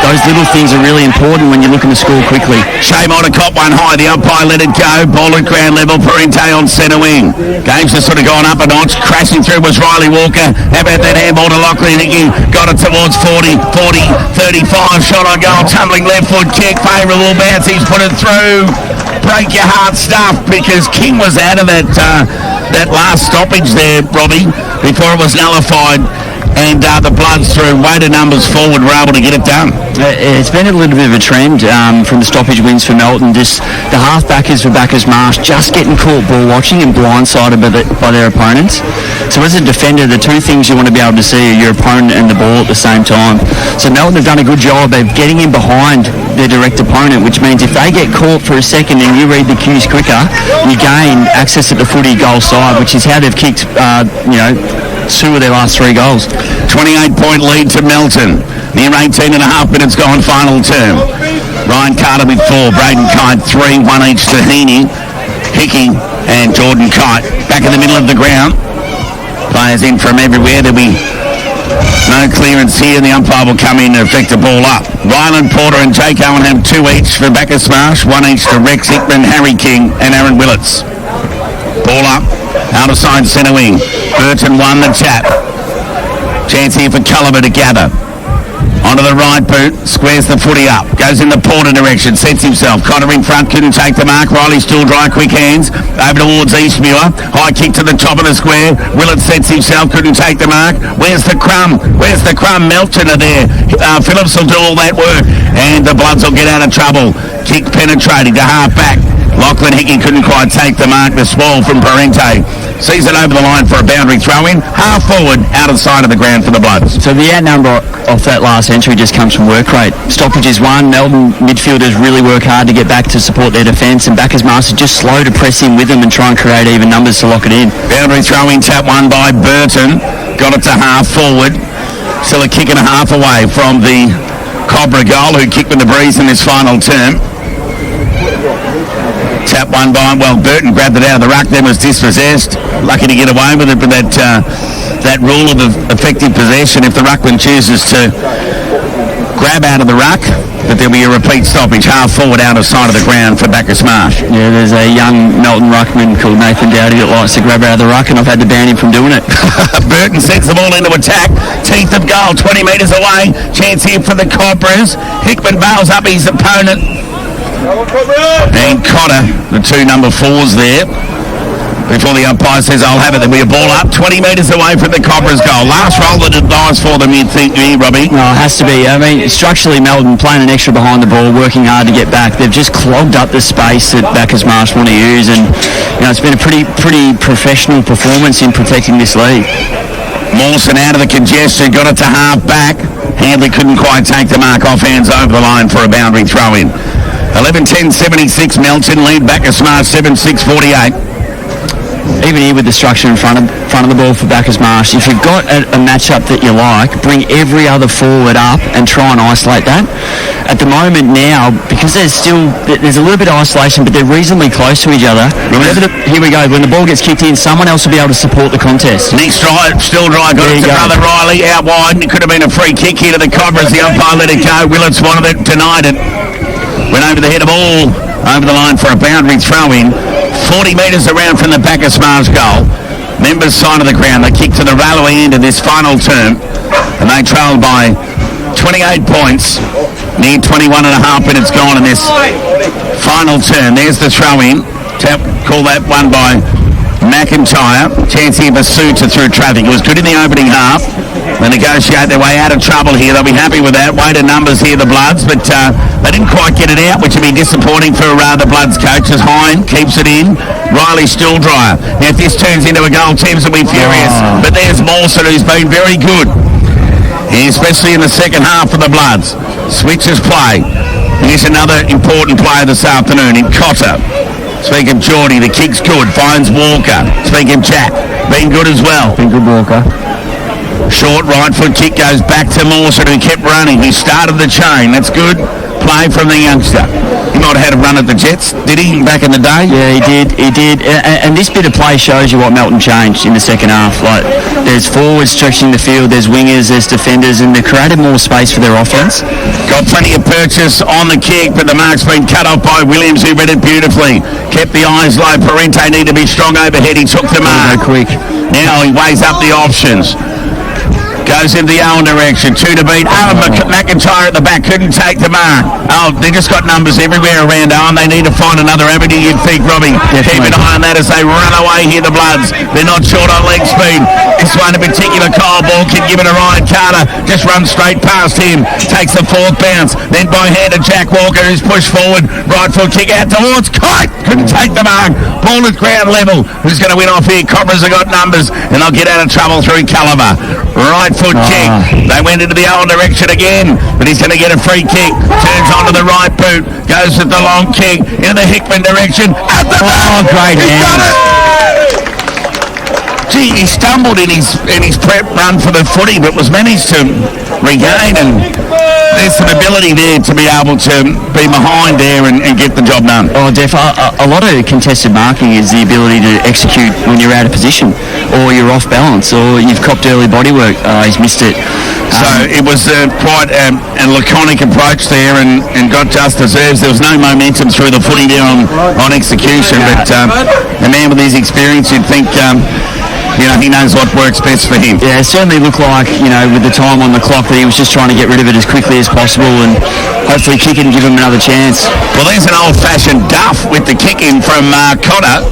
those little things are really important when you're looking to score quickly. Shea might have caught one high. The umpire let it go. Ball at ground level. Parente on centre wing. Game's just sort of gone up a notch. Crashing through was Riley Walker. How about that handball to Lachlan? He got it towards 40, 35. Shot on goal. Tumbling left foot kick. Favourable bounce. He's put it through. Break your heart stuff, because King was out of that last stoppage there, Robbie, before it was nullified. And the Bloods, through weighted numbers forward, were able to get it done. It's been a little bit of a trend from the stoppage wins for Melton. Just the half-backers for Bacchus Marsh just getting caught ball watching and blindsided by their opponents. So as a defender, the two things you want to be able to see are your opponent and the ball at the same time. So Melton have done a good job of getting in behind their direct opponent, which means if they get caught for a second and you read the cues quicker, you gain access at the footy goal side, which is how they've kicked, 2 of their last 3 goals. 28-point lead to Melton. Near 18 and a half minutes gone final term. Ryan Carter with 4, Braden Kite 3, 1 each to Heaney, Hickey and Jordan Kite. Back in the middle of the ground. Players in from everywhere. There'll be no clearance here. The umpire will come in to effect the ball up. Ryland Porter and Jake Owen have 2 each for Bacchus Marsh, 1 each to Rex Hickman, Harry King and Aaron Willits. Ball up. Out of side centre wing. Burton won the tap. Chance here for Culliver to gather. Onto the right boot. Squares the footy up. Goes in the Porter direction. Sets himself. Cotter in front. Couldn't take the mark. Riley still dry. Quick hands. Over towards Eastmuir. High kick to the top of the square. Willett sets himself. Couldn't take the mark. Where's the crumb? Where's the crumb? Melton are there. Phillips will do all that work. And the Bloods will get out of trouble. Kick penetrating to half back. Lachlan Hickey couldn't quite take the mark. The swirl from Parente sees it over the line for a boundary throw-in. Half forward, out of sight of the ground for the Bloods. So the outnumber off that last entry just comes from work rate. Stoppage is 1. Melbourne midfielders really work hard to get back to support their defence, and Bacchus Marsh is just slow to press in with them and try and create even numbers to lock it in. Boundary throw-in, tap 1 by Burton. Got it to half forward. Still a kick and a half away from the Cobra goal, who kicked with the breeze in this final term. Tap 1 by, Burton grabbed it out of the ruck, then was dispossessed. Lucky to get away with it, but that rule of effective possession, if the ruckman chooses to grab out of the ruck, that there'll be a repeat stoppage, half forward out of sight of the ground for Bacchus Marsh. Yeah, there's a young Melton ruckman called Nathan Dowdy that likes to grab out of the ruck, and I've had to ban him from doing it. Burton sends the ball into attack. Teeth of goal, 20 metres away. Chance here for the Cobras. Hickman bails up his opponent. And Cotter, the 2 number 4s there. Before the umpire says, I'll have it, there'll be a ball up 20 metres away from the Cobras goal. Last roll that it lies for them, you'd think, Robbie? No, it has to be. I mean, structurally, Melton playing an extra behind the ball, working hard to get back. They've just clogged up the space that Bacchus Marsh want to use, and it's been a pretty professional performance in protecting this lead. Mawson out of the congestion, got it to half back. Handley couldn't quite take the mark, off hands over the line for a boundary throw-in. 11-10-76 Melton lead Bacchus Marsh 7-6-48. even here with the structure in front of the ball for Bacchus Marsh, if you've got a matchup that you like, bring every other forward up and try and isolate that. At the moment now, because there's a little bit of isolation, but they're reasonably close to each other. Here we go. When the ball gets kicked in, someone else will be able to support the contest. Nick's dry, still dry. Got it to brother Riley out wide. It could have been a free kick here to the Cobras. The umpire let it go. Willits wanted it, denied it. Went over the head of all, over the line for a boundary throw-in. 40 metres around from the Bacchus Marsh goal. Members side of the ground. They kick to the railway end of this final term, and they trailed by 28 points. Near 21 and a half minutes gone in this final turn. There's the throw-in. Call that one by McIntyre. Chance here for Suter through traffic. It was good in the opening half. They negotiate their way out of trouble here. They'll be happy with that. Weighted numbers here, the Bloods, but they didn't quite get it out, which would be disappointing for the Bloods coach, as Hine keeps it in. Riley still drier. Now, if this turns into a goal, teams will be furious. But there's Mawson, who's been very good, especially in the second half for the Bloods. Switches play. Here's another important player this afternoon in Cotter. Speaking of Geordie, the kick's good. Finds Walker. Speaking of Jack, been good as well. Been good, Walker. Short right foot kick goes back to Mawson, who kept running. He started the chain. That's good play from the youngster. He might have had a run at the Jets, did he, back in the day? Yeah, he did. And this bit of play shows you what Melton changed in the second half. Like, there's forwards stretching the field, there's wingers, there's defenders, and they created more space for their offence. Got plenty of purchase on the kick, but the mark's been cut off by Williams, who read it beautifully. Kept the eyes low. Parente need to be strong overhead. He took the mark. Quick. Now he weighs up the options. Goes in the Owen direction. 2 to beat. McIntyre at the back. Couldn't take the mark. They just got numbers everywhere around Owen. They need to find another avenue, you'd think, Robbie. Keep an eye on that as they run away here, the Bloods. They're not short on leg speed. This one in particular, Kyle Balkin giving a Ryan Carter. Just runs straight past him. Takes the fourth bounce. Then by hand to Jack Walker, who's pushed forward. Right foot kick out towards Kite. Couldn't take the mark. Ball at ground level. Who's going to win off here? Cobras have got numbers, and they'll get out of trouble through Caliber. Right foot kick. They went into the old direction again, but he's going to get a free kick. Turns onto the right boot. Goes with the long kick into the Hickman direction. At the back. Great He's done it! Gee, he stumbled in his prep run for the footy, but was managed to regain, and there's some ability there to be able to be behind there and get the job done. Oh, Def, a lot of contested marking is the ability to execute when you're out of position, or you're off balance, or you've copped early bodywork. He's missed it. So it was quite a laconic approach there, and got just deserves. There was no momentum through the footy there on execution, but a man with his experience, you'd think he knows what works best for him. Yeah, it certainly looked like, with the time on the clock, that he was just trying to get rid of it as quickly as possible and hopefully kick it and give him another chance. Well, there's an old-fashioned duff with the kick in from Cotter.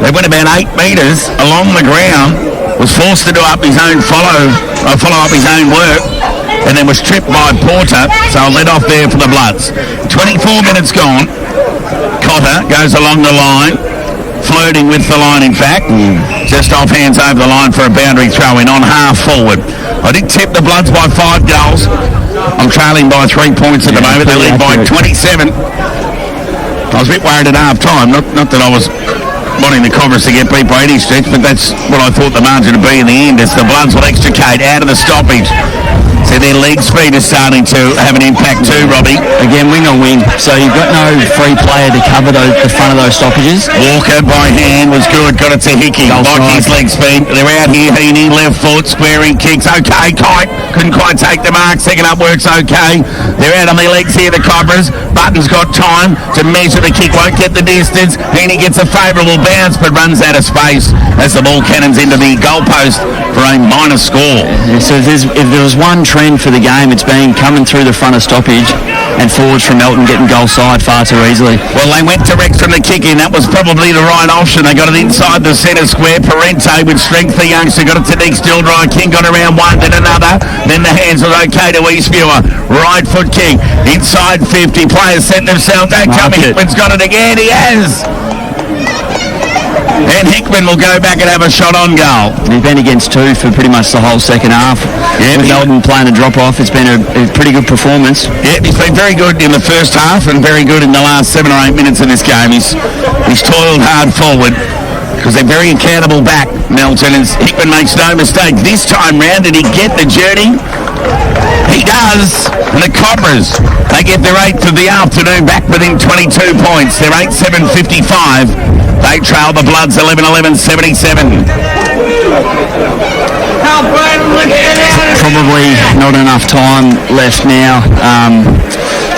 They went about 8 metres along the ground, was forced to do up his own follow up his own work, and then was tripped by Porter, so let off there for the Bloods. 24 minutes gone. Cotter goes along the line, flirting with the line, in fact. Just off hands over the line for a boundary throw-in on half forward. I did tip the Bloods by 5 goals. I'm trailing by 3 points at the moment. They lead by 27. I was a bit worried at half-time. Not that I was wanting the Cobras to get beat by any stretch, but that's what I thought the margin would be in the end, as the Bloods will extricate out of the stoppage. So their leg speed is starting to have an impact too, Robbie. Again, wing on wing. So you've got no free player to cover the front of those stoppages. Walker by hand was good. Got it to Hickey. Like his leg speed. They're out here. Heaney, left foot, squaring kicks. Okay, Kite. Couldn't quite take the mark. Second up works okay. They're out on their legs here, the Cobras. Button's got time to measure the kick. Won't get the distance. Heaney gets a favourable bounce, but runs out of space as the ball cannons into the goalpost for a minor score. So if there was one trend for the game, it's been coming through the front of stoppage and forwards from Melton getting goal side far too easily. Well, they went direct from the kick in. That was probably the right option. They got it inside the centre square. Parente with strength, the youngster, got it to Nick Stilldry. King got around one, then another. Then the hands were okay to Eastviewer. Right foot kick. Inside 50. Players set themselves. Don't tell me Hickman's got it again. He has. And Hickman will go back and have a shot on goal. He's been against 2 for pretty much the whole second half. Yeah, with Melton playing a drop-off, it's been a pretty good performance. Yeah, he's been very good in the first half and very good in the last 7 or 8 minutes of this game. He's toiled hard forward. because they're very accountable back, Melton, and Hickman makes no mistake. This time round, did he get the journey? He does. And the Cobras, they get their 8th of the afternoon back within 22 points. They're 8-7-55. They trail the Bloods 11-11-77. Probably not enough time left now.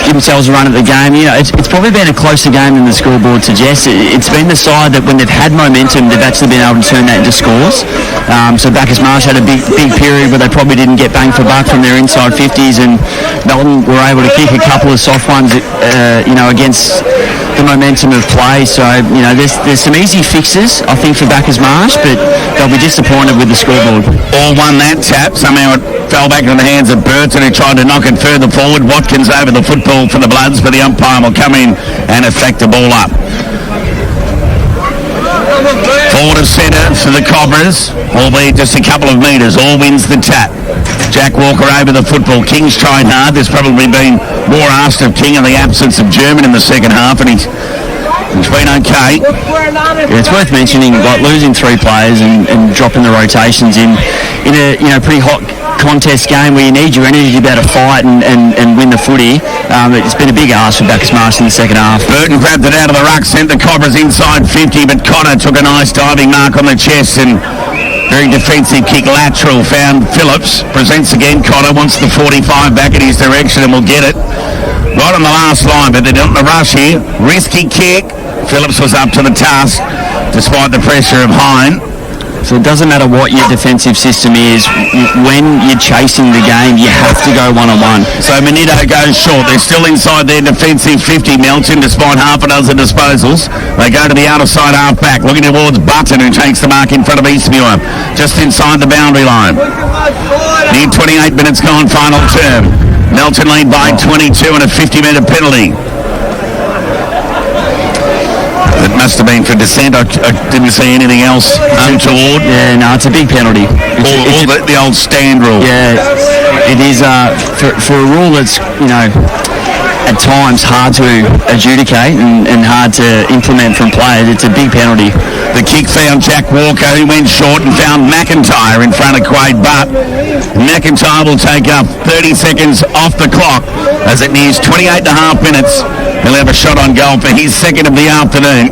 Give themselves a run at the game. You know, it's probably been a closer game than the scoreboard suggests. It's been the side that when they've had momentum, they've actually been able to turn that into scores. So Bacchus Marsh had a big period where they probably didn't get bang for buck from their inside 50s, and Melton were able to kick a couple of soft ones, against the momentum of play. So, there's some easy fixes, I think, for Bacchus Marsh, but they'll be disappointed with the scoreboard. All won that tap. Somehow it fell back into the hands of Burton, who tried to knock it further forward. Watkins over the football for the Bloods, but the umpire will come in and affect the ball up. Forward of centre for the Cobras, albeit just a couple of metres. All wins the tap. Jack Walker over the football. King's tried hard. There's probably been more asked of King in the absence of German in the second half, and he's been okay. Yeah, it's worth mentioning, like, losing 3 players and dropping the rotations in a pretty hot contest game where you need your energy to be able to fight and win the footy. It's been a big ask for Bacchus Marsh in the second half. Burton grabbed it out of the ruck, sent the Cobras inside 50, but Connor took a nice diving mark on the chest and very defensive kick lateral, found Phillips, presents again. Connor wants the 45 back in his direction and will get it right on the last line, but they're not in the rush here. Risky kick. Phillips was up to the task despite the pressure of Hine. So it doesn't matter what your defensive system is, when you're chasing the game, you have to go one-on-one. So Manito goes short. They're still inside their defensive 50, Melton, despite half a dozen disposals. They go to the outer side half-back, looking towards Button, who takes the mark in front of Eastmuir, just inside the boundary line. Near 28 minutes gone, final term. Melton lead by 22 and a 50-metre penalty. It must have been for dissent. I didn't see anything else untoward. Yeah, no, it's a big penalty. It's the old stand rule. Yeah, it is for a rule that's, at times hard to adjudicate and hard to implement from players. It's a big penalty. The kick found Jack Walker, who went short and found McIntyre in front of Quade Butt. McIntyre will take up 30 seconds off the clock as it nears 28 and a half minutes. He'll have a shot on goal for his second of the afternoon.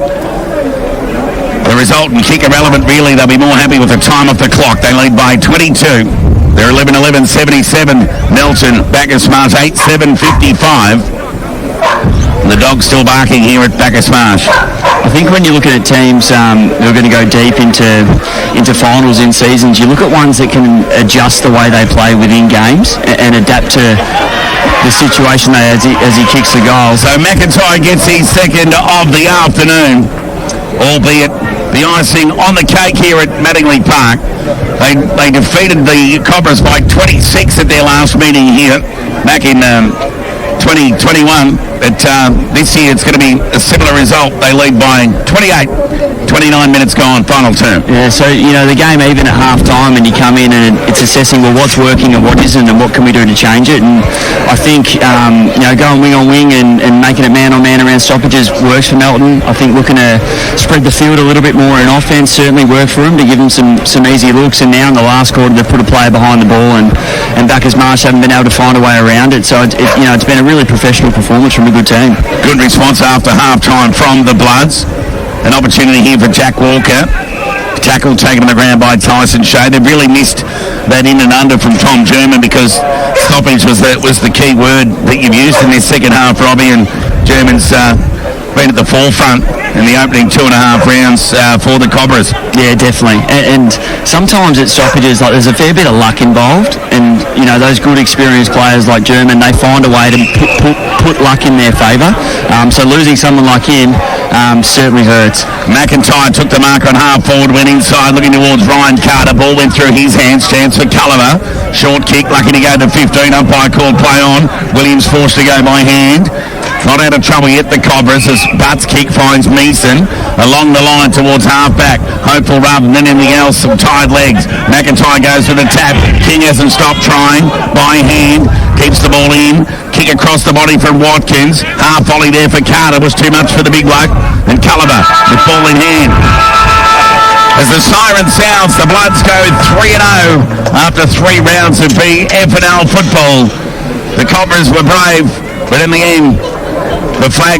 The result and kick irrelevant, really. They'll be more happy with the time off the clock. They lead by 22. They're 11-11-77. Melton, Bacchus Marsh 8-7-55. And the dog's still barking here at Bacchus Marsh. I think when you're looking at teams who are going to go deep into finals in seasons, you look at ones that can adjust the way they play within games and adapt to the situation as he kicks the goal. So McIntyre gets his second of the afternoon, albeit the icing on the cake here at Mattingley Park. They defeated the Cobras by 26 at their last meeting here back in 2021, but this year it's going to be a similar result. They lead by 28, 29 minutes gone, final term. Yeah, so, the game even at half-time, and you come in and it's assessing, well, what's working and what isn't and what can we do to change it. And I think, going wing on wing and making it man-on-man around stoppages works for Melton. I think looking to spread the field a little bit more in offence certainly worked for them to give them some easy looks. And now in the last quarter they've put a player behind the ball, and Bacchus Marsh haven't been able to find a way around it. So, it's been a really professional performance from a good team. Good response after half-time from the Bloods. An opportunity here for Jack Walker. Tackle taken on the ground by Tyson Shea. They've really missed that in and under from Tom German, because stoppage was the key word that you've used in this second half, Robbie, and German's been at the forefront in the opening 2.5 rounds for the Cobras. Yeah, definitely. And sometimes at stoppages, there's a fair bit of luck involved, and those good experienced players like German, they find a way to put luck in their favour. So losing someone like him certainly hurts. McIntyre took the mark on half forward, went inside looking towards Ryan Carter. Ball went through his hands. Chance for Culliver. Short kick, lucky to go to 15. Umpire called play on. Williams forced to go by hand. Not out of trouble yet, the Cobras, as Butt's kick finds Meeson along the line towards half-back. Hopeful rather than anything else, some tired legs. McIntyre goes for the tap. King hasn't stopped trying. By hand, keeps the ball in. Kick across the body from Watkins. Half volley there for Carter was too much for the big bloke. And Culliver with ball in hand. As the siren sounds, the Bloods go 3-0 after 3 rounds of BFNL football. The Cobras were brave, but in the end, the flag